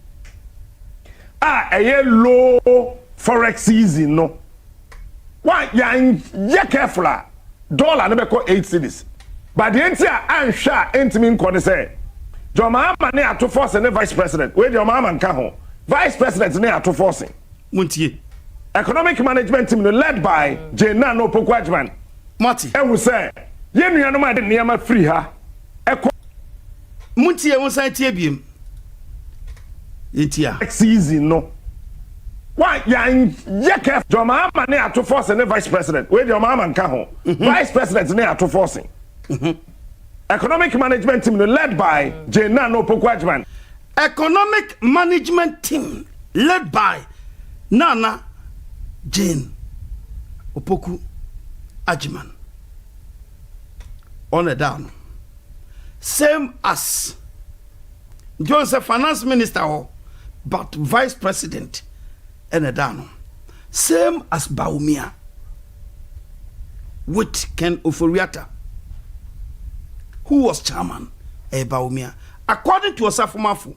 A low forex season no. Why ya careful dollar no be ko 8 cedis. But the entire answer intimate kon say John Mahama ne ato force ne vice president. Where John Mahama nka ho. Vice president ne ato force. Muntie. Economic management team led by 𝗕𝗘𝗦𝗧 𝗕𝗘𝗦𝗧. Mati. E wo say ye nua no ma de niam free ha. Muntie won san tie biem. Yetia. Season no. Why ya careful John Mahama ne ato force ne vice president. Where John Mahama nka ho. Vice president ne ato force. Economic management team led by 𝗕𝗘𝗦𝗧. Economic management team led by Nana Jane 𝗕𝗘𝗢𝗣𝗒. On a down. Same as Johnson finance minister but vice president and a down. Same as Bawumia with Ken Oforiatta, who was chairman Bawumia. According to Osafumafu,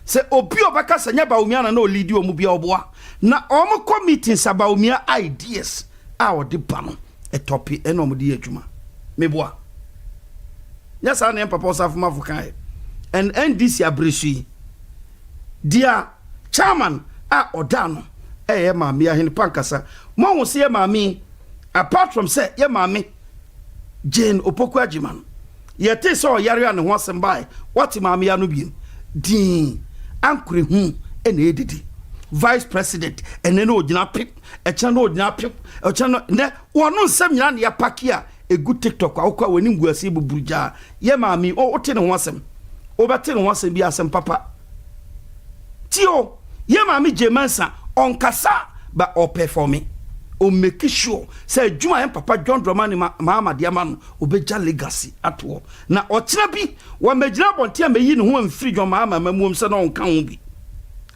say obi obaka sanya Bawumia na no lead omu bia oboa na omo committee sa Bawumia ideas a odi ba no etopi eno omo di adwuma meboa. Yes, I am Papa Osafumafu kai and NDC abreshi dia chairman a odano mami ya hin pankasa mo wo se mami apart from say ye mami Jane 𝗕𝗘𝗢𝗣𝗒 yete so yare ne ho asem bai what mami ya no biem din ankure hu ene edidi vice president ene no ogina pip e cha no ogina pip e cha no ne wono nsem nyina ne ya pakia egu TikTok akwa wani nguase buburuja ye mami o te ne ho asem o bete ne ho asem bi asem papa tio ye mami Jemansa on kasa ba o performing o make sure say juma en papa John Dramani Mahama Diamano obeja legacy ato na o kira bi wa magina bonte ameyi ne ho amfiri John Mahama mamuom se na on kan ho bi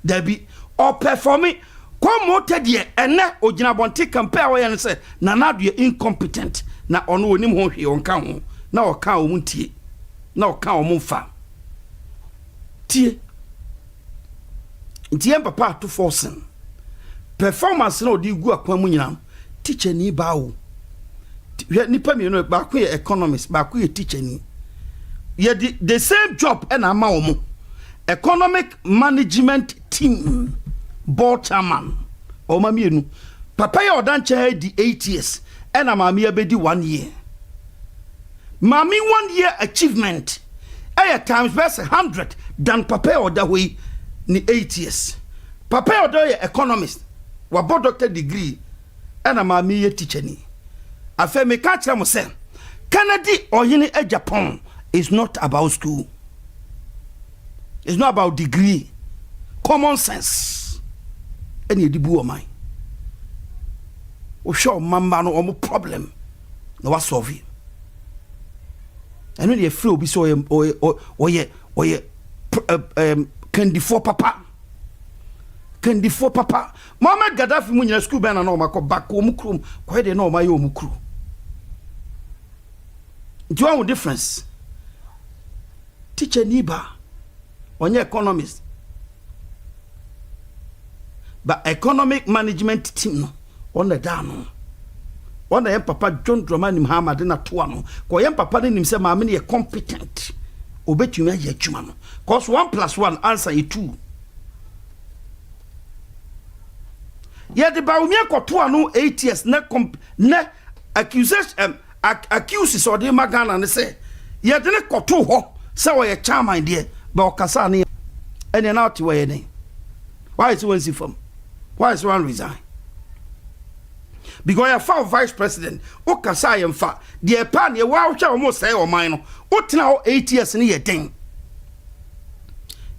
da bi o performing komo tedie ene ogina bonte campaign wo ye say na nadu incompetent na ono onim ho hwe on kan ho na o kan o muntie na o kan o mfa tie ntie papa ato forcing performance no di gu akwa mu nyina teacher ni bawo nipa mi no ba ko economist ba ko teacher ni ye the same job and ama wo economic management team board chairman o ma mienu papa ya odanche di 8 years and mama ya be di 1 year mami 1 year achievement times best 100 than papa oda we ni 8 years papa oda ya economist wabo doctor degree and mami ye teacher ni afa me ka kira mo se Kennedy oyini Japan is not about school, it's not about degree, common sense any dibu o mai o show mamba no omo problem no wa solve eno dey free obi so oye 𝗕𝗘𝗢𝗣𝗒 papa Muhammad Gaddafi mu nyina school ben na no makọ back o mukrum ko dey na o maye o mukru. Do you know difference? Teacher Niba onye economist but economic management team no on the down on the papa John Dramani Mahama de na to ano ko yem papa ne nim se ma me ne competent obetumi aye adwuma no cause 1 + 1 answer is 2. Ye de Bawumia koto ano 8 years na accusation accuse so de magana ne say ye de ne koto ho say wo ye chairman de ba okasa ne ene na oti we ne why is one see from why is one resign because you found vice president okasa ye mfa de pa ne wa hwa o mo say o man no otina 8 years ne ye den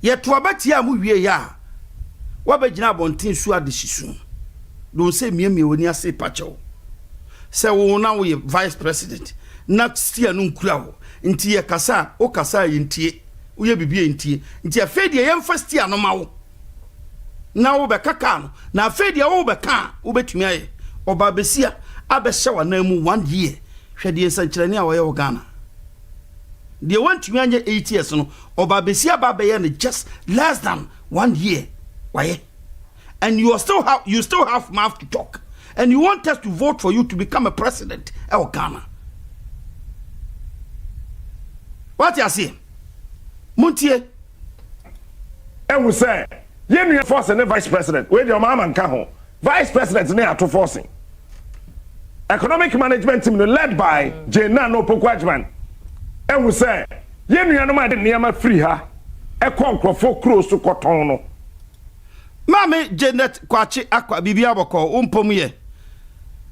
ye to abati a mu wie ya wa ba gina bontin su adehyisu don say miemie woni ase pacho say wo na wo ye vice president na stia no nkura wo nti ye kasa o kasa ye ntie wo ye bibie ntie nti afedi ye mfa stia no ma wo na wo be kaka no na afedi wo be ka wo betumi aye oba besia abehye wa na mu 1 year hwede nsankyerane a wo ye wo Ghana de wantumi anye 8 years no oba besia ba be ye no just less than 1 year why and you still have mouth to talk and you want us to vote for you to become a president of Ghana. What you say? Muntie. And we say, you force and vice president. Where your mama and Kaho. Vice president near to forcing. Economic management team led by J.N.O. 𝗥𝗘𝗔𝗦𝗢𝗡. And we say, you know my name free her. A conquer for close to Cotono. Mami Janet Kwachi Akwa Bibi Aboko umpomuye.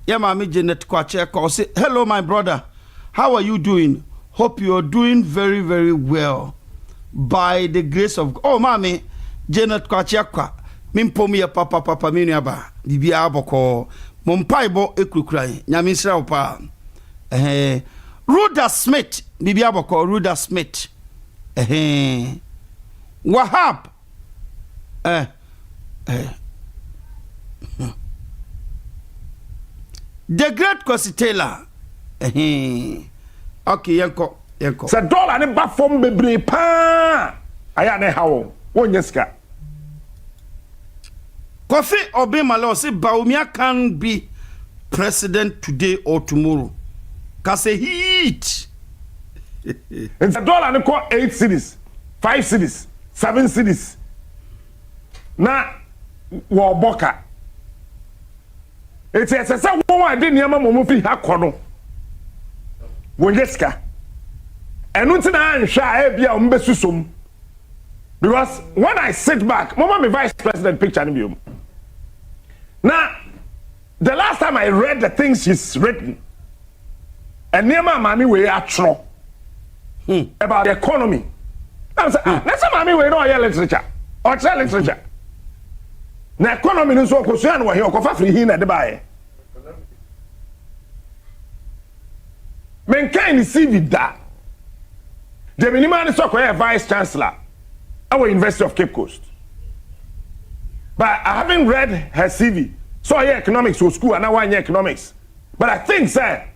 Yeah, Mami Janet Kwachi Akwa say, hello my brother. How are you doing? Hope you are doing very, very well. By the grace of God. Oh, Mami Janet Kwachi Akwa. Mimpomuye papa miniaba. Bibi Aboko. Mompaibo ekrukrai. Nyamisra opa. Ruda Smith. Bibi Aboko. Ruda Smith. Wahab. The great Ksitela. Okay, yanko. Sa dollar ne ba fom bebre pa. Aya ne hawo. Wonyeska. Kofi Obemalo say Bawumia can be president today or tomorrow. Cause a heat. And the dollar ne call 8 cities, 5 cities, 7 cities. Na wo boka. It's a say one dey niam mo fi ha kono. Wonyeska. Enu ntina anhwa e bia o mbesusom. Because when I sit back, mama me vice president picture ni. Now, the last time I read the things she's written, and near my mommy we are true about the economy. I'm saying, let's say mommy we know your literature or tell literature. Na economy no so kosuan wa he okofa free hin na de bae. Men kind CV da. The minimum is so vice chancellor our University of Cape Coast. But I haven't read her CV. So I economics or school and now I economics. But I think sir,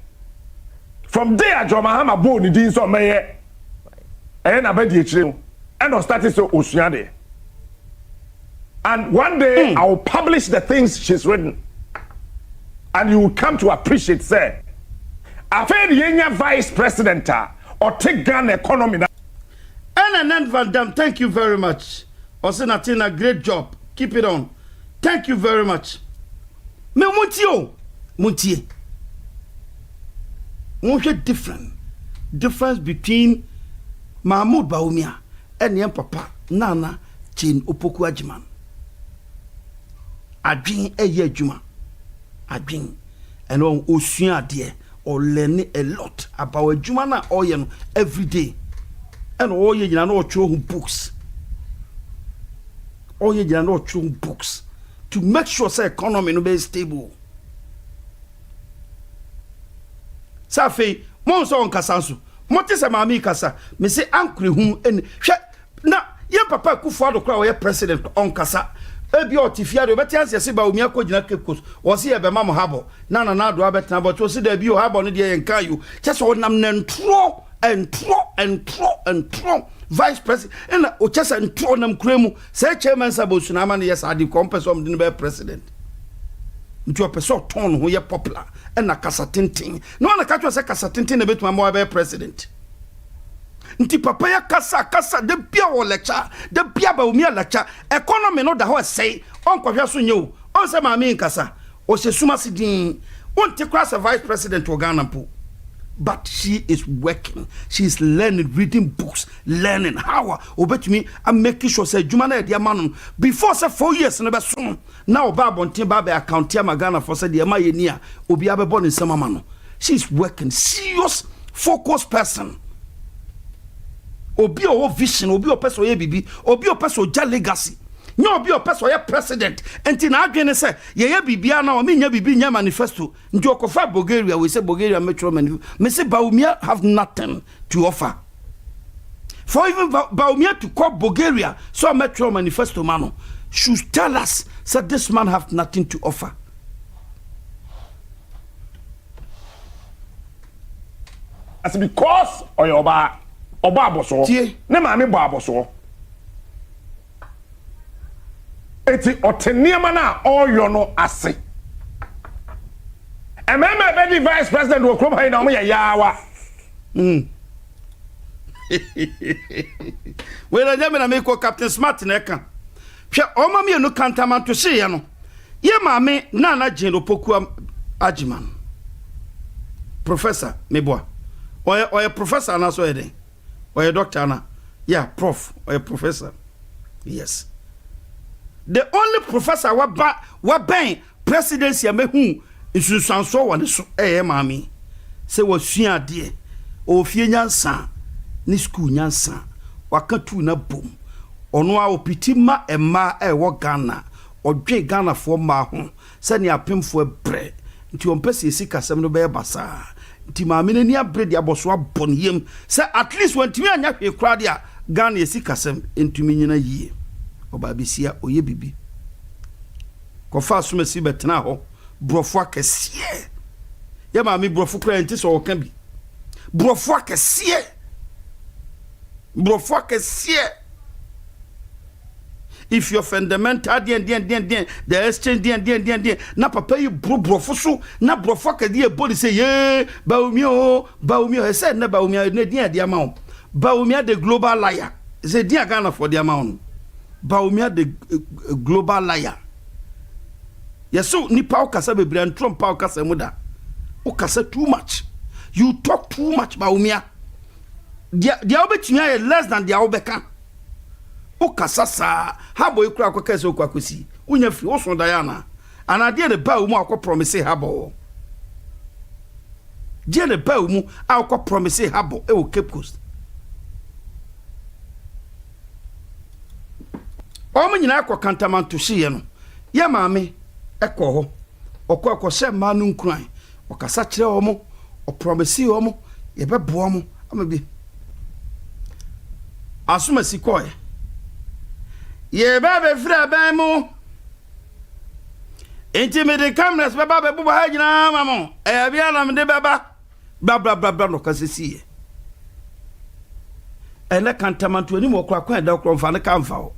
from there Jomahama bo ni din so meye. And I started so Osuade. And one day I will publish the things she's written. And you will come to appreciate, sir. I've heard the vice president or take Ghana economy. And Van Dam, thank you very much. Also, Natina, great job. Keep it on. Thank you very much. Me Muntie. Difference between Mahmoud Bawumia and Yam Papa Nana Chin Opoku-Agyeman. Adwin eye adwuma. Adwin and on osua de or learn a lot about adwuma na oye no every day. And oye jina no throw books. Oye jina no throw books to make sure say economy no be stable. Safi mon so on kasanso. Moti se mami kasa me se ankure hu en hwe na ye papa Kufuor kra oye president on kasa ebi otifia de beti anse se Bawumia akogina Cape Coast wo se ye be mam habo na do abetna but wo se da bi o habo no de ye nka yu chese wo nam na ntro vice president and o chese ntro nam kuremu se chairman sabosu na ma no yes adi kompesom de be president nti o peso ton ho ye popular and na kasa tintin no na ka twa se kasa tintin na betuma mo be president nti papa ya kasa de bia wo lecture de bia Bawumia lecture economy no da ho say on kwahwe so nyew on se maami nkasa o se suma sidin on te class vice president o Ghana po but she is working. She is learning, reading books, learning how. Obet me, I'm making sure say Jumana dear man before say 4 years never soon. Now Babon Timbabe account Magana for say the Mayenia Obiabe born in Samamano. She's working, serious, focused person. Obi o vision, obi o person bibi, obi o person ja legacy. Nyo obi o person ye president. Enti na adwene say ye bibia na o me nya bibi nya manifesto. Nti okofa Bulgaria, we say Bulgaria metro man. Me say Baumia have nothing to offer. For even Baumia to call Bulgaria so metro manifesto man should tell us that this man have nothing to offer. As because or your ba boso. Ne ma me ba boso. Eti oteniama na oyo no ase. Ememe be the vice president wo krom ha na mo yawa. We na jame na me ko Captain Smart na ka. Hwe o ma me no kantaman to hye ye no. Ye ma me na Jane Opoku Ajiman. Professor Meboa. Or professor na so eden. Or doctor na. Yeah, prof or professor. Yes. The only professor wa ben presidency amehu nsunsanso won so mami. Say wo sua de o fie nyansa ni school nyansa wakatu na bom. Ono a opitima emma wo Ghana. Odwe Ghana fo ma ho. Se ne apemfo ebre. Nti ompese sikasem no be basa. Nti maame ni abredi aboso abon yem say at least when timi anya hwe kra dia Ghana esikasem entumi nyina yie oba bisia oye bibi kofa asomasi betena ho brofo akese ye maame brofo kra enti so oka bi brofo akese if your fundamental the exchange na papa you brofo so na brofo ka die body say ye baumio he said na baumio na dia ma baumio the global liar say dia Ghana for dia ma baumio the global liar yeso ni pa okasa bebre antrom pa okasa muda okasa too much, you talk too much baumio dia obetumi less than dia obeka ukasasa habo ikura kwakese okwakosi unya free wo so Diana anade de ba mu akọ promise habo je de ba mu akọ promise habo e wo Cape Coast o mu nyina akọ kantamanto hye no ye maame ekọ ho okọ se manu nkran okasa kire o mu o promise o mu ye bebo o mu amabi asuma sikoye ye baba fra ban mu enti me de cameras baba be buba ha nyina mamo e bia na me de baba bla no kasisi ene kantamanto ani mo kwa da kro mfa ne kamfa ho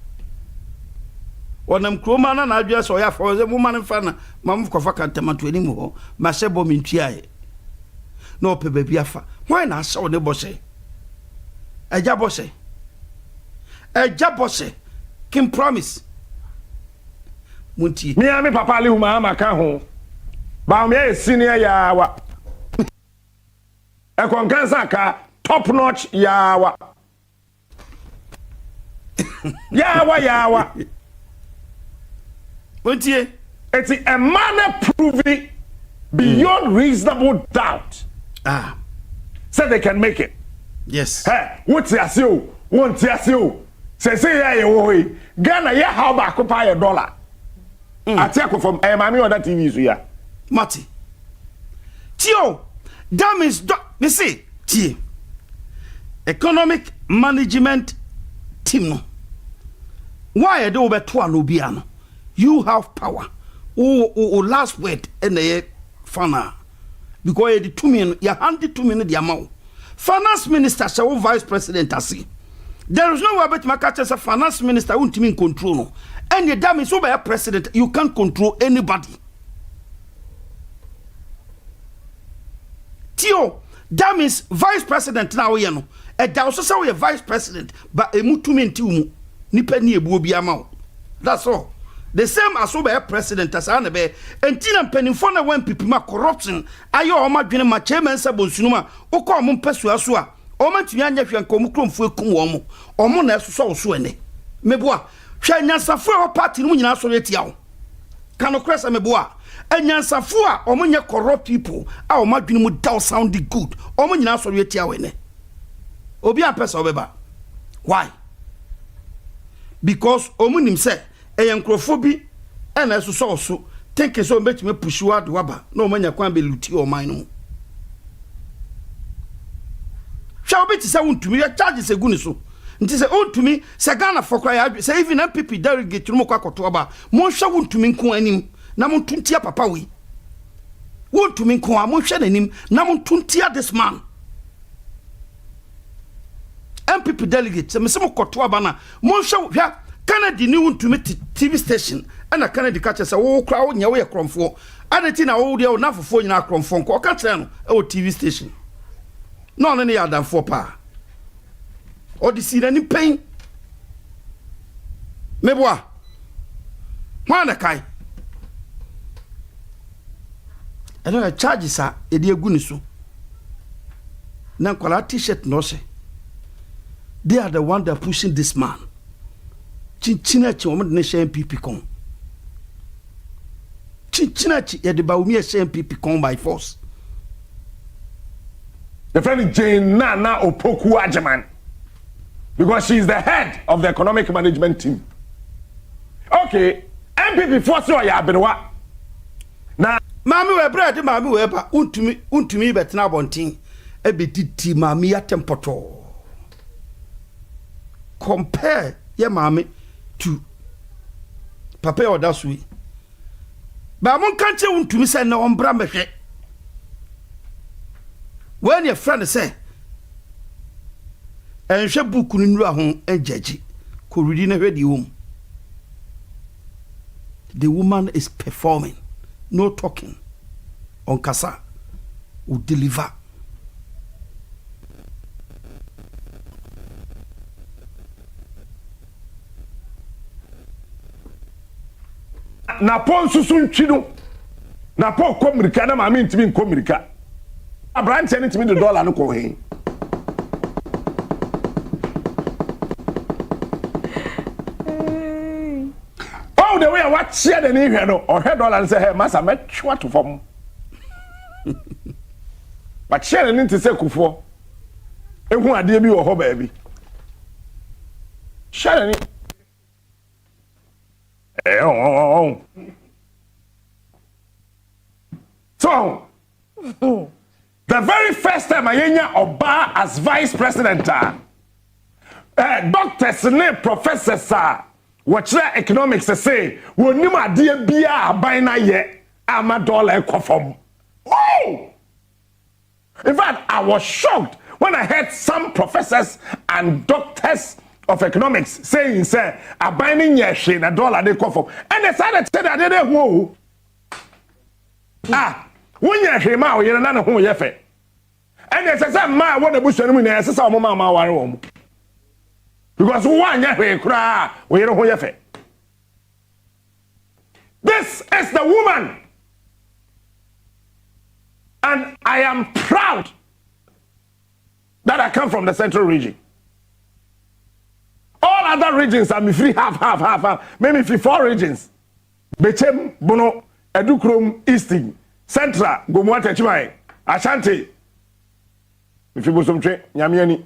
wonam kroma na adwa so ya fa ze mu man fa na mam ko fa kantamanto ani mo ho ma se bo mentwiae no pe ba bia fa why na so ne bo se eja bo se Kim promise Munti me ami papa le huma maka ho ba me senior yawa e konkansa ka top notch yawa yawa Munti it's a man proving beyond reasonable doubt so they can make it. Yes. Hey, what's your won't you say ya wo Ghana ya how ba ko pa $1 atiako from mami on that TV so ya Mati tio that means me say tie economic management team no why do be to an obia no you have power o last word in the fana because the 2 million you hand the 2 million the amount finance minister say vice president asi. There is no way about my catch as a finance minister won't mean control no. And the damn is over a president, you can't control anybody. Tio, that means vice president now you know. And there also say a vice president, but a mutumin tiumu nipa ni ebu obi amao. That's all. the same as over president as an be entina mpanimfo na wan pipima corruption ayo o madwene ma chairman sabonsunuma ukọ o mpesua so a o mantumi anya hwanko mu kromfo ekum wo mo na esoso so ene meboa hwa nyansafo a party no nyina so retia wo kano kresa meboa enyansafo a o monye corrupt people a o madwene mu down sound good o mo nyina so retia wo ene obi apesa obeba why because o munim say eyankrofo and as so think so bet me push word waba no manya kwan be luti o man no shall be to say untumi ya charges eguni so nti say untumi say Ghana for cry say even MPP delegate no kwa koto aba mo hwa untumi nko anim na mo tuntia papa we untumi nko a mo hwa nanim na mo tuntia this man MPP delegate say me se mo koto aba na mo hwa Canada ni untumi TV station ana Canada catch say wo kra wo nya wo ye kromfo adeti na wo de wo na fofo nyina kromfo nko ka kire no e wo TV station no no ne ya dan fo pa o di si na ni pain meboa mana kai ana charges a e de egu ni so na kwala t-shirt no se they are the one that pushing this man Chinchinachi woman ne share MPP con. Chinchinachi ya de baumi share MPP con by force. The friend Jane Nana 𝗥𝗘𝗢𝗔𝗦𝗢𝗡 because she is the head of the economic management team. Okay, MPP force you ya benwa. Na mami we bread mami we ba untumi betina bontin e be titi mami ya tempoto. Compare ya mami to papa or that way. But mon can't you to me say no umbra mehwe. When your friend say and she book nura hon and judge ko read na hwe di home. The woman is performing, no talking. On kasa will deliver. Na pon susun twido na pon komirika na ma me ntimi nkomirika abrante ne ntimi de dollar no ko he oh the way I watch share the ni hwe no o hwe dollar say hey masa metwa to fom but share ne nti se kufo ehu ade bi wo ho ba bi share ni So, the very first time I hear Oba as vice president, doctors and professors, watch their economics say, we need my dear beer by na ye, I'm a dollar kofom. Oh! In fact, I was shocked when I heard some professors and doctors of economics saying say a binding yeshi na dollar they come from and they started to say that they who when you hear ma you na who ye fe and they say ma what the bush no na say say ma ware wo because one ya hwe kra we no who ye fe. This is the woman and I am proud that I come from the central region. All other regions are me free half. Maybe free 4 regions. Bechem, Bono, Edukrom, Easting, Central, Gomwata Chimai, Ashanti. If you go some train, Yamiani.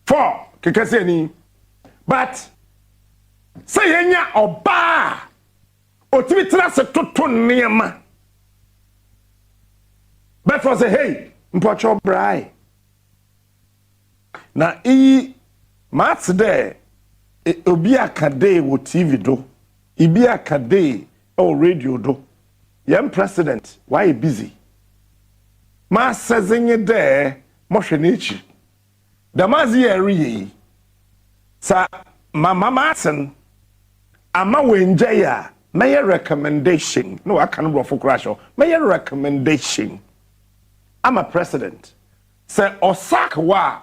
4, Kekasiani. But say yenya Oba Otibitra se toto niema. But for say hey, Mpocho Brai. Na Mats there, obi akade wo TV do, ibi akade o radio do. Yem president, why busy? Ma sazenye there, moshenichi. Damazi eri. Sa mama Martin, ama wenjaya, may recommendation. No, I can't for crash. May recommendation. I'm a president. Say Osaka wa.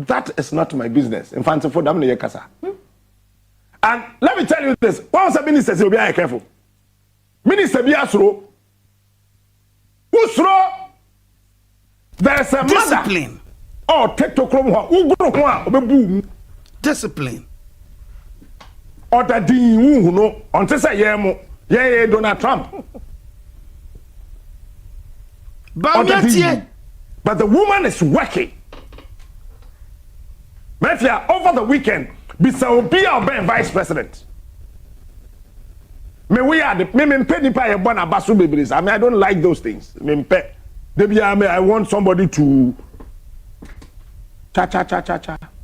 That is not my business. In fact, for them, and let me tell you this. Once a minister will be careful. Minister be asro. Usro. There's a discipline. Oh, take to club. Discipline. Or the dean who no on say yeah, Donald Trump. But the woman is working. Mafia over the weekend, Bisa be our vice president. Me we are the me penny pay a bona basu babies. I mean, I don't like those things. I want somebody to cha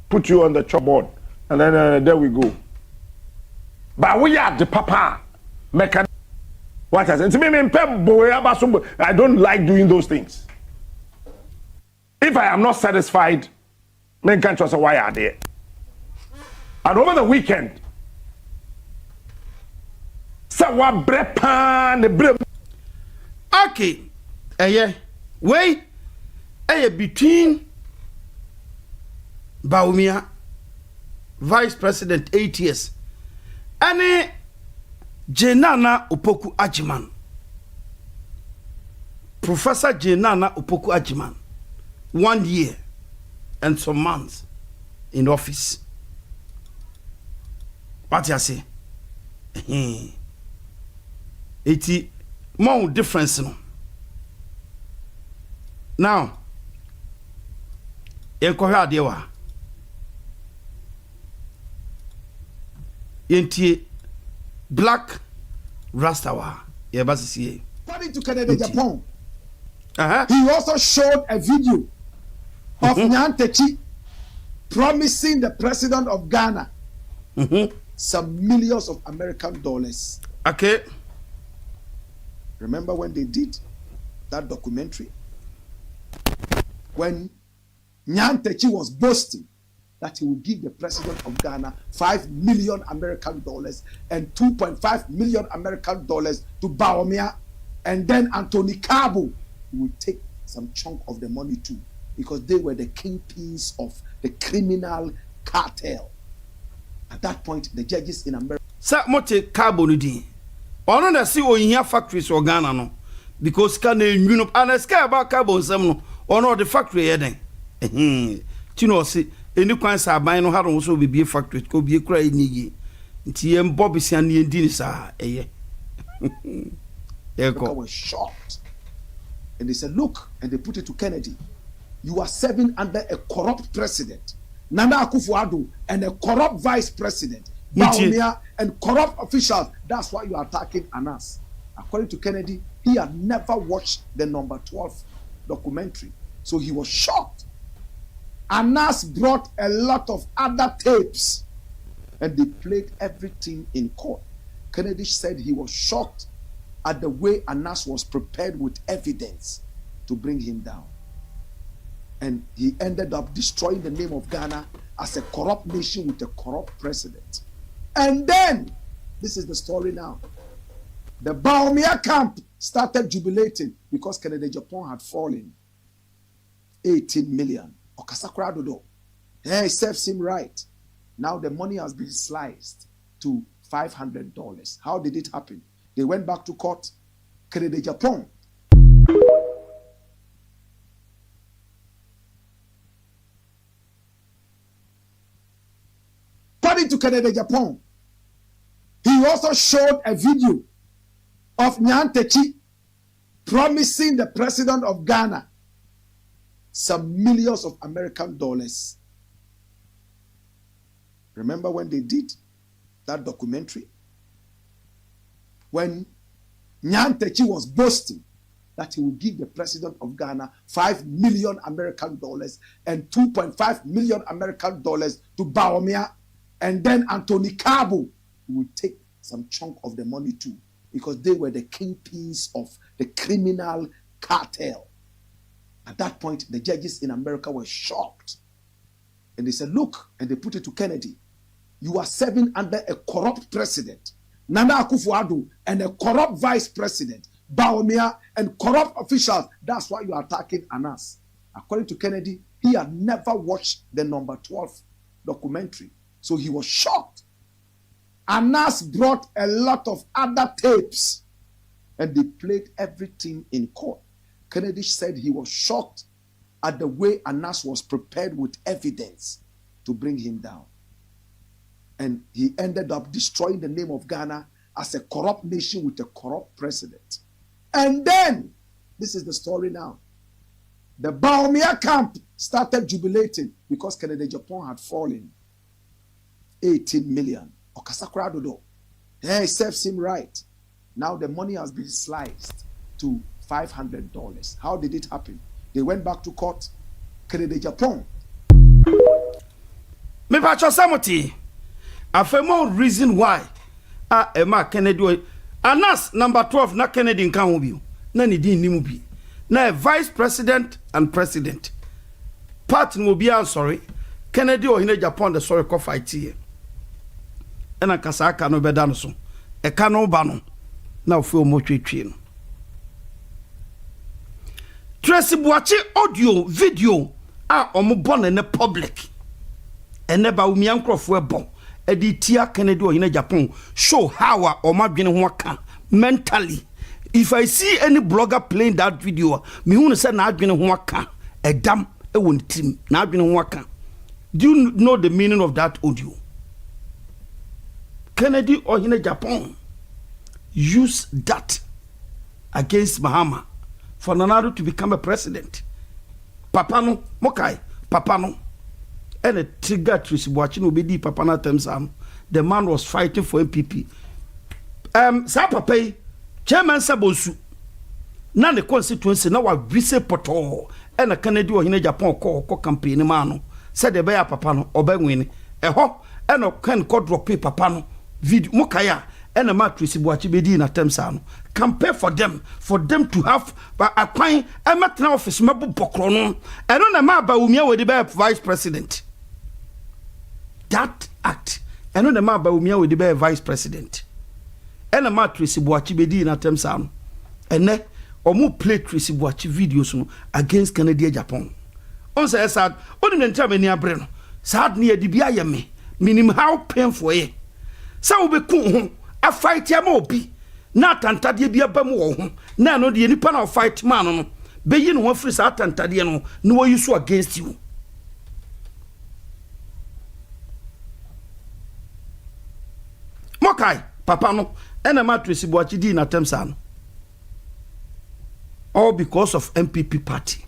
put you on the chalkboard, and then there we go. But we are the papa mechanic. What I said, I don't like doing those things. If I am not satisfied, men can't trust why are there. And over the weekend, okay, wait, between Bawumia, Vice President 8 years, and Jenana Opoku-Agyemang, Professor Jenana Opoku-Agyemang, 1 year and some months in office. What you say? It's more difference no. Now, enkohwe adewa. Yenti Black Rastawa. According to 𝗕𝗘𝗢𝗢𝗡, he also showed a video of Nyantechi promising the president of Ghana some millions of American dollars. Okay. Remember when they did that documentary? When Nyantechi was boasting that he would give the president of Ghana 5 million American dollars and 2.5 million American dollars to Bawumia, and then Anthony Kabu would take some chunk of the money too, because they were the kingpins of the criminal cartel. At that point, the judges in America. Sa mote Kabu no din. Ono na si o hia factories o Ghana no, because can you know and sky about Kabu nsem no, ono the factory ye den. Tino si eni kwan sa ban no haro so be factory ko be kura enyi. Nti em bobisia na endi ni sa eye. They were shocked. And they said, look, and they put it to Kennedy. You are serving under a corrupt president, Nana Akufo-Addo, and a corrupt vice president, Bawumia, and corrupt officials. That's why you are attacking Anas. According to Kennedy, he had never watched the number 12 documentary. So he was shocked. Anas brought a lot of other tapes, and they played everything in court. Kennedy said he was shocked at the way Anas was prepared with evidence to bring him down. And he ended up destroying the name of Ghana as a corrupt nation with a corrupt president. And then, this is the story now. The Bawumia camp started jubilating because 𝗕𝗘𝗢𝗢𝗢𝗡 had fallen. 18 million. Okasakura Dodo. It serves him right. Now the money has been sliced to $500. How did it happen? They went back to court. 𝗕𝗘𝗢𝗢𝗢𝗢. According to 𝗕𝗘𝗢𝗢𝗢𝗢, he also showed a video of Nyantechi promising the president of Ghana some millions of American dollars. Remember when they did that documentary? When Nyantechi was boasting that he would give the president of Ghana 5 million American dollars and 2.5 million American dollars to Bawumia, and then Anthony Kabu would take some chunk of the money too, because they were the kingpins of the criminal cartel. At that point, the judges in America were shocked. And they said, look, and they put it to Kennedy, you are serving under a corrupt president, Nana Akufo-Addo, and a corrupt vice president, Bawumia, and corrupt officials. That's why you are attacking Anas. According to Kennedy, he had never watched the number 12 documentary. So he was shocked. Anas brought a lot of other tapes and they played everything in court. Kennedy said he was shocked at the way Anas was prepared with evidence to bring him down. And he ended up destroying the name of Ghana as a corrupt nation with a corrupt president. And then, this is the story now. The Baumia camp started jubilating because 𝗕𝗔𝗪𝗧 had fallen. 18 million. Okasakradodo. He serves him right. Now the money has been sliced to $500. How did it happen? They went back to court. 𝗕𝗔𝗪𝗧. Me pacho samoti. Afemo reason why. Emma Kennedy. Anas number 12 na Kennedy nkan ho bi. Na ni din nimu bi. Na vice president and president. Part no be sorry. Kennedy 𝗕𝗔𝗪𝗧 the sorry ko fight here. Ena kasa aka no beda no so. E ka no ba no. Na ofe o motwetwe no. Tracy Buachi audio video omo born in the public. Ene ba umi ankrofo ebo. Edi tia Kennedy 𝗕𝗪𝗧 show how o madwene ho aka mentally. If I see any blogger playing that video, me hu say na adwene ho aka edam e won tim na adwene ho aka. Do you know the meaning of that audio? Kennedy 𝗕𝗪𝗧 used that against Mahama for Nanado to become a president. Papa no, Mokai, Papa no. And a trigger Tracy Buachi no be Papa na temsam. The man was fighting for MPP. Sa papa, Chairman Sabosu. Na the constituency na wa brise poto. And a Kennedy 𝗕𝗪𝗧 ko campaign mano. Said the bear papa no obenwini. Eho, and o can call drop papa no video Mokaya. And a matrix Buachi bedi na temsam. Campaign for them to have a quine a matter office mabu pokrono. And on a map by Umia with the vice president. That act. And on the map by Umia with the vice president. And a matrix Buachi bedi na temsam. And ne omu play Tracy Buachi videos against 𝗕𝗔𝗪𝗧. On say sad, only the time near brain. Sad near the biayame. Minim how painful ye. So we be a fight yamobi. Na tantadie bia ba mu wo ho na no de nipa na fight man no be yi no ho free sa tantadie no no wo use against you. Mokai papa no ena ma Tracy Buachi di na temsa no all because of MPP party.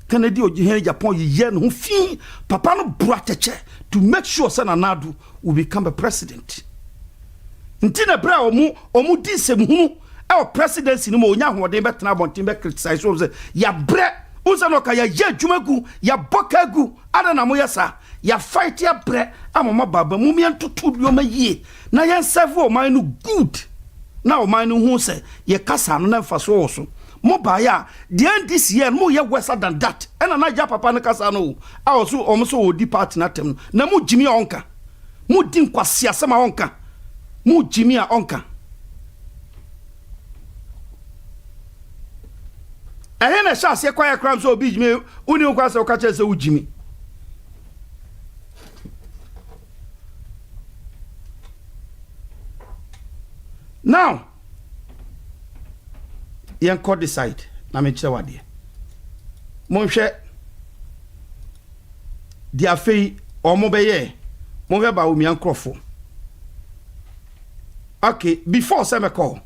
Kennedy 𝗕𝗪𝗧 ye no fi papa no brateche to make sure say Nanado will become a president. Ntina bra omu di semhunu e presidency no mo onya hoden betena bonten be criticize so say ya bre unsa no ka ya adwumagu ya bokagu ada na mo yesa ya fight ya bre amoma baba mu mientoto bioma yie na ya serve o man no good na o man no hu say ye kasa no na mfa so so mo ba ya the end this year mo ye worse than that and na ja papa no kasa no also omo so odi party na tem na mo jimi onka mo di nkwase asema onka mu jimi a onka ehena sha se kwa ya kram so obi jimi uni nkwa se okache se ujimi now yen court decide na me kire wade monhwe di afei omo beye monhwe ba omi ankrofo. Okay, before some call,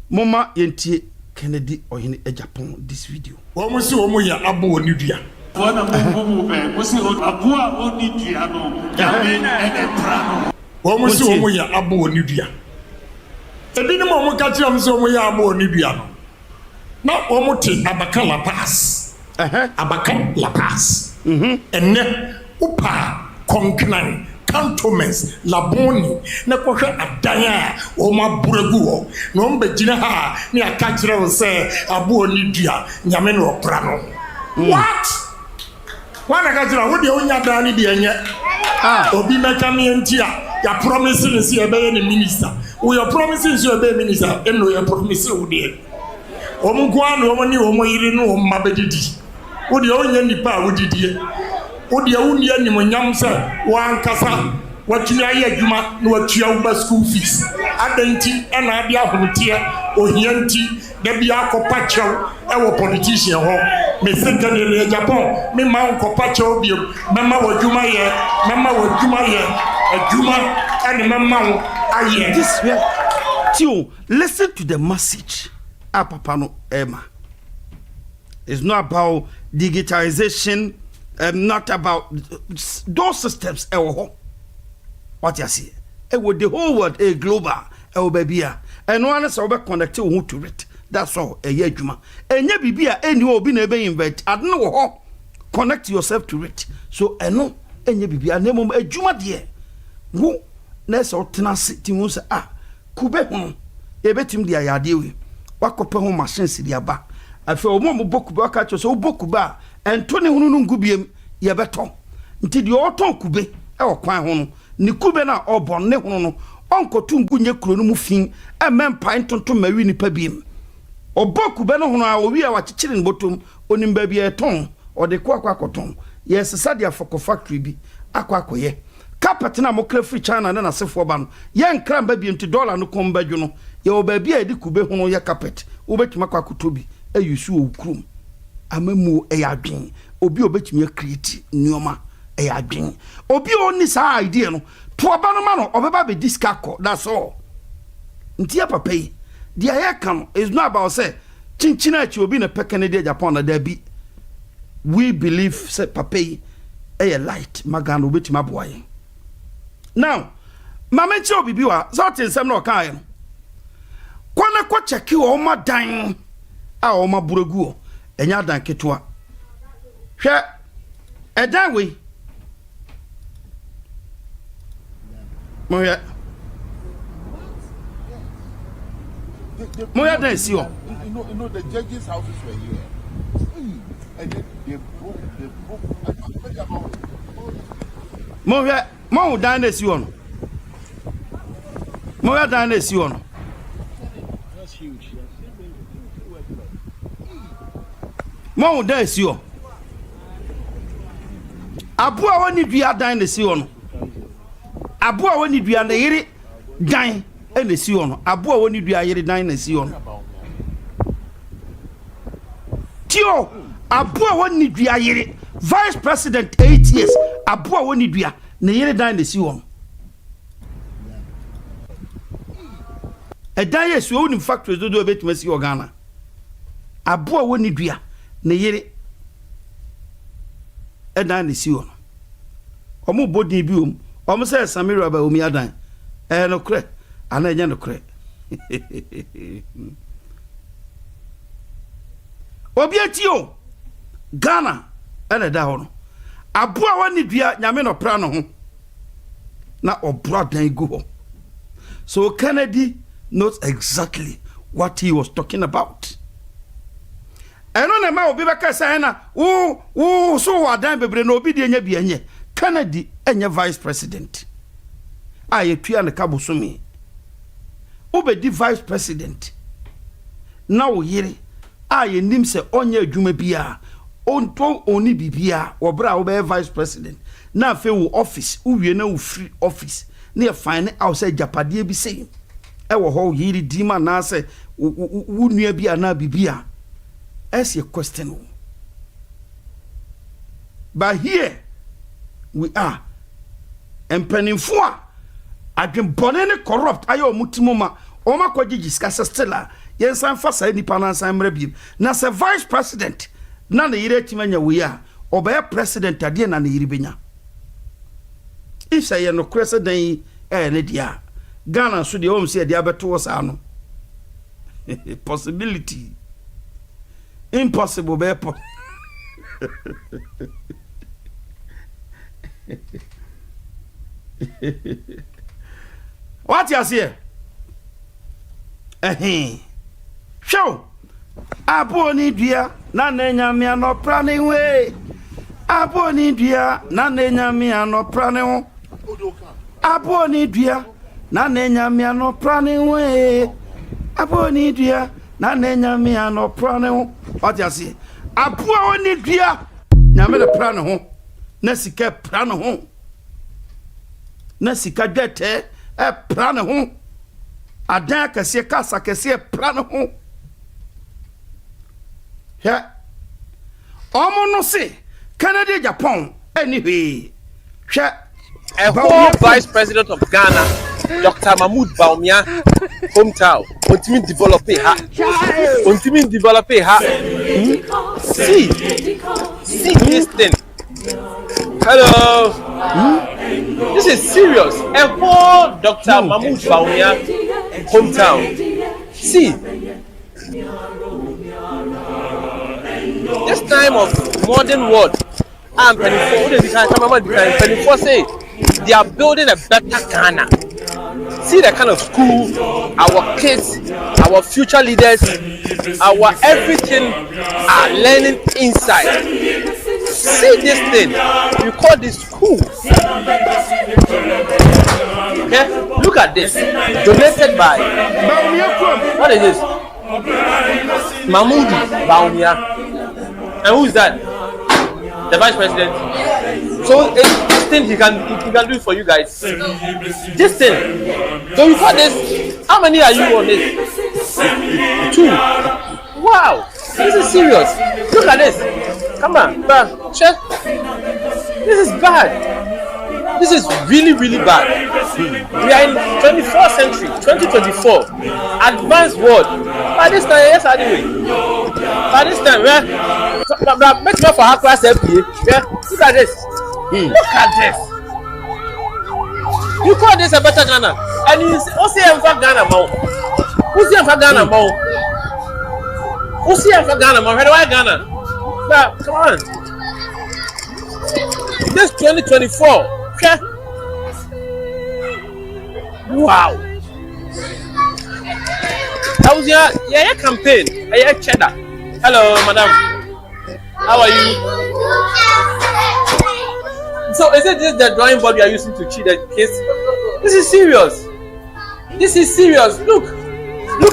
Mama Yentie Kennedy 𝗕𝗪𝗧 this video. Omusi omuya abo onidua. Wana mumu be, musi abua onidua no. Yamina enepra no. Omusi omuya abo onidua. Ebinim omu ka kire omusi omuya abo onidua no. Na omuti Abaka La Paz. Abaka La Paz. Enne upa konknan cantonments laboni na kohwe adanya o maburegu ho no mbegina ha ni aka kire wo se abo onidua nyame no opra no. What? Wana ka kire wo de onya dan ni de enye obi meka me entia ya promise ni se ebe ni minister we your promising so ebe minister eno your promise wo de omugwa no omoni omoyiri no mabedidi wo de onya nipa wo didie wo de awuni animonyam se wankasa watumi aye adwuma na watua wo school fees adanti na ade ahorotie ohianti da bia akopa chew e wo politician ho me sekane le Japan me ma nkopa chew bi mema wadwuma ye adwuma and mema aye this way Tio, listen to the message papa no Emma. It's not about digitization, not about those systems. What you see? With the whole world, a global, baby, and one is over connected to it. That's all. A year juma, and ye be any will be never invite. I don't know how connect yourself to it. So I know, and ye be a name of a juma dear. Who next or tenacity to kube hono ebetim dia yadewe wakope ho machine si dia ba afi omo boku ba ka cho so boku ba ento ne hono ngubiem ye beto nti di oton kube e okwan hono ni kube na obon ne hono no onkotu ngunye kuro no mu fin e mempa ntonto mawi ni pa biem oboku be no hono a owi a wachichire nbotom onimba bi eton ode kwakoton yes sadia foko factory bi akwakoye carpet na mo kra free China na sefo ba no ye nkran ba bi nti dollar no kom badwo no ye obaabi a di kube hono ye carpet obetuma kwakotobi ayusu okrum amamu eyadwen obi obetumi create nyoma eyadwen obi oni sa idea no to oba no ma no obeba be discako that's all nti ya papa yi dia ye kan is not about say chinchina achi obi na pekene de Japan na da bi we believe say papa yi e light magano obetuma aboye. Now, mama nchi obibi wa zote nsem na okan no. Kwana kwa cheki o ma dan a o ma buregu o enya dan ketua. Hwe edan we. Moya dan si o. You know the judges' houses were here. And then they broke. Moya Mo dan na si ono. Mo dan na si ono. That's huge. Mo dan si o. Abu a woni dua dan na si ono. Abu a woni dua na yiri dan na si ono. Abu a woni dua yiri dan na si ono. Tio, abu a woni dua yiri vice president 8 years. Abu a woni dua na yere dan de si won e dan yesu woni factories do betima si Ghana abo a woni dua na yere e dan de si won omo bodin bi omo say Samira ba omi adan no kre ana enya no kre obi atio Ghana ana da hono abo a woni dua nyame no pra no ho na obra dan go ho. So Kennedy knows exactly what he was talking about. And on a ma obi baka say na so wadan bebre na obi de nya bi enye Kennedy enye vice president aye tua na kabosumi obedi vice president na wo yire aye nim se onye adwuma bia onto oni bibia obra wo be vice president na fe wo office uwie na wo free office na ye fine outside japade bi sei e wo ho yiri dima na se wo nua bia na bibia as a question. But here we are empanimfo a adwenbone ne corrupt ayo mutimoma o makwaji discuss still a yensan fa sa nipa na san mrabim na se vice president na na yire timanya we a obey president ade na yire benya if say no president ne dia Ghana so de o mse de abeto sa no possibility impossible be what you say show aboni dua na nyame anopra ne we aboni dua na nyame anopra ne ho aboni dua na nyame anopra ne we aboni dua na nyame anopra ne ho what you say apo oni dua nyame de pra ne ho na sika pra ne ho na sika dwete pra ne ho adan kese kasa kese pra ne ho ya omo no se Canada Japan anyway a whole vice president of Ghana Dr. Mahmoud Bawumia hometown continue developing her see this thing. Hello. This is serious. A whole Dr. Mahmoud Bawumia hometown. See. This time of modern world, I'm 24 say they are building a better Ghana. See the kind of school, our kids, our future leaders, our everything are learning inside. See this thing, we call this school. Okay, look at this, donated by, what is this? Mahmoud Bawumia. And who is that? The vice president. So this thing he can do for you guys. This thing. So you got this. How many are you on this? 2. Wow. This is serious. Look at this. Come on, check. This is bad. This is really, really bad. We are in 21st century, 2024, advanced world. By this time, yes, anyway. By this time, make me for her class FPA. Look at this. Look at this. You call this a better Ghana, and you also have Ghana more. Who's here for Ghana more? Who's here for Ghana more? Why Ghana? Come on. This 2024. Okay. Wow. That was your campaign. Your cheddar. Hello, madam. How are you? So is it just the drawing board you are using to cheat the kids? This is serious. This is serious. Look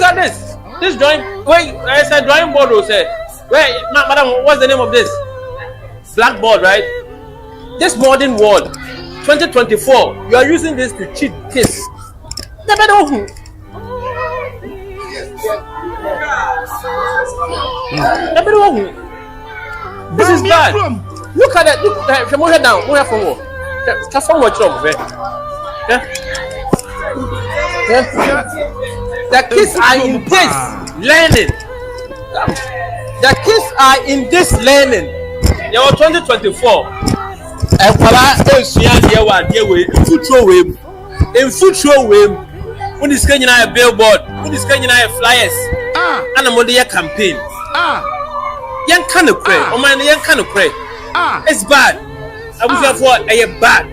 at this. This drawing. Wait, I said drawing board. Will say. Wait, madam. What's the name of this? Blackboard, right? This modern world. 2024, you are using this to cheat kids. This is bad. Look at that. Look at that. Move down. Move forward. The kids are in this learning. The kids are in this learning. You are 2024. Ekwala osuya de wa de we infutro we when is kenya na billboard when is kenya na flyers ana mo de ya campaign yan kan kure o man yan kan kure it's bad abuja for bad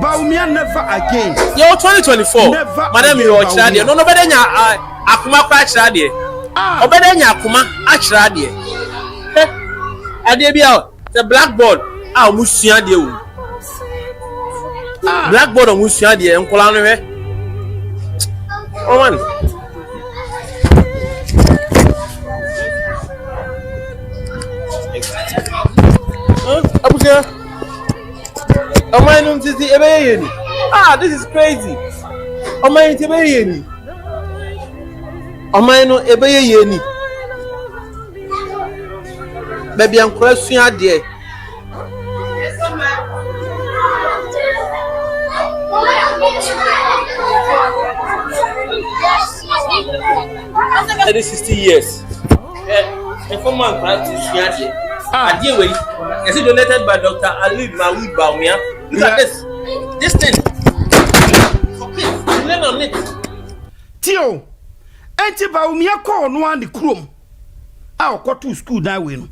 Bawumia never again. Yo 2024 madam you ochira de no bede nya akuma kwa achira de obede nya akuma achira de ade bia the blackboard musua de o blackboard musua de enkola no hwe o man abuja o man no titi ebe yeni this is crazy o man titi ebe yeni o man no ebe yeni baby enkola sua de That is 60 years. A former practice here. Is it donated by Dr. Mahmoud Bawumia? Look at this. This thing. Okay, learn on it. Tio, Auntie Bawumia call no one the chrome. I'll go to school that way.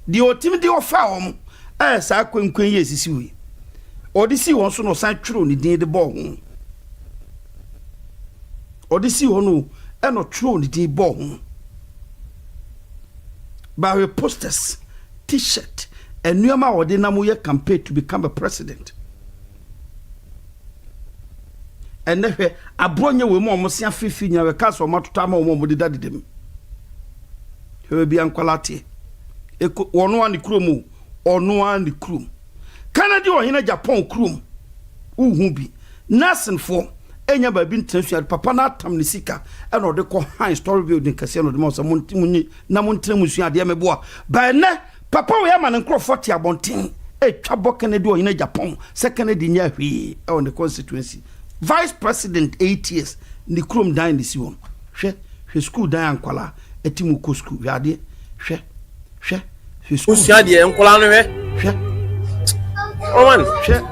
The ultimate of farm, as I couldn't yes, is we. Or the sea also no side true near the ball. Or the sea no. And not true the ball. By posters, T-shirt, and Nuama or the Namuya campaign to become a president. And never a bronya with more Mosia Fifi near a castle Matutama or more daddy them. He will be unquality. Or no one the crew or no one the crew. Canada or in a Japan crew. uhubi nursing for enya ba bi ntensu papa na atam ne sika e no de ko high story building kase no de mo so munti na muntre musu ade meboa ba ne papa we ama ne nkro 40 abonten e twabo Kennedy o ina Japan second de nya hwe e on the constituency vice president 8 years ni krom dan de si won hwe school dan ankwala etimu ko school we ade hwe school sia de enkwala no hwe oh man hwe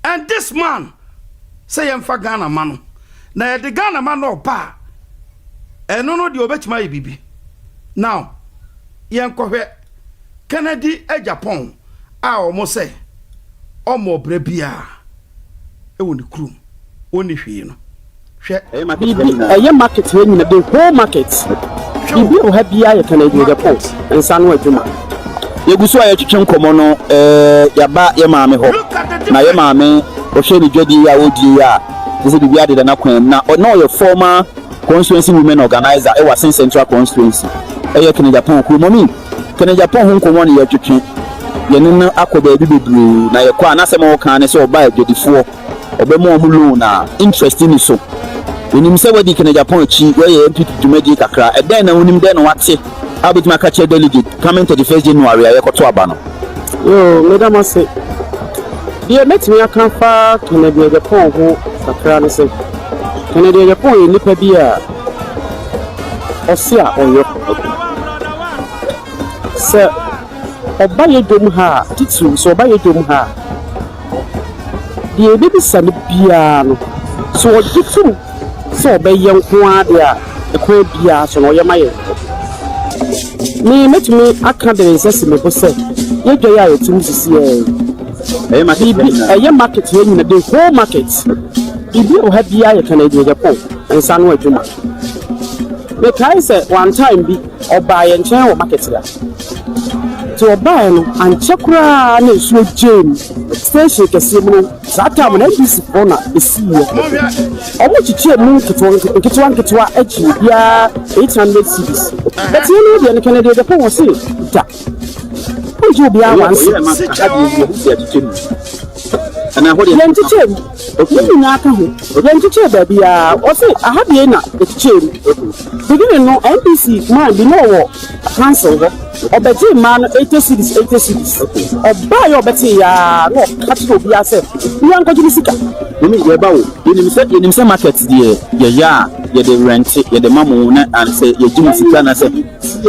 and this man say yemfa Ghana man na the Ghana man no pa eno no de obetima ye bibi now yenkohwe Kennedy Japan a omo say omo brebia e woni krum oni hwe no hwe eye market we nyina the whole market bibi o ha bia ye Kennedy Japan ensa no adwuma yeguso aye twetwe nkomo no yaba ye maame ho na ye maame o hwe ni dwadi ya odi ya this bibi ade na kwan na no your former constituency women organizer e was in central constituency eye Kennedy Japan ku momi Kennedy Japan ho nkomo ne ye twetwe ye no akoba bi bebre na ye kwa na se mo kan ne se oba dwadifo obemo omulo na interest ni so onim se wadi Kennedy Japan chi we ye MPP dwumadi kakra e den na onim den no wate abit my catch delegate coming to the 1st January I got to abano. Yo, madam say. Dear let me account for Kennedy Japan who Sakran say. Kennedy Japan in Lipabia. Osia on your sir. Obaye dum ha, titsu so obaye dum ha. The baby son piano. So titsu so obaye nko dia e ko bia so no yemaye. Me met me akadere nsese me bose ye dwa ya yetum sisi e market ye nyina the whole market bibi o ha bia ye Kennedy Japan ensa no adwuma me kai say one time bi oba ye nchen o market ya to oba no anche kura na esu jam station kese mu sata mo na bisi bona esiye omo chichie mu nketwa echi bia 800 cedis but you know the Kennedy Japan was say da ojo bia once ana ho de chichie okini na aka ho chichie ba bia o say ahabie na chichie beginning no NBC man bi no wo cancel ho obeji man 80 cities oba yo beti ya no catch obi ase yan ko jini sika ni ye ba wo yenim se market die ye the rent ye the mamu na and say ye jini sika na say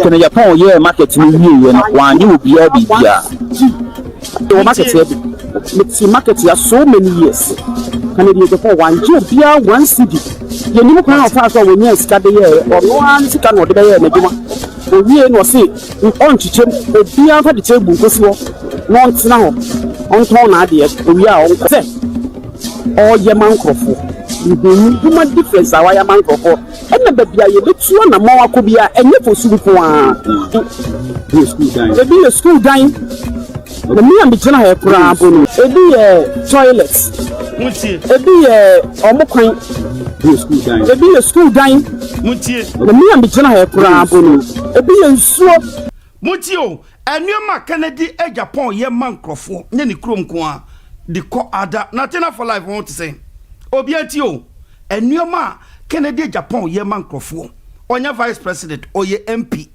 Kennedy Japan ye market ni wie no wan ye obi bia the market ye market ya so many years Kennedy Japan wan je bia 1 city ye ni mo kan afa so we nya sika de ye ono an sika no de be ye na djuma owie no se on chichem obia fa de tebu nkoso no ntena ho on ton na ade owie a on se o ye mankrofo ni duma difference awa ya mankrofo ena babia ye betuo na ma wakobia enye fo su ko a ebi school dan na mi am bigina ha kura abonu ebi toilet ebi omokwan ebi school dan mutie na mi am bigina ha kura abonu ebi nsuo mutie o enuoma Kennedy Japan ye mankrofo nye ni krom ko a de ko ada natina for life won to say obi ati o enuoma Kennedy Japan ye mankrofo onya vice president oye MP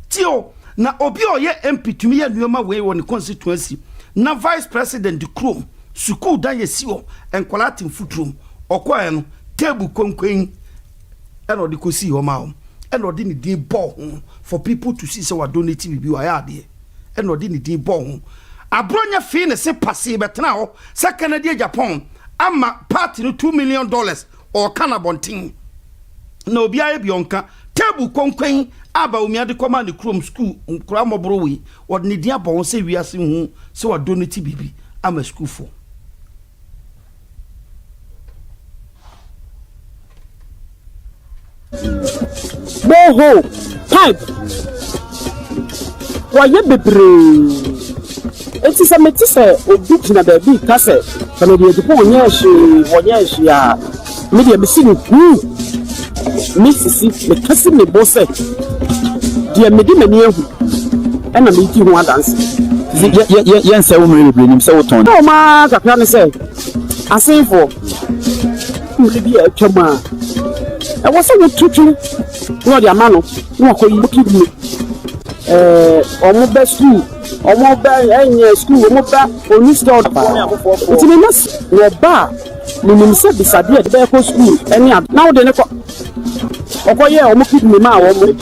tio na obi oye MP tumi ye enuoma we won constituency na vice president de krom school dan ye siwo enkwalatin futrum okoe no table konkwen eno de kosi ho ma eno de ni din ball for people to see say we donate bibi wa ya de eno de ni din ball abronya fi ne se passe betena ho se Kennedy Japan ama party no $2 million or kanabontin na obi aye bionka table konkwen aba omi ade koma ne krom school nkura mobro we wo ne din abon se wiase hu se we donate bibi ama school for boho pipe waye bebre enti se meti se obi tina ba bi ka se Kennedy Japan onye hye ya media mesini me sisi me kase me bo se dia me di mani ehu e na me ti ho adanse yen se wo me be nim se wo ton no ma kakra ne se asenfo me bi e twama e wo se wo tutu no dia ma no no akoyi kidney omo be school omo be enye school omo ba oni store ti me mas wo ba minim se bisade e be ko school eni na wo de ne ko okoye omo kidney ma wo mo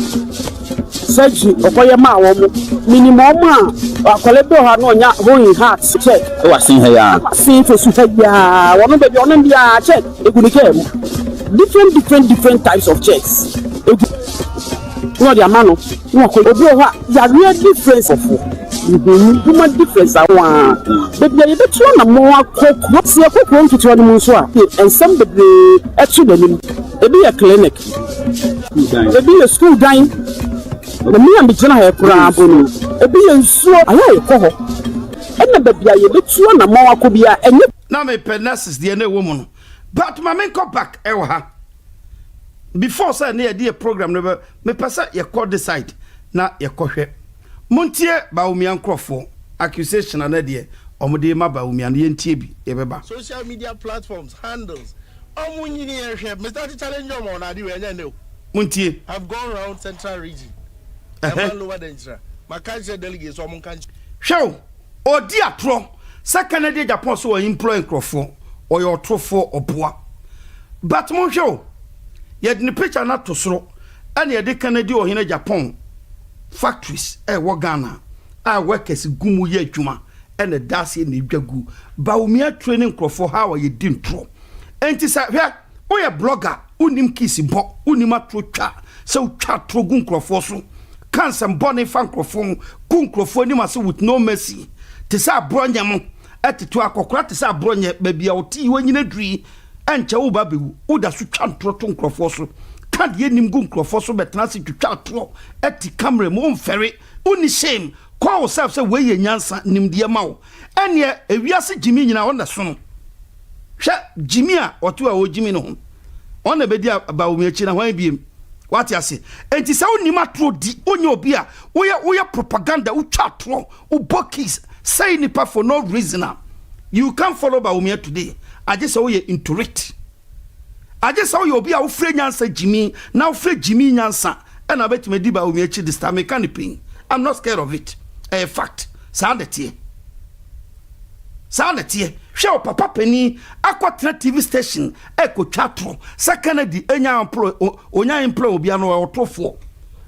surgery okoye ma wo mo minimum a akole do ha no nya going heart check e wa sin ha ya sin to su ha ya wono be ono bia check egunike different types of checks no dia mano no ko obi o ha ya real difference of human difference awa baby you bet you na mo akoko se akoko ntutu ani mu so a and some baby etu danim ebi ya clinic ebi ya school dying na me am bigina ha kura abonu ebi ya nsuo aya ye ho ena baby ya bet you na mo akobia enye na me penasis de na wo mu no but ma me come back e ha before say na ye program no me pesa ye call the side na ye kohwe montie Bawumia nkrofo accusation na de omode ma Bawumia no ye ntie bi ye beba social media platforms handles omunyini ye hwe Mr. 𝗕𝗘𝗦𝗧 na de we nya ne montie I've gone around central region lower 𝗕𝗘𝗦𝗧 my country delegates omun kan hwe odi atro second de Japan so employ nkrofo or your trofo oboa but mon hwe ye de picture na to soro ane ye de Canada o hina Japan factories wo Ghana a workers gumu ye adwuma ene dase ne dwagu Bawumia training nkrofo how ye din tro enti sa hwe o ye blogger unim kisi bo unim atro twa se twa tro gu nkrofo so cancer bone fa nkrofo gu nkrofo ni ma se with no mercy te sa bronya mo etetu akokora te sa bronya ba bia oti wanyina duri enche wo ba bewu wo da so twa tro to nkrofo so kad ye nim gu nkrofo so betena se twa tro eti camera mo mfere uni shame call yourself say we ye nyansa nimde ma wo ene ewiase jimi nyina wona so no hwe jimi a oto a wo jimi no ona be dia Bawumia chi na hwan biem what you say enti sa uni matro di onye obi a wo propaganda wo twa tro wo bokis say nipa for no reason you can't follow Bawumia today I just saw you into it I just saw you obi a wo frɛ nyansa jimi na wo frɛ jimi nyansa and I bet me di Bawumia chi this time can pin I'm not scared of it a fact sound it here show papa penny aqua TV station eko chatro second di enya employ obi ano otofo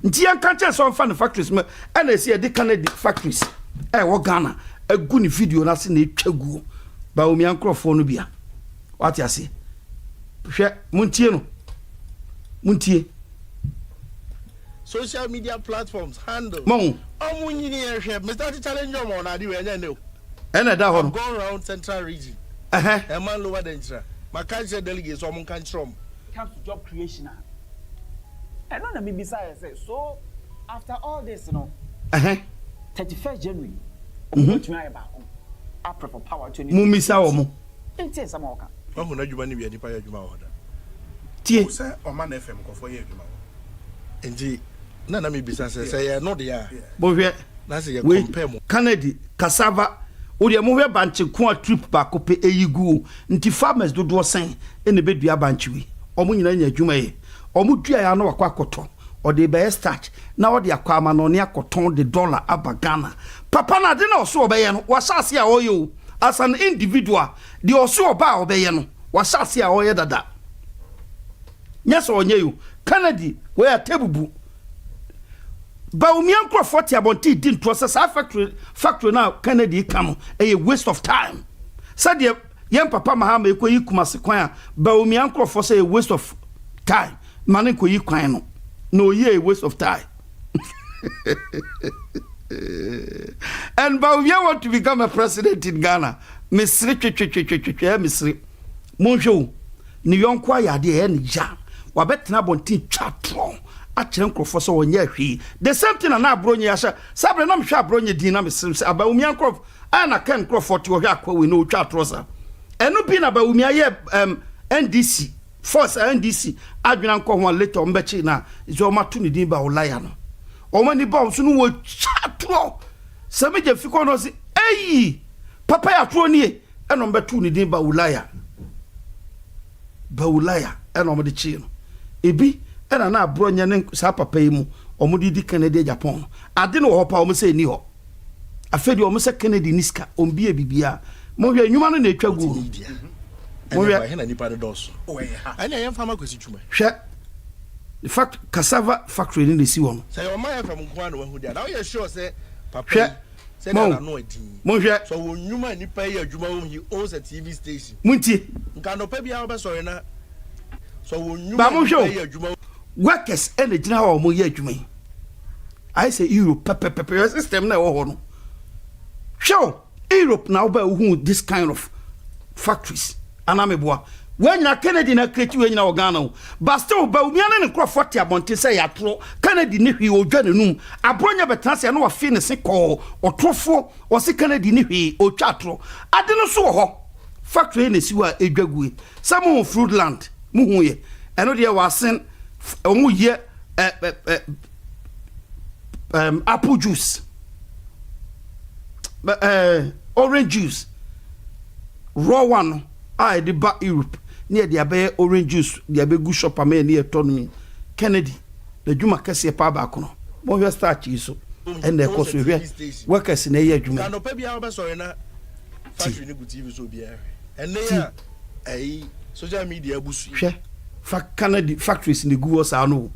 nti yan kan che so fan factories me and see the Canada factories wo Ghana agu ni video na se na etwagu Bawumia nkrofo no bia what you say hwe muntie social media platforms handle omunyini ye hwe Mr. 𝗕𝗘𝗦𝗧 na de we nya ne ena da ho go around central region lower 𝗕𝗘𝗧 my country delegates omun kan from comes to job creation and on me beside say so after all this 31st January to my back up for power to mumisa wo mo enti esa ma oka omo na djuma ni wi adipa ya djuma oda tie say Oman FM ko for ye djuma enti na me bisa say ye no de ya bo hwe na say ye compare mo Canada cassava o de mo hwe banche ko trip ba ko pe eyigu nti farmers dodo sen ene bedua banche wi omo nyina nya djuma ye omo dua ya na wakwa akoto o de be starch na o de akwa ama no ne akoton de dollar abagana papa na de na so obeye no wasase a oyo as an individual the oso oba obeye no wasase a oye dada nyeso onye yo Canada we are tebubu Bawumia nkrofo ti abonti din to sa factory na Canada come a waste of time said yem papa mahama ekoyi kumase kwan a Bawumia nkrofo say a waste of time mane koyi kwan no ye a waste of time and Bawumia want to become a president in Ghana misri misri monhwo ni yonko ayade e ni ja wabetena bonti twatro a kire nkrofo so wonye ahwi the same thing na abronye ya sha sabre na mhwe abronye din na misri Bawumia nkrofo ana kan nkrofo ti wo hwa akwa we no twatro sa enu bi na Bawumia ye NDC force NDC adwena nko ho later ombechi na izo matu ni din ba olaya no omani ba so no wo chatro sameje fiko no si eyi papa ya tro ni e no mbetu ni din ba olaya eno mo de chi no ebi ena na abro nya ne sa papa yi mu omudi di Canada Japan ade no ho pa omo se ni ho afedi omo se Canada niska ombie bibia mo hwe nwuma no na etwa gu mo hwe na nipa de dos anya yem fama kwesi twuma hwe in fact cassava factory ni si wono say o ma fam nko an wahu dia na we sure say papa say na no adi mo hwe so wonwuma nipa yi adwuma wo hi owns a TV station munti nka no pa bia wo be sori na so ba mo wonwuma yi adwuma workers and the general mo ye adwuma I say Europe pepe system na wo ho no show Europe now by who this kind of factories anameboa when na Kennedy na create we nyina Ghana but still ba umiana ne crofort abonte say ya tro Kennedy ne hwi odwa nenum abronya betanse na wa fi ne se ko otrofo o se Kennedy ne hwi o twatro ade no so ho factory na siwa edwague some fruitland mu hu ye eno de wa sen omu ye apple juice orange juice raw one I the back Europe near the abe orange juice the abe good shop ame near autonomy Kennedy the juma kese pa ba kono mo hwe start yi so and the course we workers na ye juma no pa bia obe sorry na factory ni good TV so bia and na ai social media busu hwe fa Kennedy factories ni gu osa no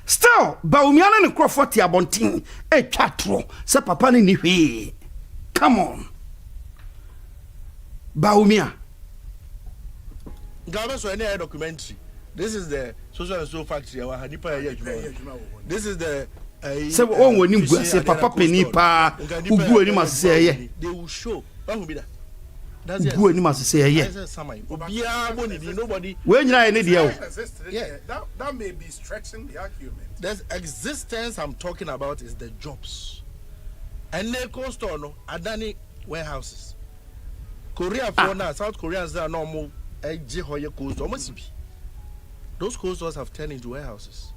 still ba umiana ne crofort abontin e twatro se papa ni hwe come on Baumia Gaba so any documentary. This is the social and so factory. This is the say on when you say papa penny pa ugu ani must say ye. They will show. What will be that? That's it. Ugu ani must say ye. Nobody. When you are any deal. Yeah, that may be stretching the argument. The existence I'm talking about is the jobs. And they cost on no Adani warehouses. Korea for now, South Koreans are normal. Those cold stores have turned into warehouses.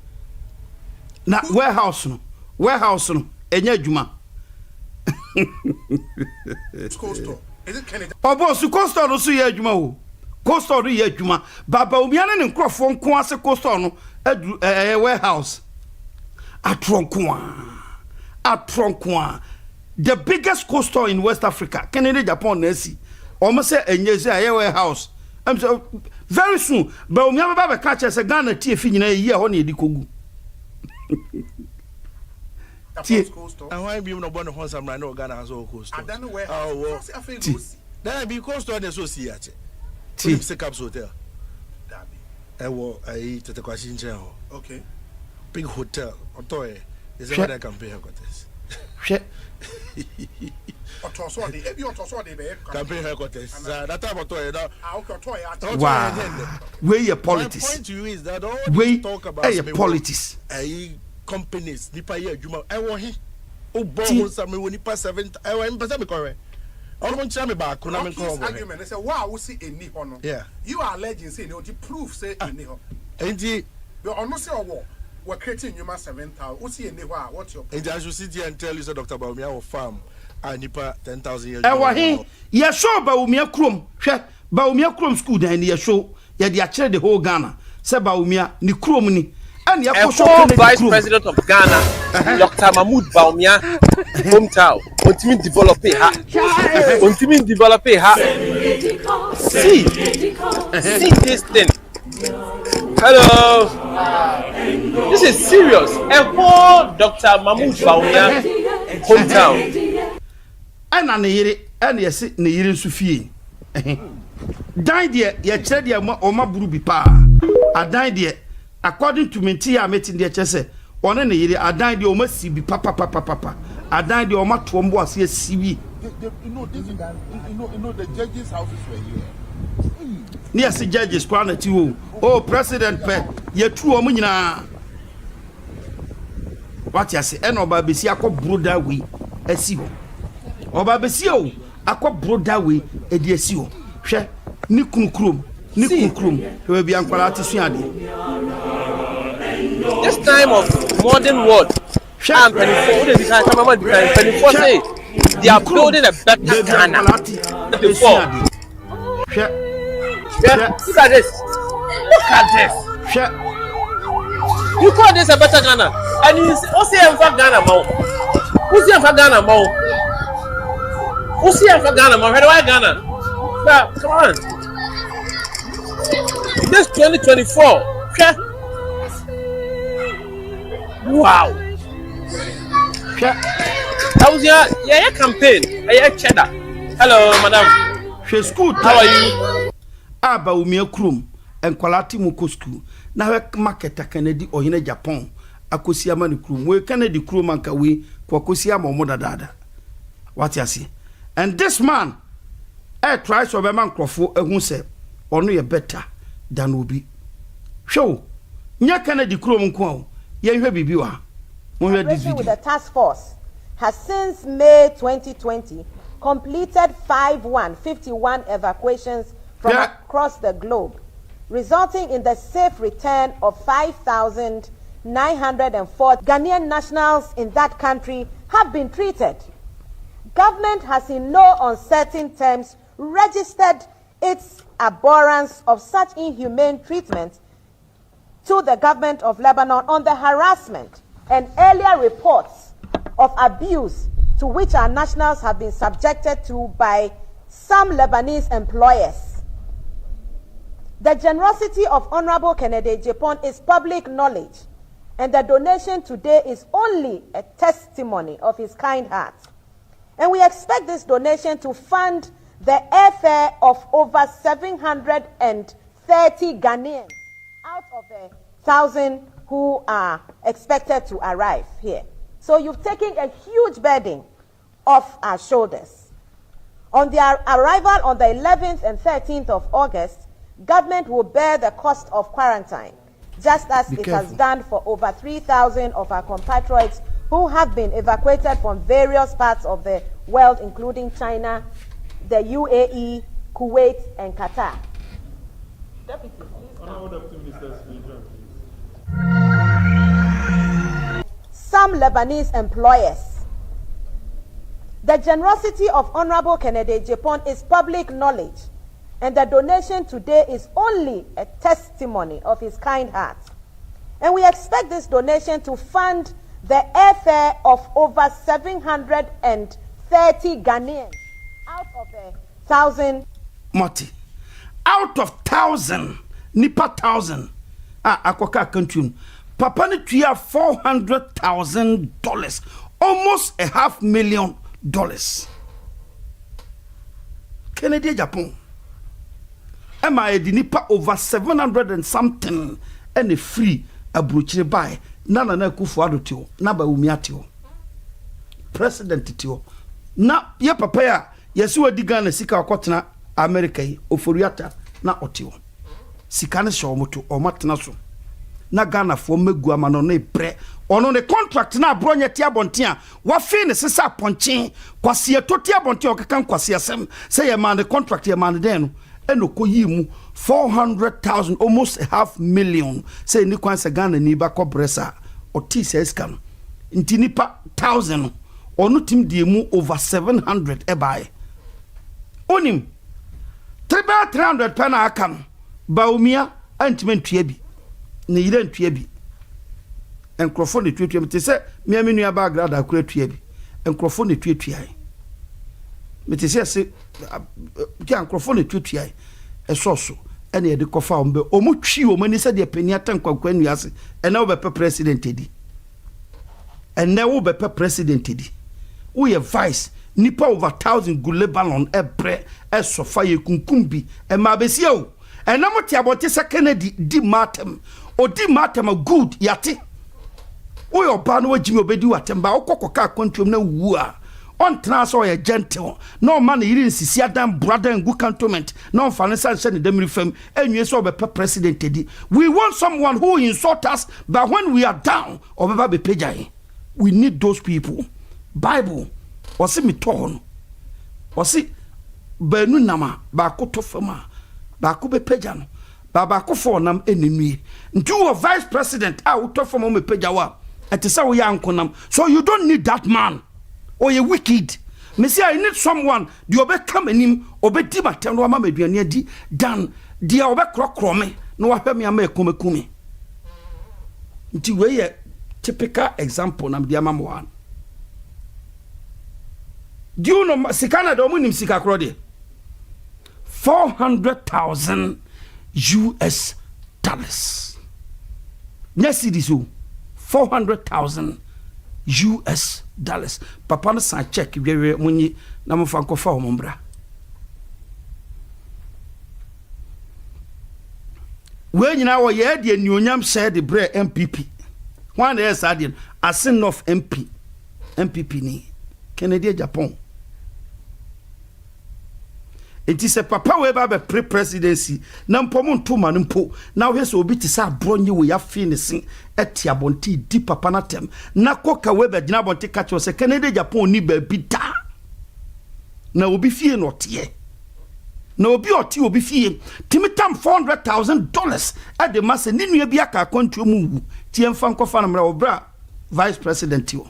Now warehouse no, enya juma. Cold store. Is it Canada? Oh boss, cold store no so ye juma o. Cold store ye juma. Baba omiane ne nkrofo nko ase cold store no warehouse. Atronkoa. The biggest cold store in West Africa, Canada, Japan, Nancy. Almost say a warehouse. I'm so very soon, but we never ever catch us a Ghana tea in a year on the Kogu. And why be no born a horse? I'm not Ghana has all coast. I don't know where. Oh, then be coast on the associate. Tea Caps Hotel. I will eat at the question. Okay. Big hotel. Otoy is what I can pay her this. Campaign headquarters. That time wow. Where your politics? My point to you is that all we talk about politics. Companies, nipa ye juma. I want him. Oh, boy, some when nipa 7. I want him. But I'm correct. I want to me back. Argument. They say, wow, we see a nihono. Yeah. You are alleging saying you proof say a niho. And the almost say war. We're creating human 7,000. What's your name? What's your point? And I should sit here and tell you, Dr. Baumia, our farm. I nipa 10,000 years. You show Baumia Krum. Baumia Krum school, then you show you the whole Ghana. Say Baumia, ni Krum ni. And you former Vice President of Ghana, Dr. Mahmoud Baumia, hometown. Continue developing her. Continue developing her. See this thing. Hello. This is serious. A whole Dr. Mahmoud Baumia hometown. And yes, Nayiri Sufi. Died ye ched ye oma burubi pa. I died ye according to Menti I met in the chese. On a year, I died the oma sibi papa. I died the oma twombo as ye sibi. You know the judges' houses were here. Near the judges, Quanity. Oh, President Pe, ye true omina. What you say? And Obabisi, I call brother we, a seal. Obabisio, I call brother we, a dear seal. She, Nikun Krum, ni kukrum we bi ankwala ti suade. This time of modern world, and 24 say they are building a better Ghana. Before. Look at this. Look at this. You call this a better Ghana, and you also have Ghana more. Who's here for Ghana more? Who's here for Ghana more? Why Ghana? But come on. This 2024. Wow. That was your campaign. Cheddar. Hello, madam. She school. How are you? Aba umia krum en kwalati mu ko school. Na we market Kennedy ohine Japan. Akosi ama ni krum. We Kennedy krum anka we kwa kosi ama omo dada. What you see? And this man try so be man krofo ehun se ono ye better than obi. Show. Nya Kennedy krum nko Operation with the task force has since May 2020 completed 51 evacuations from across the globe, resulting in the safe return of 5,904 Ghanaian nationals in that country have been treated. Government has in no uncertain terms registered its abhorrence of such inhumane treatment to the government of Lebanon on the harassment and earlier reports of abuse to which our nationals have been subjected to by some Lebanese employers. The generosity of Honorable 𝗕𝗘𝗢𝗣𝗡 is public knowledge, and the donation today is only a testimony of his kind heart. And we expect this donation to fund the airfare of over 730 Ghanaians out of the 1,000 who are expected to arrive here. So you've taken a huge burden off our shoulders. On their arrival on the 11th and 13th of August, government will bear the cost of quarantine, just as it has done for over 3,000 of our compatriots who have been evacuated from various parts of the world, including China, the UAE, Kuwait, and Qatar. Deputy, some Lebanese employers. The generosity of Honorable 𝗕𝗘𝗢𝗣𝗡 is public knowledge, and the donation today is only a testimony of his kind heart. And we expect this donation to fund the airfare of over 730 Ghanaians out of the 1,000. Marty, out of 1,000, nipa 1,000. Akwaka country. Papa ni tuya $400,000, almost $500,000. Kennedy Japan. Emma nipa over 700 and something, and a free a bruchine buy. Nana na kufuado tio, naba umiatio. President tio. Na ye papa ya yesuwa digane sika wakotna America oforiata na otio. Sikane shomoto o matena so. Na Ghana fo megu amano na epre ono ne contract na abronye tia bontia wa fi ne sesa ponchen kwase etoti abontia okeka kwase asem say ye man the contract ye man den no enokoyi mu 400,000 almost $500,000 say ni kwanse Ghana ni ba kobresa oti say scam nti nipa 1,000 ono tim die mu over 700 ebai onim 300 pena akam baumia antiment bi ne yire ntua bi enkrofo ne tuatua mete se mia menu aba agrada akura tua bi enkrofo ne tuatua mete se ki enkrofo ne tuatua esoso ene ye de kofa ombe omutwi omani se de pani atankwa nuase ene wo be president edi ene wo be president edi wo ye vice nipa over 1,000 go Lebanon ebre esofa ye kunkumbi e ma besia o ene mote abote se Kennedy di matem odi matem good yate wo yo ba no wagimi obedi watemba okokoka kontuom na wu a on transfer ye gentle no man yiri nsisi adam brother ngu cantonment no financial share demiri fam enwe so be president edi we want someone who insult us but when we are down obeba be pejai we need those people bible wasi mi ton wasi benu nama ba koto fama baako be pagya no baako for nam enenue nti wo vice president a wo to for me pagya wa ete say wo ya ankonam so you don't need that man or you wicked me say I need someone the obe come anim obedi matem no ama maduane adi dan dia obe krokro me no wa hwe me ama ekomekumi nti we ye typical example nam dia mama one. Do you know sikana do munim sika kro de $400,000 US. Yes, it is so. $400,000 US. Papa no san check we munyi na mo fa nkofa o mbra. We nyina wo ye de anuonyam share the bre MPP. One is adian asin of MPP ni Kennedy Japan. It is a papa we ba pre-presidency na mpomo ntoma mpo na wo hwe obi ti sa bronye we ya finishing etia bonti di papa na tem na koka we ba gina bonti ka cho se Kennedy Japan ni ba bi da na obi fie no tie na obi fie timitam $400,000 at the mass ni nua bi aka kontu mu tie mfa nkofa na mra obra vice president yo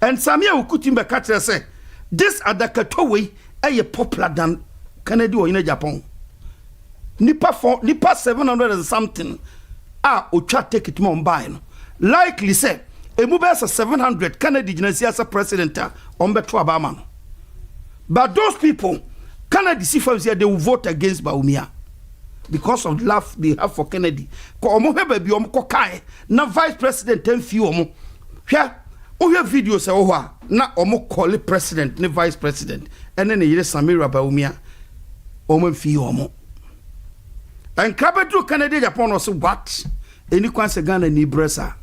and Samia Ukutimbe katre say this 𝗥𝗘𝗢𝗢𝗣 is popular than Kennedy or in Japan. Nipa 700 and something. Ocha take it more buying. Likely say, a move as 700 Kennedy as a president on Beto Obama. But those people, Kennedy see for they will vote against Bawumia because of love they have for Kennedy. Ko omo hebe bi omo kokai na vice president ten fi omo. Hwe o video say o na omo call president ne vice president ene ne yire Samira Bawumia omo fi omo en krabedu Kennedy Japan was what eni kwanse Ghana ni bresa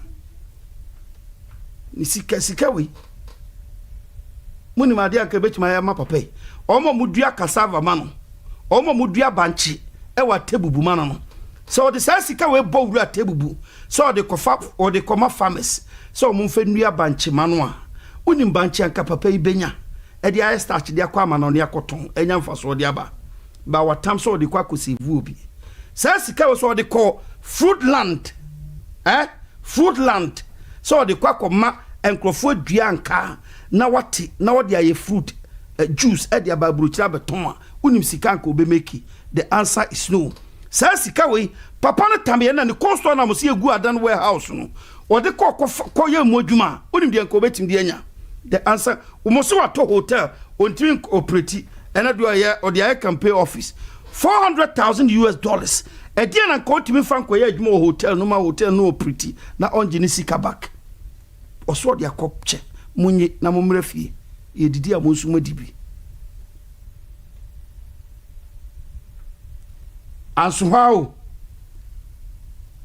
ni sika we muni made aka betima ya mapapa omo mudua cassava mano omo mudua banchi e wa tebubu mano no so the sika we bo wura tebubu so the kofa or the koma farmers so omo mfa nua banchi mano a unim banchi anka papa ibenya e dia ya start dia kwa ma no ne akoton enya mfaso de aba ba watam so de kwa kosivu obi sika we so de call fruitland fruitland so de kwa koma enkrofo dua anka na wati na wodi aye fruit juice e de aba bruchira beton a unim sika anka obemeki the answer is no sika we papa no tamye na ne costo na mo se egu adan warehouse no o de ko ye mu adwuma unim de anka obetim de anya the answer umoso wato hotel on twin operate and do aye or the campaign office $400,000 US. E dia na ko timi fan ko ye adwuma hotel no ma hotel no operate na onje ni sika back oso de akopche munyi na momra fie ye didi amonsu madibi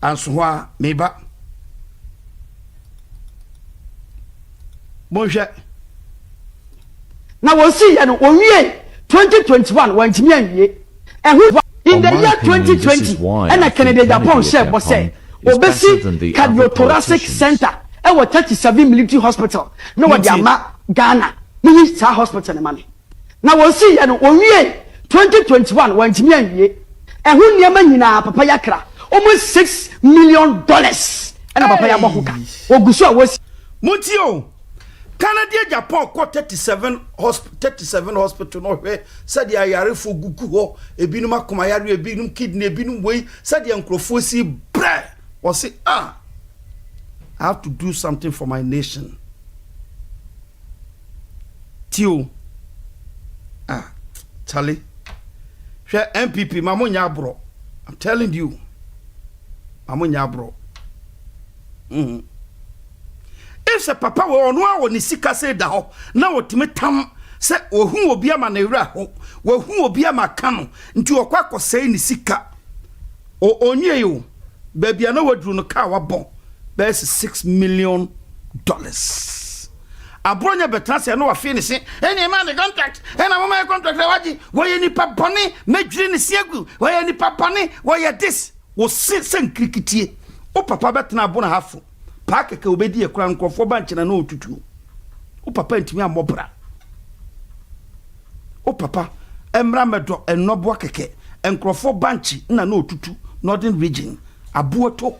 ansuha meba bonje na wo si ya no wo wie 2021 wantimi anwie in the year 2020 and Kennedy Japan said was say obesi cardiothoracic center e wo 37 military hospital no wo dia ma Ghana ni sa hospital ne mane na wo si ya no wo wie 2021 wantimi anwie ehun niam nyina papa yakra almost $6 million and papa ya bohuka oguso a wo mutio Canada Japan ko 37 hospital no hwe said ya yare fo gugu ho ebinum akoma yare ebinum kidney ebinum wey said ya nkrofo si bre or say I have to do something for my nation tio Charlie hwe MPP mamonya abro I'm telling you mamonya abro if se papa we onu a woni sika se da ho na wotime tam se ohun obi ama na wura ho wohun obi ama ka no nti okwa akosai ni sika onye yo bebia na wadru no ka wabon bes $6 million abronya betrase no wa finish eni ma the contract ena mama contract waji woye ni papone medwire ni siagu woye ni papone woye this wo sen krikitie o papa betna abona hafo paake ke obedi ekura nkrofo banche na otutu o papa ntimi amobra o papa emra medo enobo keke enkrofo banchi na na otutu northern region abuoto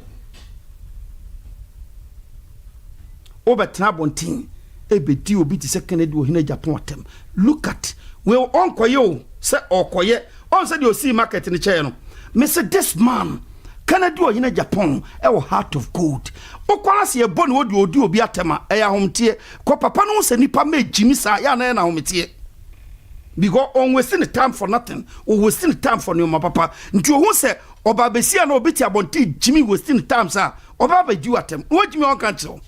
obetena bontin ebedi obi ti se Kennedy ohina Japan atem. Look at we onkoye o se okoye on se the osi market ni che no me say this man Kennedy ohina Japan e wo heart of gold okwara se ebo ne odi obi atema e ya homtie ko papa no se nipa ma ejimi sa ya na homtie because on wasting time for nothing or wasting time for no papa nti ohun se oba besia na obi ti abonti jimi wasting time sa oba ba ju atem wo jimi on kan tell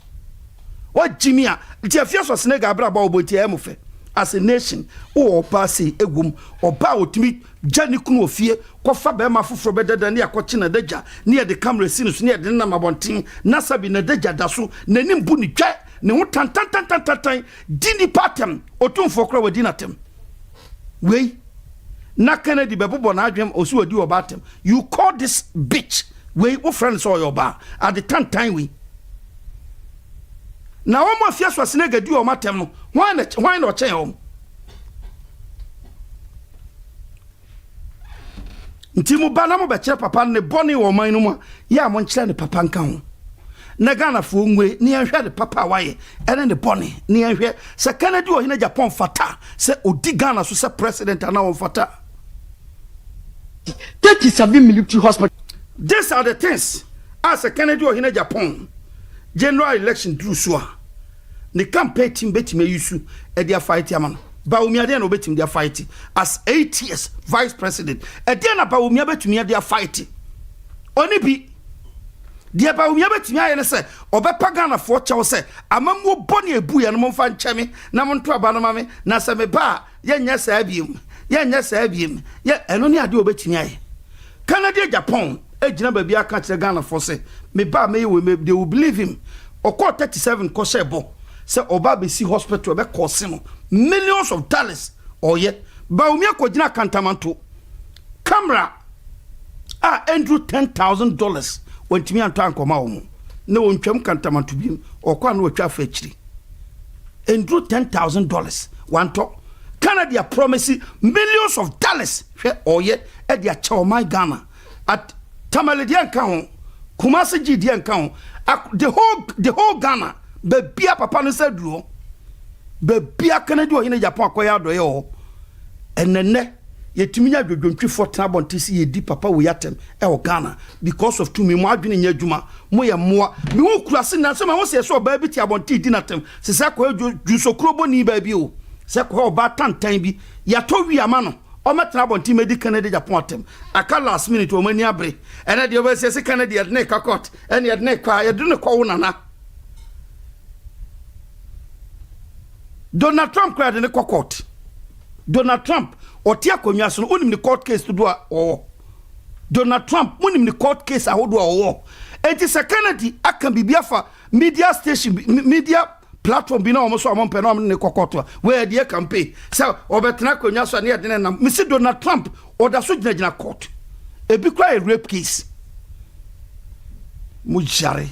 what Jimmy, the affairs of Snake Abra Boboti Emofe as a nation, or passy egum, or bow to meet Johnny Kuno fear, Kofa Bema for better than near Cochina Deja, near the camera scenes near the number one thing, Nasabi Nadeja Dasu, Nenim Buni Jack, no tan, Dini Patem, or Tum for Crow Dinatem. Way, na Kennedy Babu Adrian or so do about him. You call this bitch, way, what friends or your bar at the time we. Now, one more fierce was nigga do or matem. Why not change home? Ntimu banamo beche papa ne boni wo man no mu ya mo nkyere ne papa nka ho na Ghana fo ngwe ne ahwe de papa waye ene ne boni ne ahwe se Kennedy o hina Japan fata se odi Ghana so se president ana won fata 37 military hospital. These are the things as a Kennedy o hina Japan general election through so the campaign team betime yusu e dia fight amano Bawumia dey no betim dia fight as 8 years vice president e dey na Bawumia betumi dia fight oni bi dia Bawumia betumi aye ne se obepa Ghana fo chew se amamu boni ebu ye no mfa ncheme na monto aba no mame na se me ba ye nya sa abiem ye eno ne ade obetumi aye Canada Japan ejina ba bia ka kire Ghana fo se me ba me we they will believe him okọ 37 ko shebo se oba be si hospital be cost no millions of dollars oye Bawumia ko jina kantamanto camera Andrew $10,000 wentimi anto ankoma wo na wontwam kantamanto biem okwa na otwa fa akiri Andrew $10,000 wanto Canada promise millions of dollars hwe oye e dia chaw my Ghana at Tamaledian kan Kumasi Gideon kan the whole Ghana be bia papa no saduro be bia Canada o hina Japan akoya do ye o enene yetumi nya dwodwontwi fortna bontisi ye di papa wo yatem e o Ghana because of tumi mo adwene nya adwuma mo ye moa me wo kurase na se ma wo se so ba bi ti abonti di natem se se ko juso krobo ni ba bi o se ko ba tantan bi ya to wi ama no o metra bonti medi Canada Japan atem aka last minute o mani abre ene de o se Canada ye ne kakot ene ye ne kwa ye de ne kwa wo nana Donald Trump cried in the court. Donald Trump or tia konyaso unim the court case to do or Donald Trump unim the court case a do or it is a Kennedy akan bibia fa media station media platform bi na omo amon pe na omo ne kokoto where the campaign so obetena konyaso na de na Mr. Donald Trump or da so gina court e bi cry a rape case mujare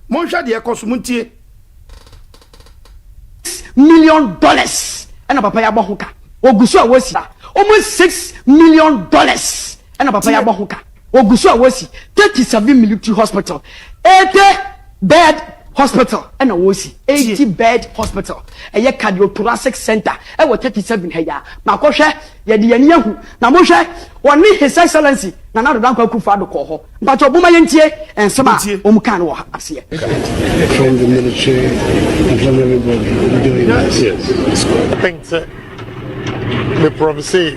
mon hwa de ekoso muntie $1 million and a papa yabahuka ogusu awasi almost $6 million and a papa yabahuka ogusu awasi 37 military hospital 80-bed hospital and a wasi 80-bed hospital a 𝗕𝗘𝗦𝗧 center e wo 37 heya makohwe ye de yani ahu na mo hwe woni his excellency na na do danko akufa do ko ho but obuma yentie ensema omuka no ase from the military and from everybody doing this. Yes. I think the prophecy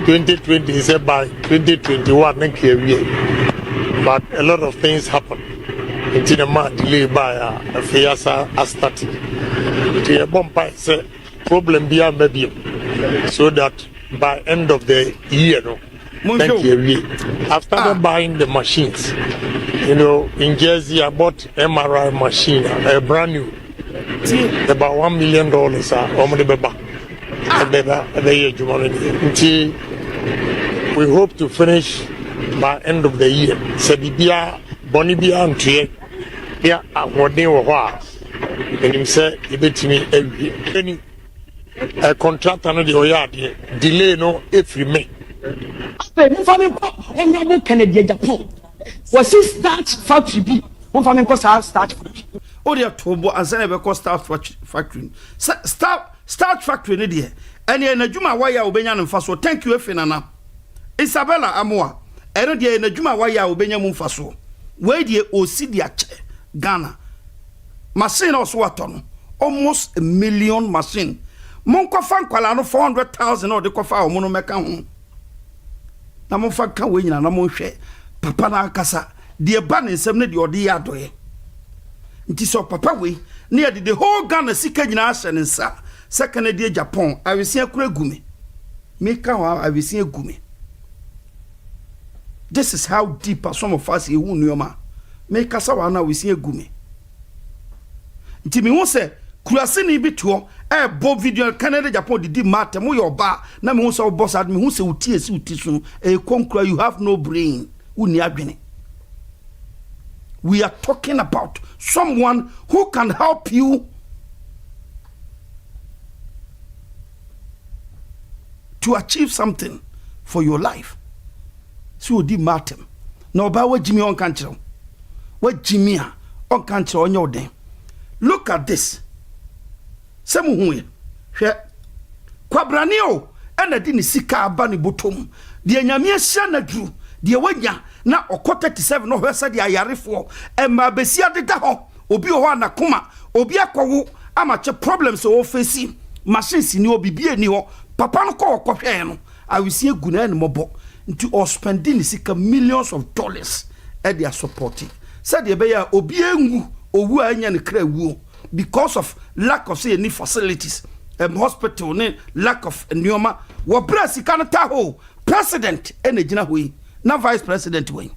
2020 is by 2021 next year, but a lot of things happen. Until the man delay by a fiasa starting. The bomb say problem be maybe so that by end of the year, thank you. I've started buying the machines. You know, in Jersey I bought MRI machine, a brand new, about $1 million. We hope to finish by end of the year. Sebibia Bonibia and Trie. Yeah, I want to know and him say, you bet me every A contractor no the oyade delay no every May. After family onyabo Kennedy Japan. Was it start factory B? One family cost start factory. Oh, they are turbo and send a cost start factory. Start factory ni die. And ye na juma waya obenya no faso. Thank you Efenana. Isabella Amoa. Eno die na juma waya obenya mu faso. We die osi dia che Ghana. Machine also watono. Almost 1 million machine. Monko fan kwala no 400,000 or de kofa o mono meka ho. Na mo fa ka we nyina na mo hwe papa na akasa de ba ne nsem ne de ode ya doye. Nti so papa we ne de the whole Ghana sika nyina ahye ne nsa. Second de Japan awesi akura gume. Meka wa awesi agume. This is how deep some of us ewu nuoma. Meka sa wa na awesi agume. Nti mi wo se kurase ni bituo bo video Canada Japan didi mate mo your ba na me hu so boss ad me hu se uti esi uti so konkura you have no brain uni adwene. We are talking about someone who can help you to achieve something for your life. So di matem na oba wa jimi on kan kire wa jimi a on kan kire onye oden. Look at this. Semu huye hwe kwabrani o ena di ni sika aba ni botom de nyame ahia na duru de wanya na okota 37 no hwesa de ayarefo emma besia deda ho obi ho anakoma obi akwo amache problems o face machines ni obibie ni ho papa no ko hwe no awisi egu na enmobo nti o spending sika millions of dollars e they are supporting said de be ya obi engu owu anya ne kra wuo because of lack of say any facilities hospital ne lack of nyoma wo brasi kan ta ho president enegina hoyi na vice president we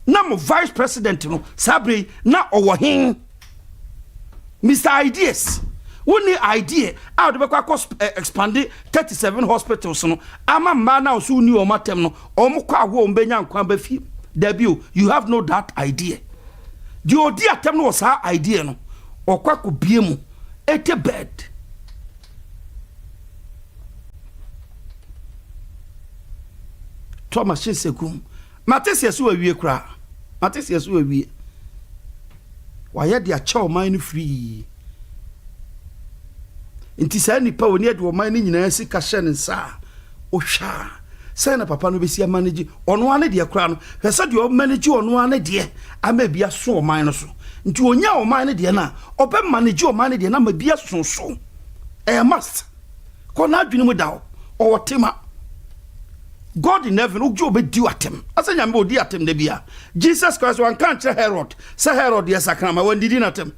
na mo vice president no sabre na owo hin Mr. Ideas woni idea out be kwa expand 37 hospitals no ama ma na so ni o matem no o mo kwa ho mbenya nkwa ba fi debut you have no that idea. The odi atem no was her idea no okwa ko biemu ete bed Thomas Chesekum Matese so awie kra Matese so awie waye de acha o man free nti sa nipa woni de o man nyina sika hye ne nsa o hwa say na papa no be sia manage ono ane de kra no hwese de o manage ono ane de ama bia so o man no so nti onya o man de na obe manage o man de na ma bia so so must ko na adwene mu da o tema God in heaven ujo be di atem asanya me odi atem de bia Jesus Christ wan kan che Herod say Herod yes akrama wan didi na atem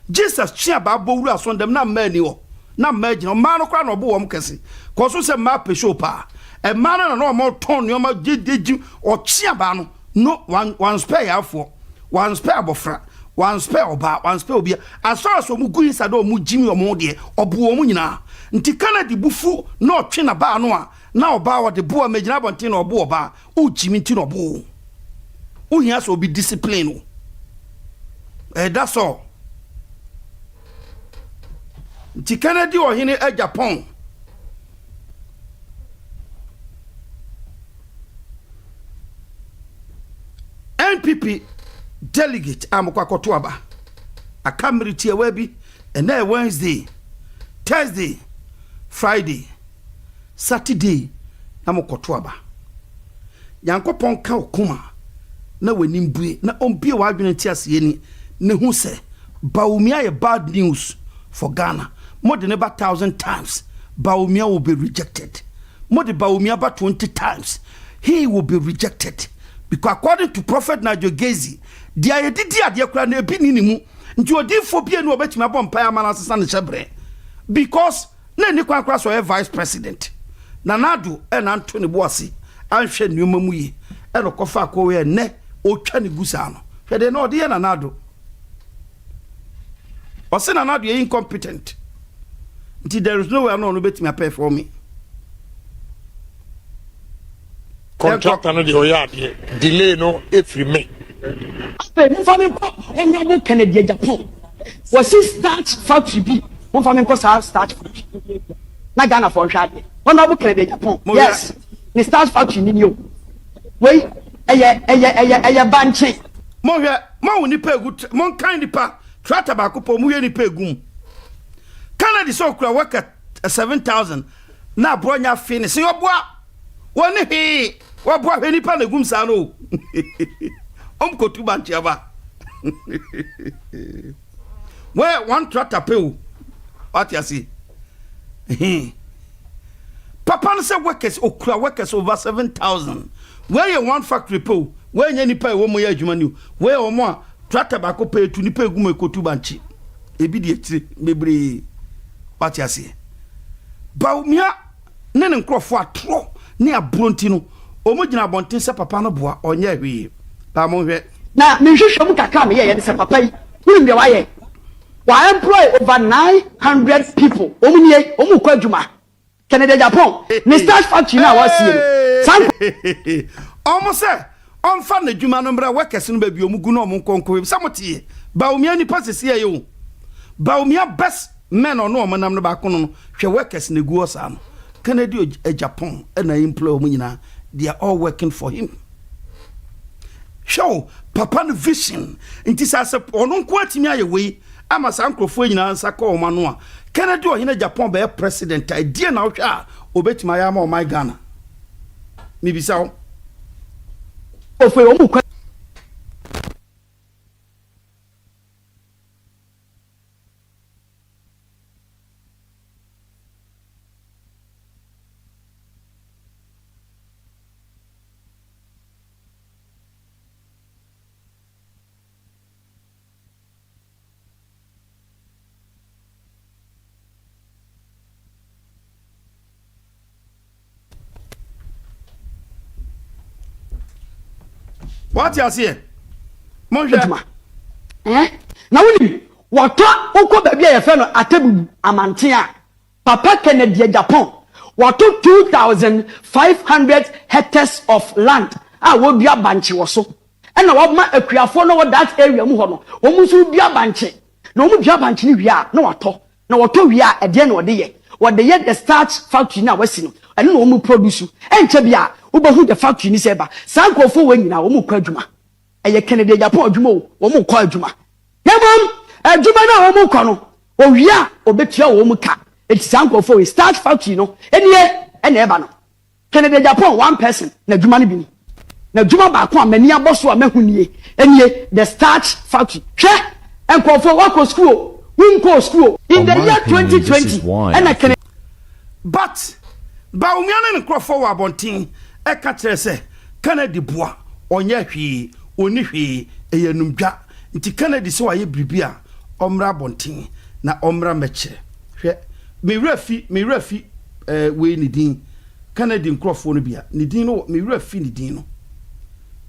Jesus chia ba bowru aso dem na ma ni o na ma gina ma no kra no bo wom kese ko so se ma pe show pa e ma no mo ton no ma jejeji o chia ba no one spare afo one spare abofra one spare oba one spare obi asoro so mu gu inside o mu jimi o mo de obo o mu nyina nti Canada bufu na otwe na ba no a na oba wo de bo amagina bonten na obo oba o jimi nti no bo o hia so be discipline that's all. Nti Canada o hine e Japan NPP delegate amukwa kotoaba akamriti ewabi ena Wednesday Thursday Friday Saturday na mukotoaba yankopon ka okuma na wanimbue na ombie wadwene ti aseye ni hu se Bawumia ye bad news for Ghana more than about 1,000 times Bawumia will be rejected more than Bawumia about 20 times he will be rejected. Because according to Prophet Najo-Gezi, dia didi ade kura na ebi ni mu nti odifo bia no obetimi abom pa ama na sesa ne chebre because na ni kwan kra so vice president na nado e na nto ne boase anhwe nneoma mu yi e no kofa ko we ne otwa ne gusa no hwe de na ode ye na nado o se na nado ye incompetent nti there is no way no betimi apay for me. Contractor no de oyade delay no every May. After family onyabo Kennedy Japan was it start factory B One family ko start na Ghana for hwade honorable Kennedy Japan yes the start factory ni yo wey eye banche mo hwe mo ni pegu mo kan nipa trata ba ko po mo hwe ni pegum Kennedy so kura work 7,000 na bronya finish yo boa woni he wo boa hwe nipa na gum sa no kotu banche aba where one trata pe what you see Papa say workers okura workers over 7,000 where you one factory po where you nipa e wo mo ya adwuma ni where o mo a tractor ba ko pay tu nipa egum ekotu banchi ebi de etire bebre what you see baumia ne nkrofo atro ne abronti no o mo gina bonten se papa no boa onye hwe ba mo hwe na me hwehwe mu kaka me ye se papa yi wuri me wa ye wa employ over 900 people omunye omu kwa adwuma Kennedy Japan ni start factory na wa sie omo se on fa na adwuma no mbra workers no ba bi omugu no omo konko samotie baumia ni pasese ye yo baumia best men ono omo nam no ba kono no hwe workers na gu osa no Kennedy Japan na employ omo nyina they are all working for him show papa no vision inti sa se ono nko atimi aye we ama sankrofo nyina ansa ka o mano a Kennedy o hina Japan be president idea na hwa obetima ya ma o my Ghana mi bisa o ofe o mu kwa what you see monje na woni wato ukọ baabi ya fe no atebu amantea papa Kennedy Japan wato 2,500 hectares of land a wo bia banche wo so na wo ma akuafo no that area mu ho no wo mu so bia banche na wo mu bia banche ni wia na wato wia e de na wo de ye the starch factory na wasi no ene na wo mu produce enche bia ubahu the factory ni seba sankofo we nyina wo mu kwa adwuma eye Kennedy Japan adwuma wo mu kwa adwuma yebom adwuma na wo mu kwa no owia obetua wo mu ka eti sankofo we start factory no ene eba no Kennedy Japan one person na adwuma ni bi ni na adwuma ba ko amani aboso a mahunie enie the start factory hwe enkofo wako school winko school in the year 2020 and Kennedy but baumia ne nkrofo wa bontin e ka kire se Kennedy boa onye hwe oni hwe eyanumdwa nti Kennedy se wa ye bribia omra bontin na omra meche hwe me rafi we ni din Kennedy nkrofo no bia ni din no me rafi ni din no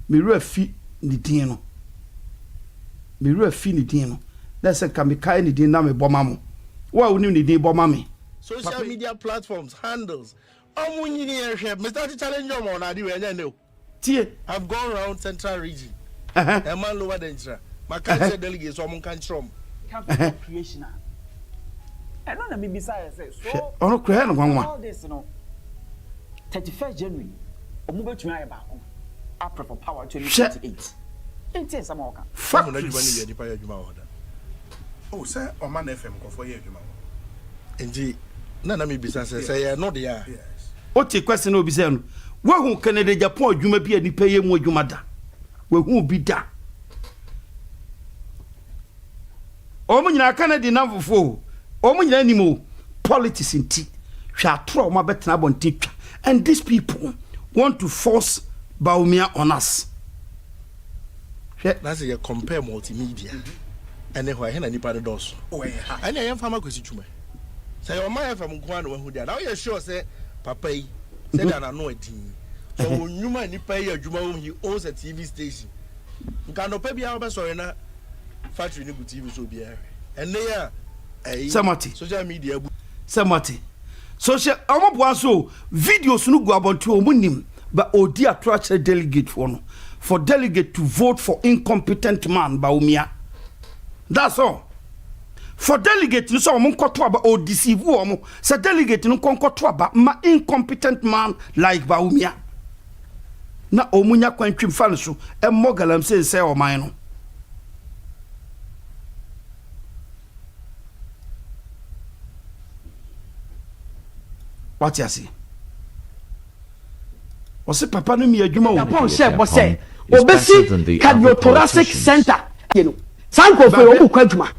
me rafi ni din no me rafi ni din no let's say kan me kai ni din na me bomamo wa oni ni din bomame social media platforms handles Mr. Challenge on Adi when I've gone around Central Region. A man lower than my country delegates someone can strom. Creation. I don't know maybe say so. Oh, create one. All this, 31st January. Omugo to my back. April for power 2028. Ain't some more. Fuck. Oh, sir, or man FM go for you. Indeed. Nana me bisa say no dey. O ti question no bisa no. Wo hu Kennedy Japan adwuma bi ani peye mu adwuma da. Wo hu bi da. O mu nyina Kennedy na fofo. O mu nyina nimo politics inti. Hwa atro ma betena bontitwa. And these people want to force Baumia on us. That's a compare multimedia. And then why hen nipa de dos. Oh yeah. And I am farmer kwesi twuma. Say o man from Kwano who there. Now you sure say papa yi said that I know it. So nyuma nipa yi adwuma he owns a TV station. Nka no pa bia oba sorry na factory ni bu TV so bia. And they Samati. Social media Samati. Social omo so videos no go about to omunim but odi attract delegate for delegate to vote for incompetent man Baumia. That's all. for delegate no so omo nkoto aba o deceive omo say delegate no nkoto aba ma incompetent man like Bawumia na omunya kwantwim fa no so e mogalam say oman no what you see wose papa no mi adwuma wo Japan share bo say obesi 𝗕𝗘𝗦𝗧 center you know sanko fe o kwa adwuma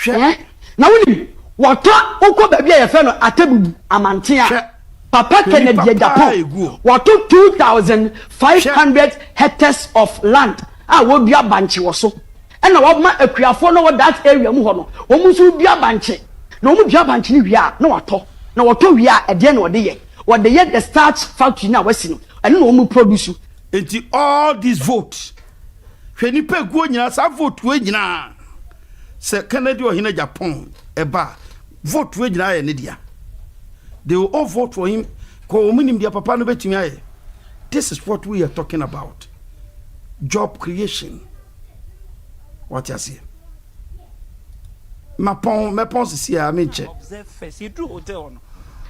hwe na woni wato okọ ba bia ye fe no atebu amantea papa Kennedy Japan wato 2,500 hectares of land wo bia banche wo so na wo ma akuafo no that area mu ho no wo mu so bia banche na wo mu bia banche ni wia na wato na wato wia e de na wo de ye the starch factory na wasi no ene na wo mu produce enti all these votes hwe ni pe guo nyina sa vote we nyina se Kennedy ohina Japan eba vote we nyina ye ne dia they will all vote for him ko omunim dia papa no betumi aye. This is what we are talking about, job creation. What you see me pon si a me che observe first you do hotel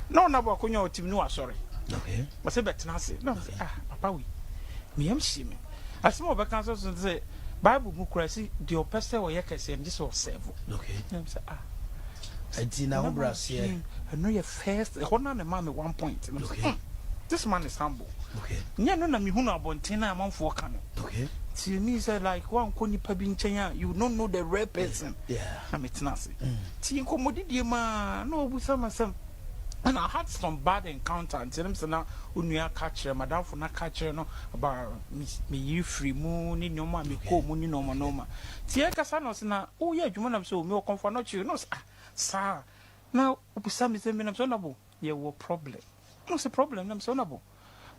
no na ba konya otim no asori okay ma se betena se no papa we me am shi me asem obeka so say Bible mu kurasi the opese wo yekese am just observe okay am say enti na hobra se I know your first hona na ma me 1 point okay this man is humble okay nya no na me hu no abonten na amanfo ka no okay to me say like one koni pa bi nchen you don't know the real person I'm etnasi ti inkomodidie ma no obusa masam and I had some bad encounter and them say na onua catch madam for na catch no about me you free mu ni nyoma me ko mu ni no ma ti e kasa no se na o ye adwuma na so me o comfort no chi no sir now obusa me say me na so na bo ye wo problem no se problem na so na bo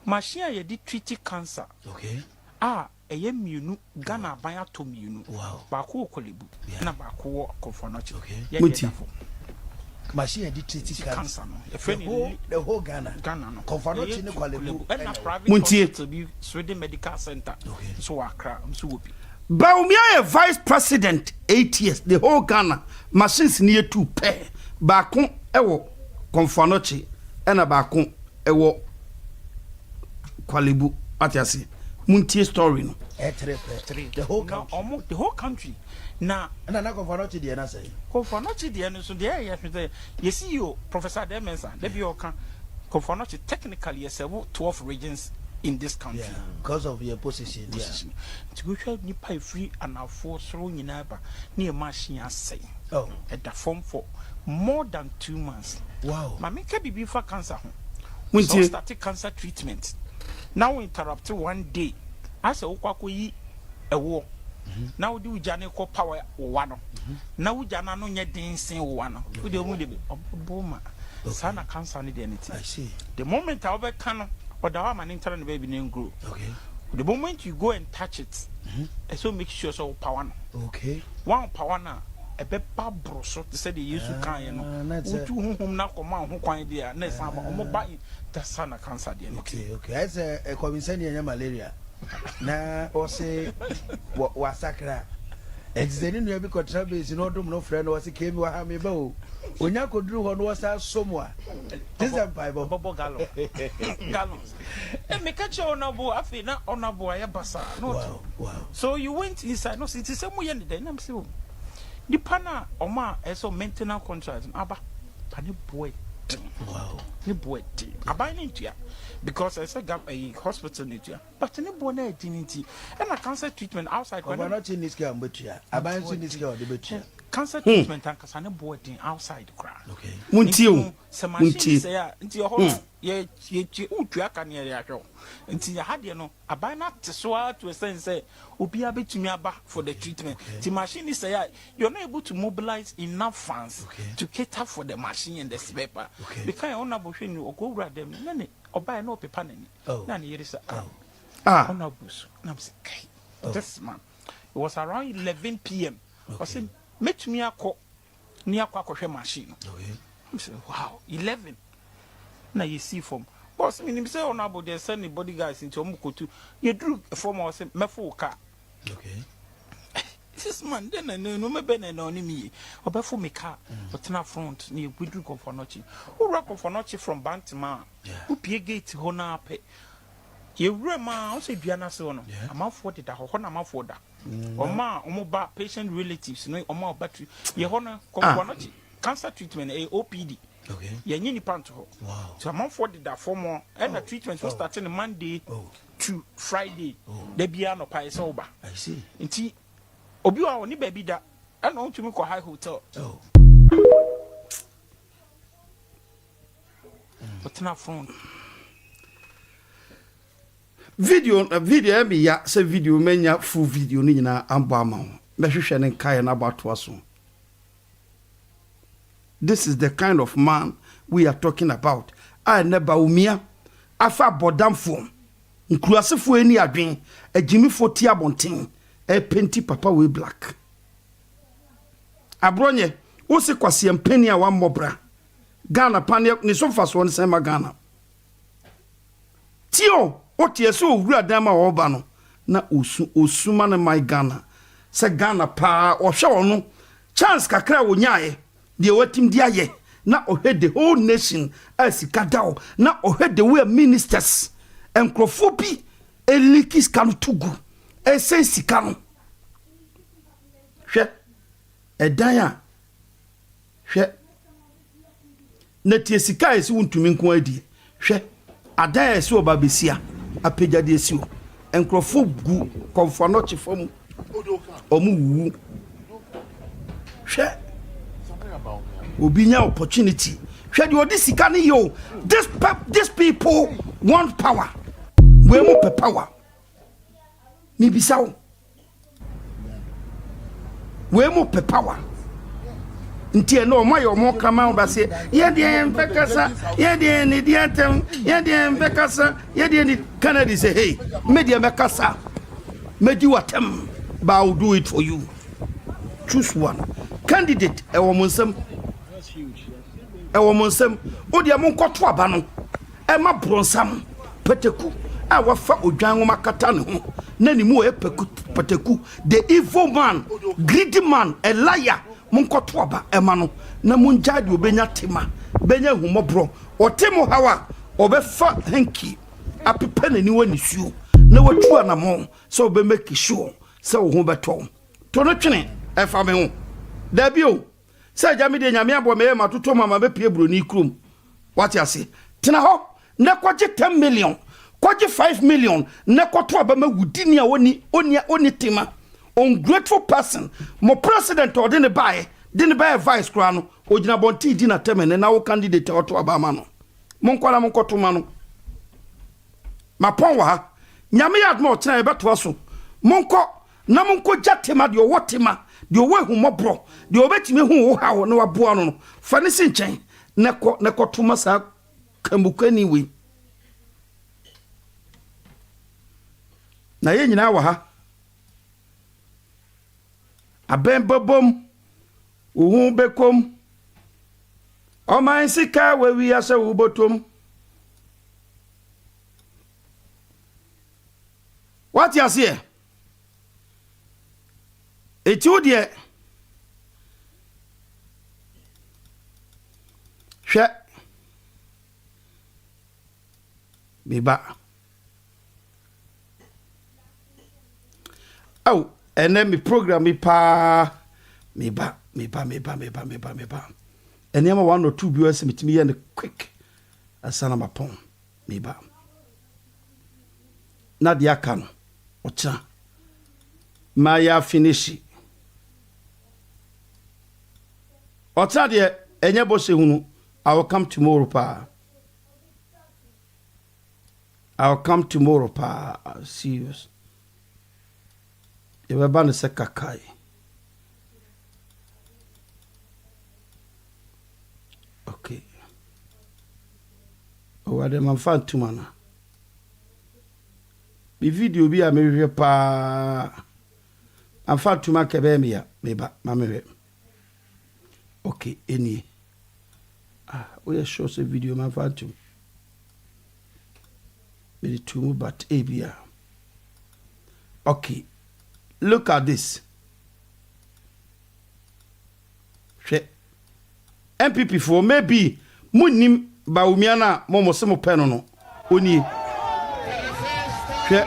machine ye di treat cancer okay eye mienu Ghana ban ato mienu ba ko kolebu na ba ko konfonochi muti machine di treat cancer no the whole Ghana no konfonochi ne kolebu na private to be Sweden Medical Center so Accra so wopi Bawumia vice president 8 years the whole Ghana machines near 2 pair ba ko ewo konfonochi na ba ko ewo kolebu atiasi muntie story no the whole country the whole country na konfonochi de na say konfonochi de no so there you see you Professor Demensa they be oka konfonochi technically yes 12 regions in this country because of your position to go try ni pay free and afford so nyina ba na machine asay at the form for more than 2 months wow mama ka bibi for cancer ho so started cancer treatment now interrupt 1 day as a kwako yi ewo now do jane ko power wo no now jana no nye densen wo no we dey mu dey oboma sana cancer ni dey anything I see the moment I over can or the man internet no baby name grow okay the moment you go and touch it so make sure so power no okay one power na e be babro so they say the use kan no utu honhom na koma ho kwan dia na san ba omo ba that's sana cancer dey okay I say e come send malaria na o say wasakra exeni no be contra base no dum no friend o say kemi wa ha me ba o onya koduru ho no wasa somo a this am bible bobo gallons e me catch honorable afi na honorable ya basa no wow so you went inside no it is say mo ye ne na me say di pana oma eso maintenance contract aba pani boy wow ni boy aban ni ntua because I said a hospital ntua but ni boy na edinity and a cancer treatment outside when not in this game but aban so this game the betua cancer treatment and kasane boy din outside cry okay muntie say nti ho ye utua kan ye ahwo nti ya hade no aban na tesoa to say obi abetumi aba for the treatment the machine say you're not able to mobilize enough funds to cater for the machine and the spare part because on abotwe ni okowura dem na oba no pepa nani na ne yere say on abus na say kai this man it was around 11 p.m. I said metumi akọ ni akọ machine I said wow 11 na you see from boss me say on about there send the bodyguards into omukotu you drew from us mefo car this man then no me be na oni me obefo me car otena front na egudru Kofonochi who rock Kofonochi from Bantima who pie gate ho na ape ye wura ma o se duana se no amafo de da ho na amafo da oma omo ba patient relatives no oma battery ye ho na Kofonochi cancer treatment OPD. Okay. Yeah, you need to ho. Wow. So I'm for the form and the treatment will start on Monday to Friday. They be no pay sober. I see. Inti obi wa oni baby da. I know to me ko high hotel. Oh. But na phone. Video be ya se video menya full video ni nyina amba ma. Me hwehwe ne kai na abato so. This is the kind of man we are talking about. I never umia. Afa bodam form. Nkruasefo eni adwen. Ejimi foti abonten. Penti papa we black. Abronye. Ose kwase mpeni a wan mobra. Ghana pane ni so faso on sema Ghana. Tio. Otie so wura dama oba no. Na osuma ne my Ghana. Se Ghana pa. Ohwe ono. Chance kakra wo nyae. The wetim diaye na ohe the whole nation as kadao na ohe the way ministers enkrofobi elikis kan tugu essence kan hwe edaya hwe na tie sika esi wuntumi nko adi hwe adaya esi obabesia apejade esi o enkrofogu Kofonochi fom omu wu hwe obinya opportunity hwe di odisika ni yo these people want power we mo pe power mi bisawo we mo pe power ntie no mo yo mo kama ba se ye de mbekasa ye de ni diatem ye de mbekasa ye de ni Canada say hey media mbekasa medi watem ba will do it for you. Choose one candidate e wo monsam e wo monsam odi amon koto aba no e ma bronsam peteku a wafa odwan wo makata ne ho na ni mu e peteku the evil man, greedy man, a liar mon koto aba e ma no na mon jade obenya tema benya humobro otemo hawa obefa hanky apepe na ni wani suo na watu anamo so be make sure so wo ho beto to no twene e fa me ho da bio say jami de nyame abo me matoto mama be pie bro ni krom what you say tena ho na kwaje 10 million kwaje 5 million na kwato aba ma wudi ni a oni tema ungrateful person mo president or didn't buy vice crown ojina bonti di na temene na wo candidate oto aba ma no monkwala monkoto ma no mapon wa nyame yad mo tena e beto so monko na monko jatema de wotema de owe humobro de obetime hu wo hawo na waboa no fa ne sinchen na kotuma sa kambukani we na ye nyina wa ha abembobom uhu bekom o man sika we wi ase ubotom what you see etudie hwe biba oh enemy program mi pa me ba enema 1 or 2 viewers mitimi ye quick asana mapon me ba na dia kan ocha ma ya finish ocha de enye bo se hunu I will come tomorrow pa serious e ba na se kakai okay o ade man fan tumana bi video bi a me hwe pa am fan tuma kebe me ya me ba ma me okay eni we show the video man fan tum me tumu but abia okay look at this hwe MPP for maybe munim Bawumia na momo se mo pɛ no oni hwe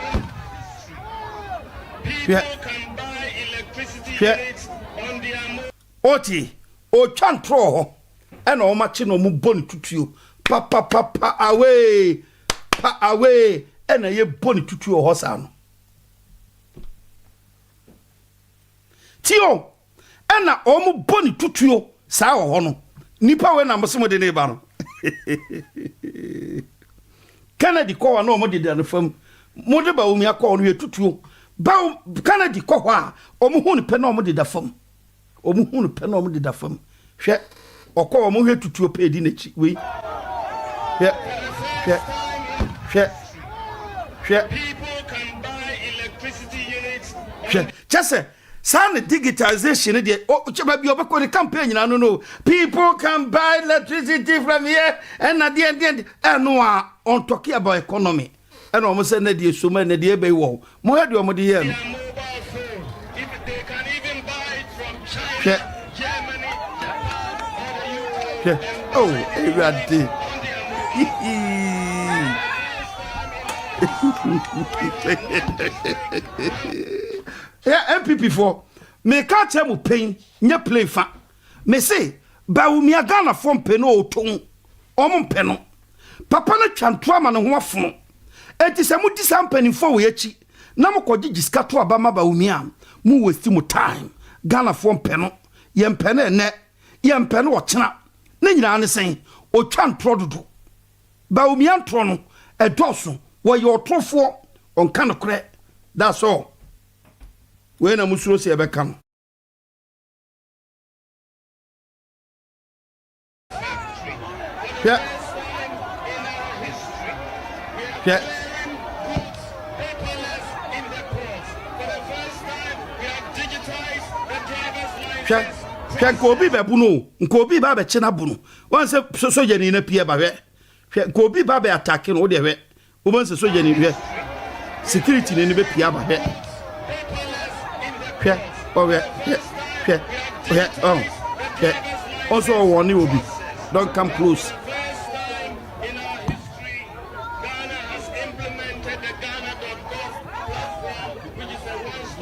oti o chantro ho ɛna o ma chi no mu boni tutuo pa away ɛna ye boni tutuo ho sa no tio ɛna o mu boni tutuo sa ho no nipa we na mo se mo de ne ba no Kennedy ko no mo de no fam mo de Bawumia ko no ye tutuo Kennedy ko ho a o mo hu ne pe na o mo de da fam o mo hu ne pe na o mo de da fam hwe okọ o mo hwe tutuo pe di na chi we hwe People can buy electricity units. Chese San digitization de cheba bi obekọ the campaign na no people can buy electricity from here and at the end no on talking about economy and almost say na die so ma na die be wo mo head o mo de here no If they can even buy it from China, Germany, or the UK. Oh, everyday. Yeah, MPP for me can't tell me pain, nye play fa. Me say, Bawumia Ghana from peno ton, omon peno. Papa na chantua ma ne ho afono. Enti se mu disampani for we achi. Na mo koji jiskato abama Bawumia, mu waste mu time. Ghana from peno, yem pene ne, yem peno wo chena. Ne nyina ne sen, o chantro dodo. Bawumia ntro no, edoso, wo ye otrofo, on kan kre. That's all. We na musuro se ebe kan. Yeah. Kobi be bunu, nkobi ba be chena bunu. Wan se soja ni na pie ba hwe. Kobi ba be attack no de hwe. Wo ban se soja ni hwe. Security ni be pie ba hwe. Also warning will be. Don't come close.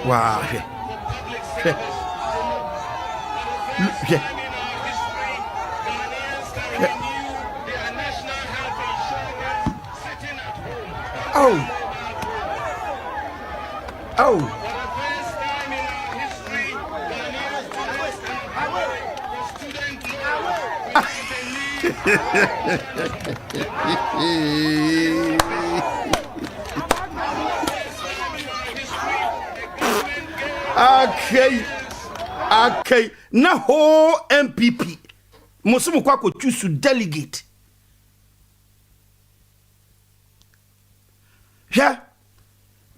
Wow. Oh. Okay. Na ho MPP. Musimu kwa ko choose delegate. Yeah.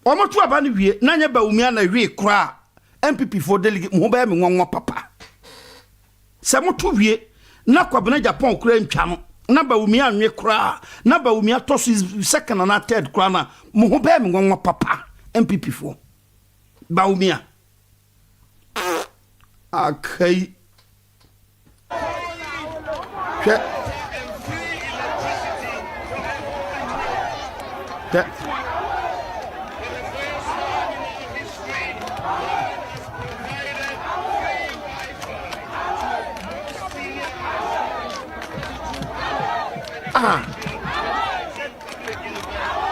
Omo tu aba ni wie na nya Bawumia na wie kra MPP for delegate mo ba me nwanwa papa. Se mo tu wie na kwabena Japan kra ntwa no na Bawumia anwe kra na Bawumia to second na third kra na mo ho ba me nwanwa papa MPP for Bawumia. Okay.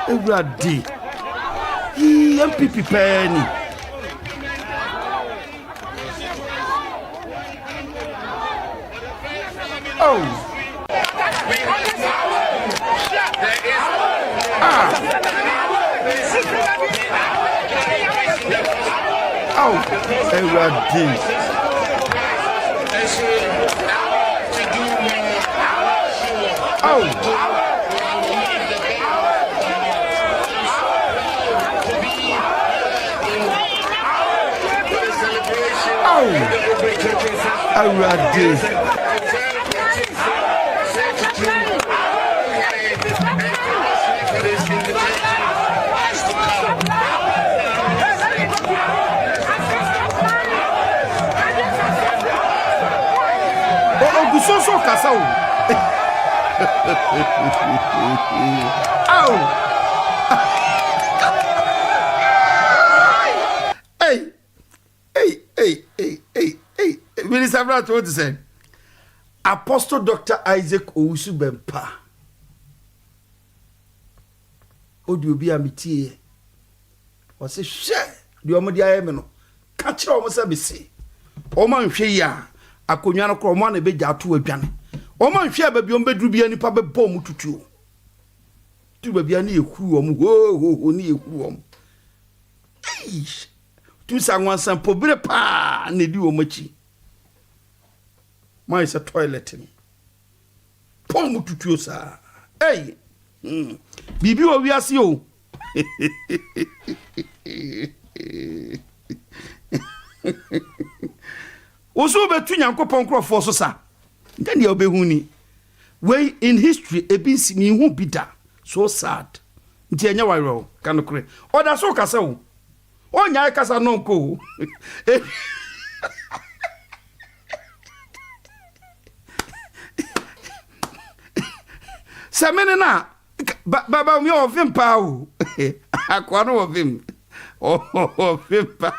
Every MPP penny. kasa o. Ow. Hey. Minister Brad, what to say? Apostle Dr. Isaac Owusu-Bempah. Odi obi amiti. O say share the omodi ayeme no. Ka kire o mo say be say. O man hwe ya akonwa no kro o man na be gya to adwane. O man hwe ba bi o mbeduru bi anipa be bom mu tutuo. Tu ba bi ani ekuru o mu ho ni ekuru o mu. Tu sangwan san pobire pa na di o machi. My is a toilet. Pom tutuo sa. Hey. Bibi o wi ase o. Oso betu Nyankopon krofo so sa. Then you obehu ni. We in history ebinsi mi hu bida. So sad. Nti enya waro kanokre. Oda so kasa o. Onya kasa no ko. Samene na baba mi o vim pa o. Akwa no o vim. Oh, vim pa.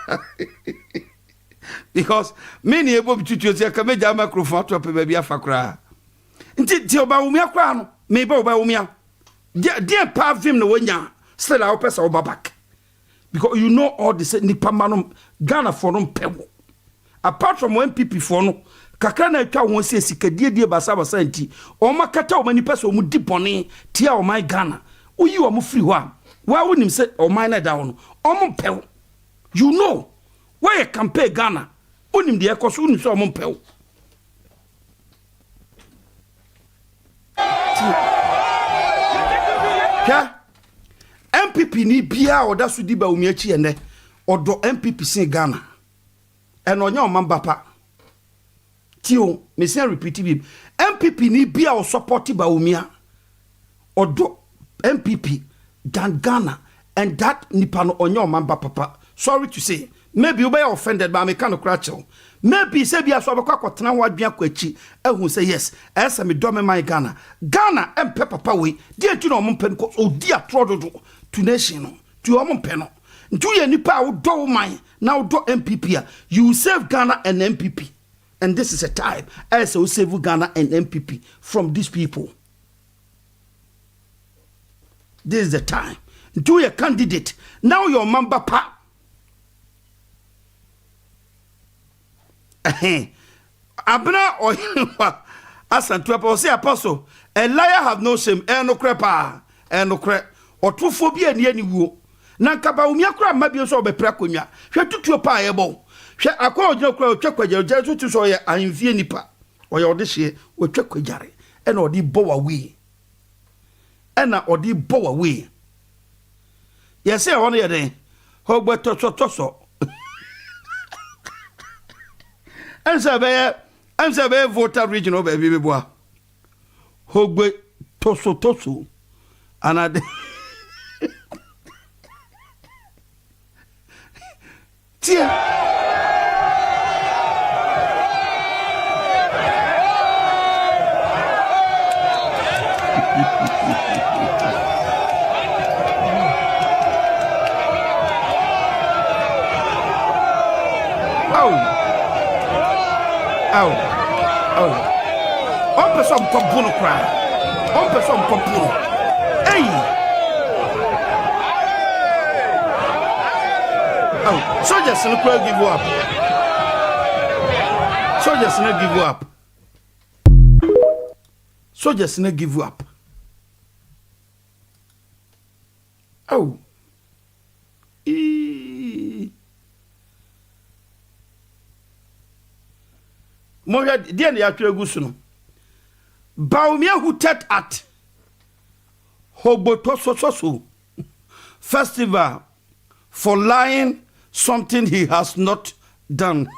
Because many able to choose a cameja microphone to a baby afakra. Nti oba umi akra no, me ba oba umi a. Dear pa vim no wanya, still our person oba back. Because you know all this nipa manom Ghana for no pewo. Apart from MPP for no, kakra na atwa won se sikadie basa nti, o makata o mani person mu di bone tia o my Ghana. Uyi o mu free ho a. Wa wonim se o my na down. O mu pewo. You know. Why a campaign Ghana? Unim de ekoso unim so mo mpɛw. Ka MPP ni bia oda so di ba umi achi ene odo MPP sin Ghana. Eno nya o mamba pa. Tio, me say repeat bi. MPP ni bia o support ba umia. Odo MPP dan Ghana and that nipa no onya o mamba papa. Sorry to say. Maybe you be offended by me kind of cratchel. Maybe say be a so akotena ho adwan kwachi ehun say yes. Esa me do me my Ghana. Ghana em papa we. Dey tu no mo pen ko odi atrododo to nation no. Tu o mo pen no. Ntu ye nipa wo do man na wo do MPP a. You save Ghana and MPP. And this is a time as we save Ghana and MPP from these people. This is the time. Ntu ye candidate. Now your member pa Abna or Asantu Apostle say apostle, a liar have no shame, no crepa, no crep, or true phobia near any woo. Nankaba umia crab maybe so be pracunia. She took your pie ebo. She acquired your crowd check with your judge to show you I'm Vienipa or your this year will check with Jarry and or the bow away. And or the bow away. Yes, sir, only a day. How about Tosso? I'm say voter regional baby boy. Hogbe toso and I tia Oh. On peut some compuno cry. On peut some compuno. Hey. Oh, soldiers no give you up. Soldiers no give you up. Soldiers no give you up. Oh. Moya dia na yatwe gusu no Baumia who tet at Hobotososo festival for lying something he has not done.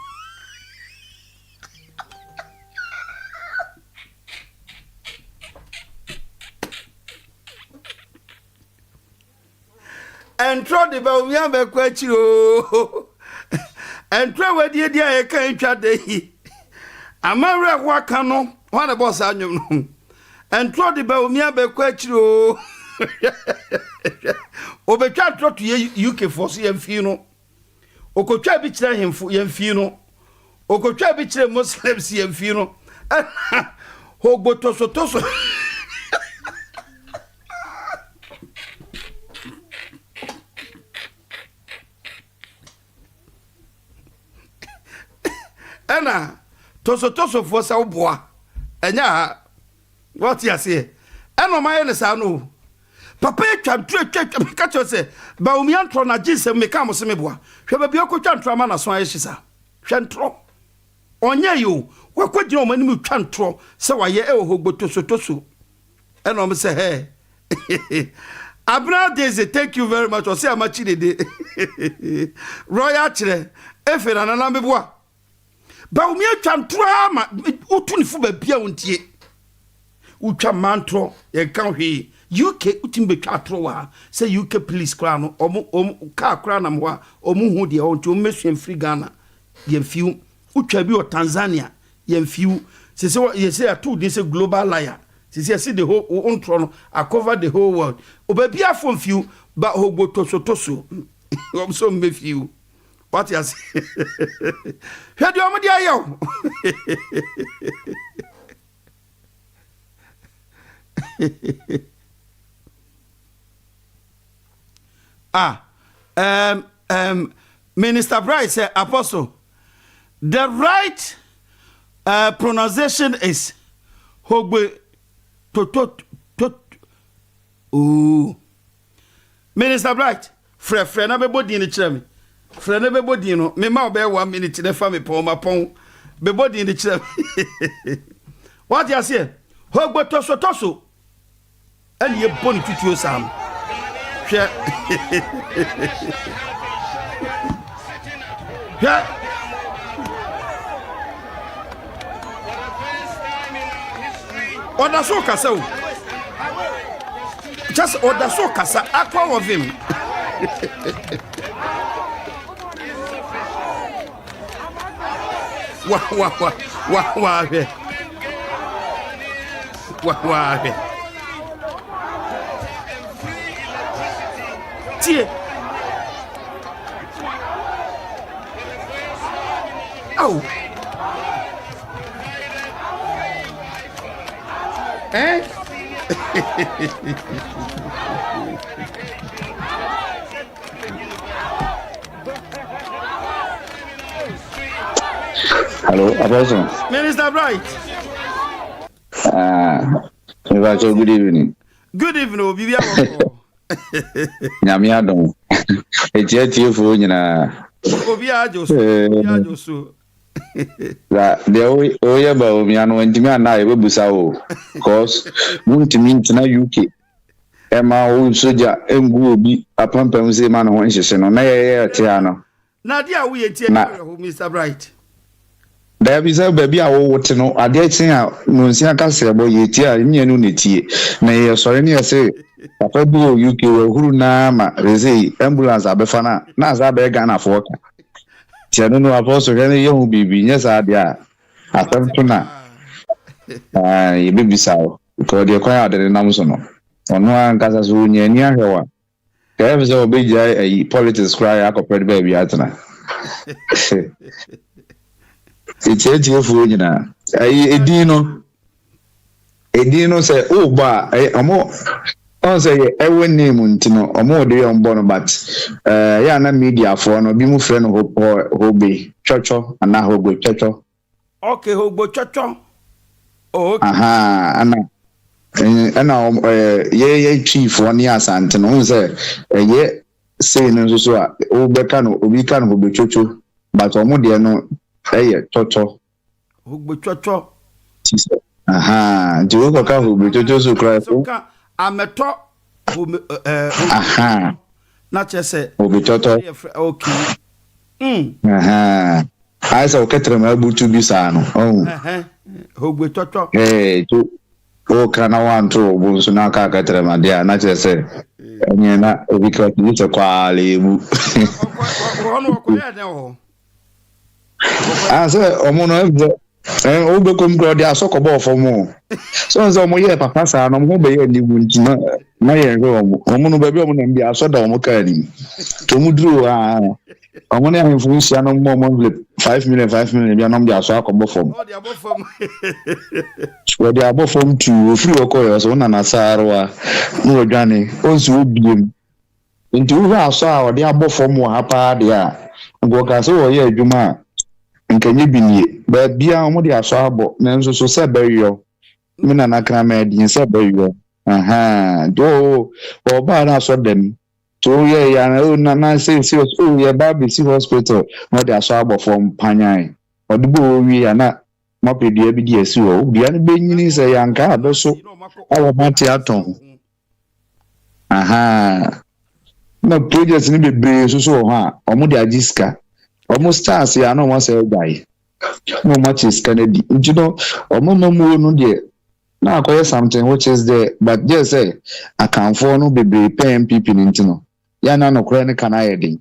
And try the Baumia be kwachi o. And try we dia e kan twa dey. Amara waka no One boss anyum and throw the Baumia be quetro. Obetwa trot to UK for CM Okotwa bi kire hemfo yemfino. Okotwa bi kire Muslims yemfino. Hogboto sotoso. Ena toso for sa oboa. Enya what you say? Eno ma yele sa no. Papa etwa twa ka cho se ba omiantro na gise meka mo se meboa. Hwe ba bi okotwa ntro ama na so ayehisa. Hwe ntro. Onya yo, wakogina omani mu twa ntro se waye e ohogboto sotoso. Eno mo se hey. Abra Daisy, thank you very much. O se amachi de. Royal chire efe na na meboa. Ba umi atwa ntro ama utunifu ba bia wontie. Utwa mantro ye kan hwe. UK utimbe twatro wa say UK police kra no omu ka kra na mwa omu hu de onto mesu free Ghana ye fiu utwa bi o Tanzania ye fiu say ye say atu dey say global liar say see the whole ontro no I cover the whole world obabi afom fiu ba hogboto sotoso om so me fiu what you say hwe de omu de ayo Minister Bright said, Apostle, the right pronunciation is Hogbe Ooh. Minister Bright, Fre na be body in the chemi. Fre na be body no. Me ma be 1 minute na fa me pon ma pon. Be body in the chemi. What you say? Hogbe toso. And ye boni tutu sam. Yeah. Oda so kasa o. Just oda so kasa akwa of him. Wa. Tie. Oh. Eh? Hello, Apostle. Minister Bright. Good evening. Good evening, Bibia. Nyame adom. Etiatie fo nyina. Obi ajo so. The oya ba omi anu ntimi ana ebebusa o. Cause wuntimi ntina UK. Ema o soja engu obi apampam se ma no ho nhihye no na ye te ano. Na dia wo ye tie na Mr. Bright. Da bi se ba bi a wo wote no ade tin a no nsia ka se bo ye tie a mienu ne tie. Na ye sore ne ye se papa bi o UK we huru na ma rezi ambulance abefa na za be Ghana for ka. Ti no Apostle gane ye hu bibi nya sa ade a atamto na ye bibisa o ko de kwa ade na muso no. Ono an kasa so nya ni ahwewa. Ka e se obejia ayi politics cry akopred ba bi atena. Etiatie fu nyina ayi edino say o ba amo on say ewe name ntino omo de yon bono but ya na media for no bi mu frɛ no hobe chocho ana hobe chocho. Okay, hobe chocho. Oh, okay. Aha ana ye chief one ya asante no say ye say no so a obeka no obi ka no hobe chocho but omo de no chocho. Hobe chocho. Aha, do go ka hobe chocho so cry for. Ameto aha na chese obitoto okay aha aisa oketre ma butu bisa no obitoto to o kana wanto obunso na ka ketre ma dia na chese enye na obika ni che kwa lebu ono ko ya de ho asa omo no O be kom kro dia so kobo for mo. So nso mo ye papa sa no mo be ye ni wunti na ye hwe omo no ba bi omo na bi aso da omo ka ni. To mu duru omo na ahemfo nsia no mo 5 million bi anom dia so akobo form. Oh, dia bo form. We dia bo form to free okoyo so na nasarwa no dwane onsu obiem. Nti wo aso a ode abo form wo hapa dia. Ngo ka so wo ye adwuma nkenye binie ba bia omo de aso abo na nso so se bayo me na nakra ma di se bayo do o ba na so dem to ye ya na say o ye ba be si hospital no de aso abo from panyan o de bo wi ya na mo pedua bi di asi o bia ne benyini se yanka abeso awo mate aton na project ni bebre so so ha omo de agiska almost stars ya no one say guy no much is Kennedy you know omomo no there na akoye something which is there but just say account for no be PMPP nintino ya na no kra ne kana yedin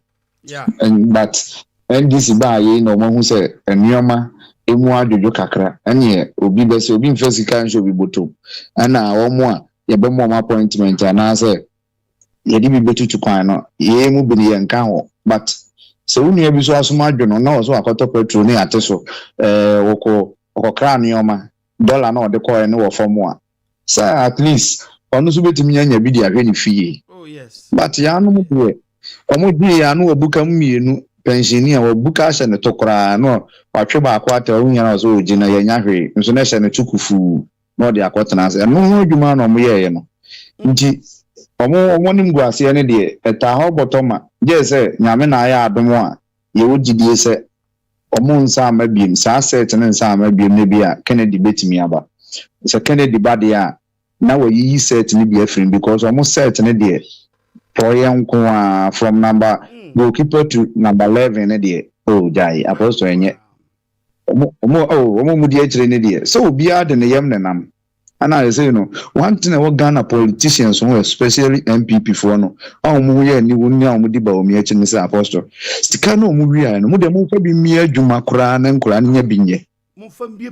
and but NDC ba ye no mo hu say enioma emu adwojo kakra ene obi be say obi mfesika nso bi boto ana omo a ye be mo appointment ana say ye di bi betutu kwan no ye mu bi ne yanka ho but so unu ya biso asoma adwono na oso akoto petrol ni ateso woko kra nioma dollar na ode koe ne wo fomo a say at least onu so betimi nya bi dia hwe ni fie oh yes but ya no mu de omo di ya no obuka mienu pensioner obuka hye ne tokora no watwe ba akwata onya na so oji na ya nya hwe nso na hye ne tukufu na ode akotena say no ho adwuma na omo ye no nti omo nim guase ne de eta ho botoma je say nyame na aya adom a ye wogidie se omo nsa amabiem sa set ne nsa amabiem ne bia Kennedy betimi aba so Kennedy bade a na wo yi set ne bia free because omo set ne de poyen from number goalkeeper to number 11 ne de oh jai apostle enye omo mudi akire ne de so obia de ne yam ne nam and I say, one thing about Ghana politicians, especially MPP for no, mu ye ni wunya di ba omi echi ni say apostle. Stika no mu wi an mu de mu fa bi mi adwuma kura na nkura nya binye. Mu fa bi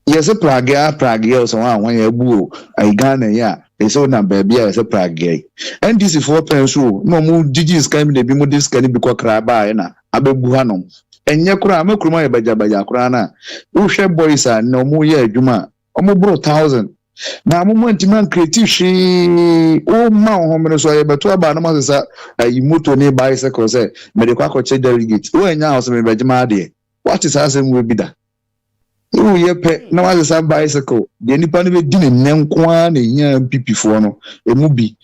yes prague so wan ya bu ai Ghana ya e so na ba bia yes prague. NDC for penso no mu digis kan de bi mu dis kan bi kwa kra ba na abebu hanom. Enye kura makruma ye baja kura na wo hwe boys a no mu ye adwuma omo bro 1000 na mo mantiman creative shi o ma ho me so ye beto aba na ma sesa ayi moto ne bicycle say me de kwa koche delegate o enya house me bejima de what is asem we bi da o ye pe na wa sesa bicycle de nipa ne be di ne nenko a na nya pipifo no emu bi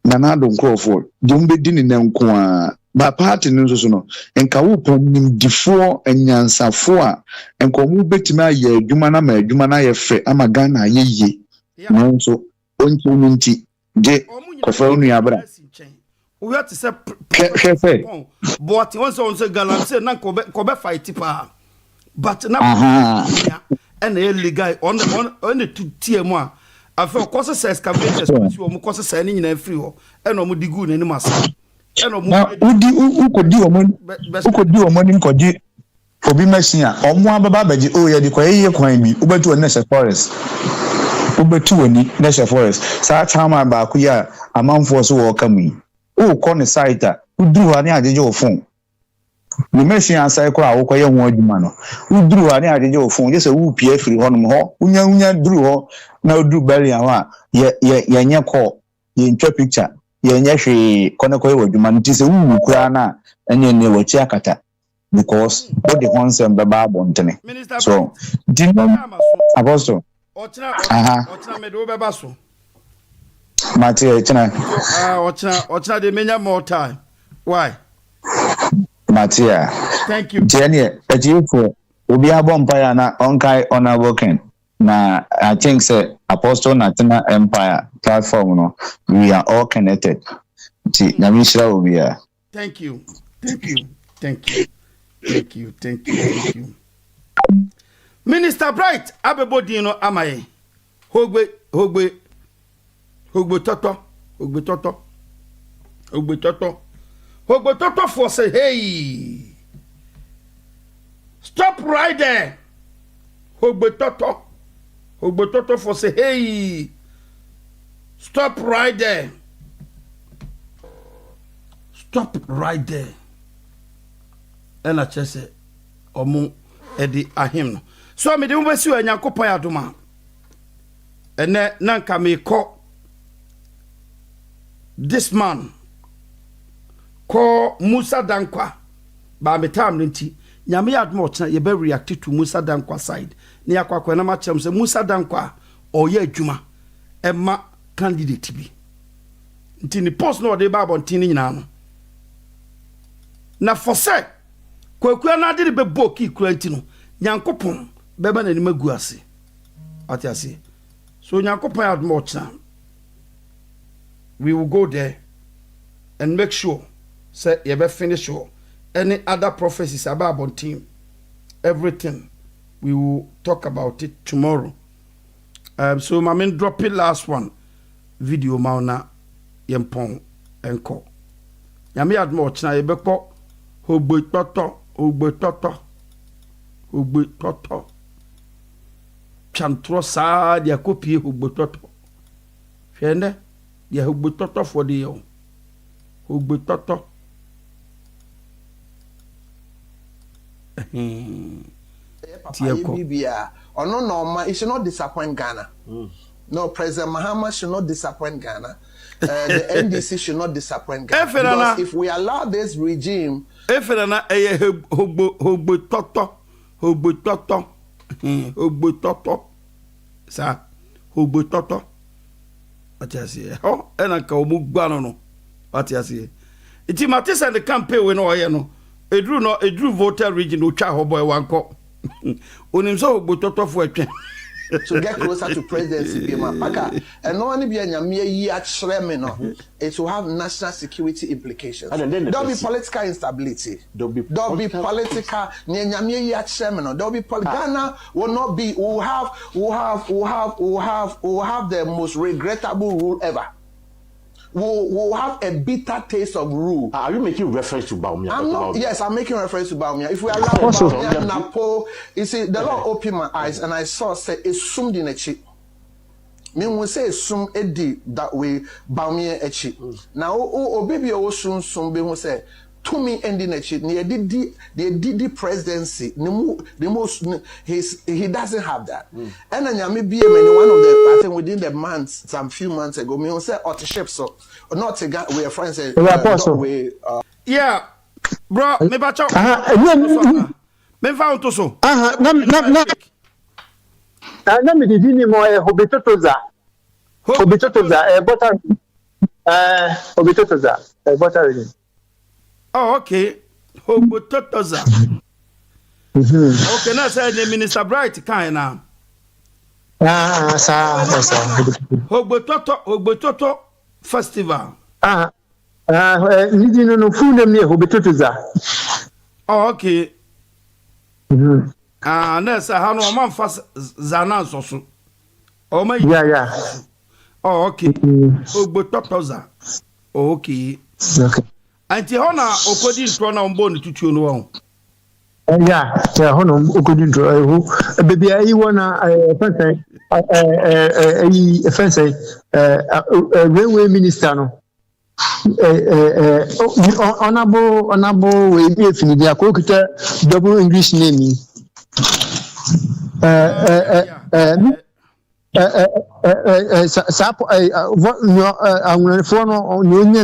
na na do nkrofo de mu be di ne nenko a ba party no so no enka wo pom difo enyansafo a enka mu betimi aye adwuma na ma adwuma na ye fe ama Ghana ayeye no so onti munti de kofa onu abra we have to say chefe but once on say Ghana say na ko be fight pa but na and illegal on the two tier mo a fa koso say excavators o mo koso say ni nyina free ho e no mo digu na ni masa na ukodi omo ni nkoji obi machine a omo ababa baji o ye di kwa ye kwan bi ubetu oni nese forest ubetu oni nese forest sa chama ba ku ya amanfo so wo kamu o ko ne site a uduru ani ajeje ofun ni machine asai kwa wo kwa ye ho adwuma no uduru ani ajeje ofun je se wu pie firi ho no ho unya duru ho na uduru bari a ho ye nye ko ye ntwa picture yenye hwe kone koye wadwuma nti se wu kura na enye ne wachi akata because all the consent baba abontene so dinam apostle ochina me do beba so Matthew china ochina de menya more time why Matthew thank you Jenny ejiko obi abompa ya na onkai honorable ken na I think say Apostle Natina Empire platform no we are all connected. Thank you. Minister Bright abebodi no amaye. Hogbe toto for say hey. Stop right there. Hogbototo for say, hey. Stop right there. Stop right there. And I just say, Omu edi ahim. So me de mbesi wa Nyankopon adoma. Ene nanka me ko this man call Musa Dankwa. Ba me time nti nyame adoma ochna ye be react to Musa Dankwa side. Ni akwa na ma chem se Musa Dankwa oye adwuma emma candidate bi. Nti ni post no de ba abontin nyina no. Na for say kwakua na de be boki kuranti no Nyankopon beba na ni magu ase. Ati ase. So Nyankopon adoma ochna. We will go there and make sure say you be finish sure any other prophecies about team, everything we will talk about it tomorrow. So my main drop it last one video mauna yempon enko. Yami admo china yebeko hogbototo chantro sa dia kopie hogbototo. Fiende dia hogbototo for the yo. Hogbototo. It should not disappoint Ghana. No, President Mahama should not disappoint Ghana. The NDC should not disappoint Ghana. Because if we allow this regime, what you say? Oh, and I call Mugbano. What you say? It's Matis and the campaign when I know. A drew voter region which I hope boy one cop. Unim so butoto for a to get closer to presidency, and no one be a mere year it will have national security implications. There'll be political instability. There'll be political. There'll be Ghana will not be. Will have the most regrettable rule ever. We'll have a bitter taste of rule. Are you making reference to Baumia? Yes, I'm making reference to Baumia. If we allow Baumia, Napo, you see, the Lord opened my eyes and I saw say assumed in a chip. Mean we say assume edi that way Baumia a chip. Now, baby, soon be say to me ending a chip. Near the presidency, the most he doesn't have that. And then maybe one of the I think within the months, some few months ago, me say authorship so not to get we are friends yeah, bro, me bacho. Me found to so. Na me di ni mo hobetotoza. Hobetotoza butter hobetotoza butter. Oh, okay. Hogbototoza. Okay, now say the Minister Bright kind now. Hogbototo festival. Nidi no full name ne hobetotoza. Oh, okay. Na say ha no man fast zana so. Oh my. Yeah. Oh, okay. Hogbototoza. Okay. Okay. Anti hona okodi ntro na mbo ne tutuo no won. Yeah, hona okodi ntro baby ayi wona fence railway minister no honorable we be finidi akokita double English name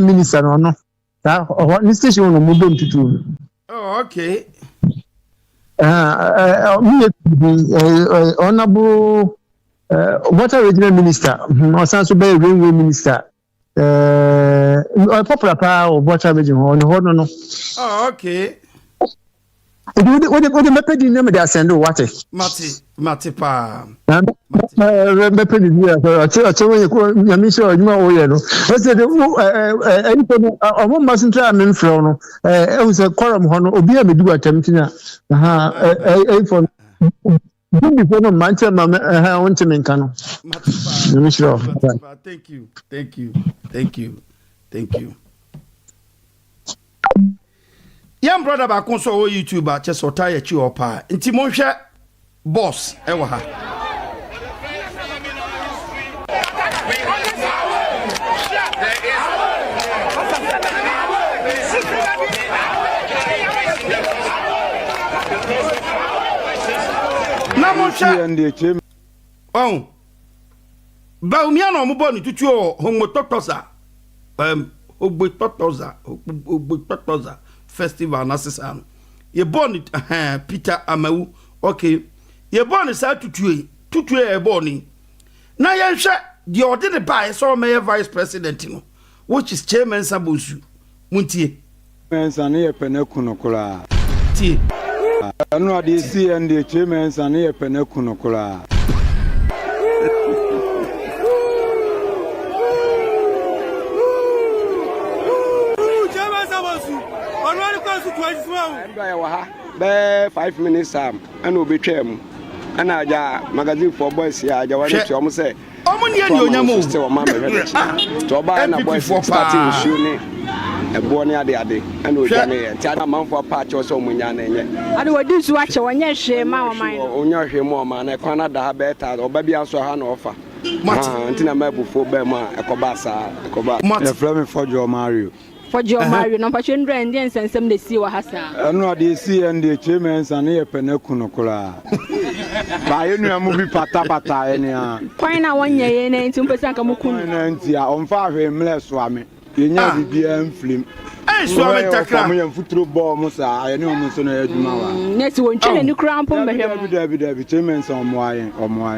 minister no this station no mo don tutu. Oh, okay. Honorable water regional minister, also be railway minister. Popular power of water region on no. Oh, okay. What the method in them they are sending water? Mati pa. Method in here. So when you miss your no. I said, I mustn't try and from it was a quorum honor, obi a do attempt. For before no mancha I want to make cano. Thank you. Yam young brother back on so YouTuber just so tired you up. Nti monhwe boss ewa ha. Na monhwe oh Baumia no mo boni tutu o homototosa ogbototoza festival na sesa no ye boni Peter Amawu okay ye boni sa tutu e boni na ye hwe de ode de buy so me vice president no which is chairman Sabosu muntie mensa ne ye penekuno kula tie anu ade si ende chairman sa ne ye penekuno kula be 5 minutes sam and obetwam and aja magazine for boys here aja wani to am say omo nie ni onyamo to ba na boys starting show ni ebo ni ade and oja ne nti ada manfo pa che so omunya na enye ade wadi su ache wonye hwe ma o man onya hwe ma o man na kwana da ha beta oba bia so ha na ofa nti na mabufo be ma ekoba sa ekoba e frame for Joe Mario for Joe Mario no pacho ndra ndi nsensem de si wa hasa anu ade si ndi chairman san ye penekuno kula ba yenu amu bi pata ene a kwan na wonye ye na nti mpesa nka mukunu na nti a onfa ahwe mle so ame yenya bibia mflim so ame takra mo yamfuturo bo mo sa ayene mo so na aduma wa neti wontwe ni krampo mbehwe David chairman san omo ayen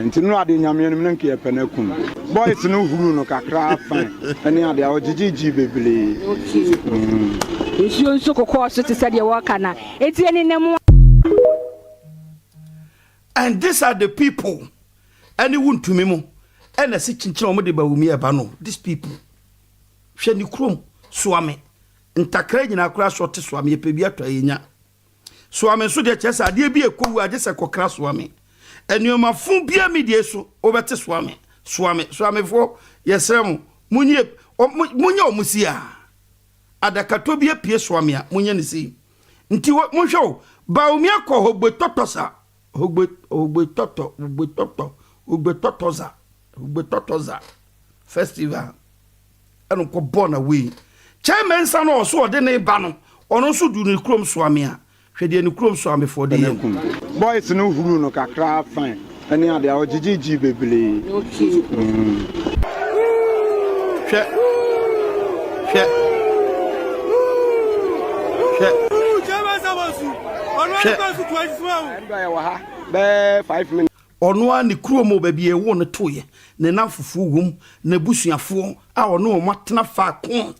nti no ade nyame no nke ye penekuno boys no huru no kakra fan ene ade a ogigigi bebele nso kokko so te sade waka na eti ene nemu. And these are the people any won to me mo and a sit chinchina omo de bawumi eba no these people hwe ni krom soame ntakra nyina akra short soame ye pebi atwa yenya soame so de chesa ade bi ekowu ade se kokra soame enuoma fun bia medie so obete soame fo yesrem munye omusia adakato bia pie soame a munye ne si nti monhwe bawumi akọ hogbetotosa Ogbetotoza festival eno ko born away chairman san no so ode ne ba no ono so du ne krom soame a hwede ne krom soame for de yam boys no huru no kakra fan ene ade a ogigigi bebele okay be 5 minutes ono a ne kromo ba bia wo ne toye ne nafufu wom na busuafo a ono o matena fa ko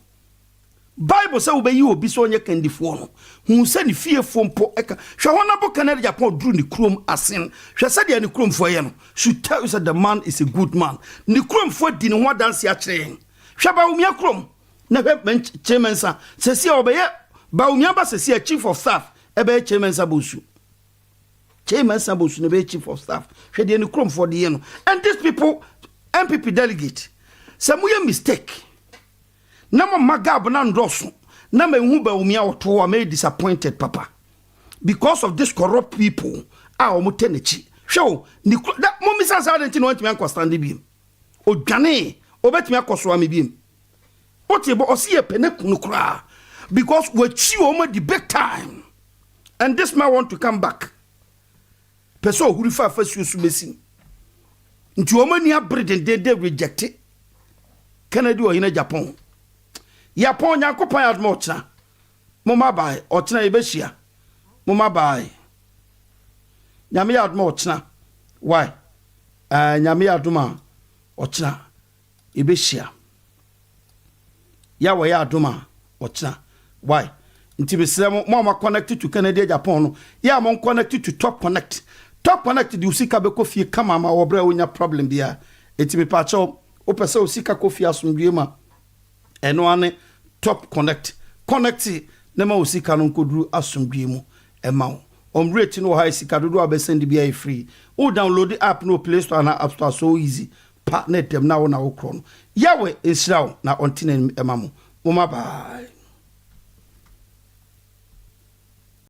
Bible say obeyi obi so onye kandifo no hu se ne fiefo mpo eka hwe hona bo Canada Japan dru ne krom asen hwe se de ne kromfo ye no should tell you that the man is a good man ne kromfo di ne ho danse a kire hwe ba umia krom na hwe chairman sa se se obeye ba umia ba se se chief of staff ebe chairman sa bosu chairman sa bosu ne be chief of staff hwe de ne kromfo de ye no and these people MPP delegate some we mistake na magab na ndoso na mehu ba umia oto wa me disappointed papa because of this corrupt people a o mutenechi hwe ni da mommy sansa denti no antimi ankostand bi odwane obetimi akoso am bi otibo osiye penekunu kra because we chi o ma the big time and this man want to come back person who refer first you besi nti o ma ni abrede de reject Kennedy o ina Japan Japan yakopan admocha mama bai ochina ebehia mama bai nyame admocha why nyame aduma ochina ebehia ya we aduma ochina why nti besere mo connected to Kennedy Japan no ya mo connected to top connect di usika be kofi kama ma obra onya problem dia eti me pa cho opese usika kofi asumdue ma eno ane top connect na ma usika no nkoduru asumdue mu ema rate no high sika dodo abesend bia free o download the app no Play Store na App Store so easy partner them na wo na wo kro no yawe ensiraw na ontine ema mo bye.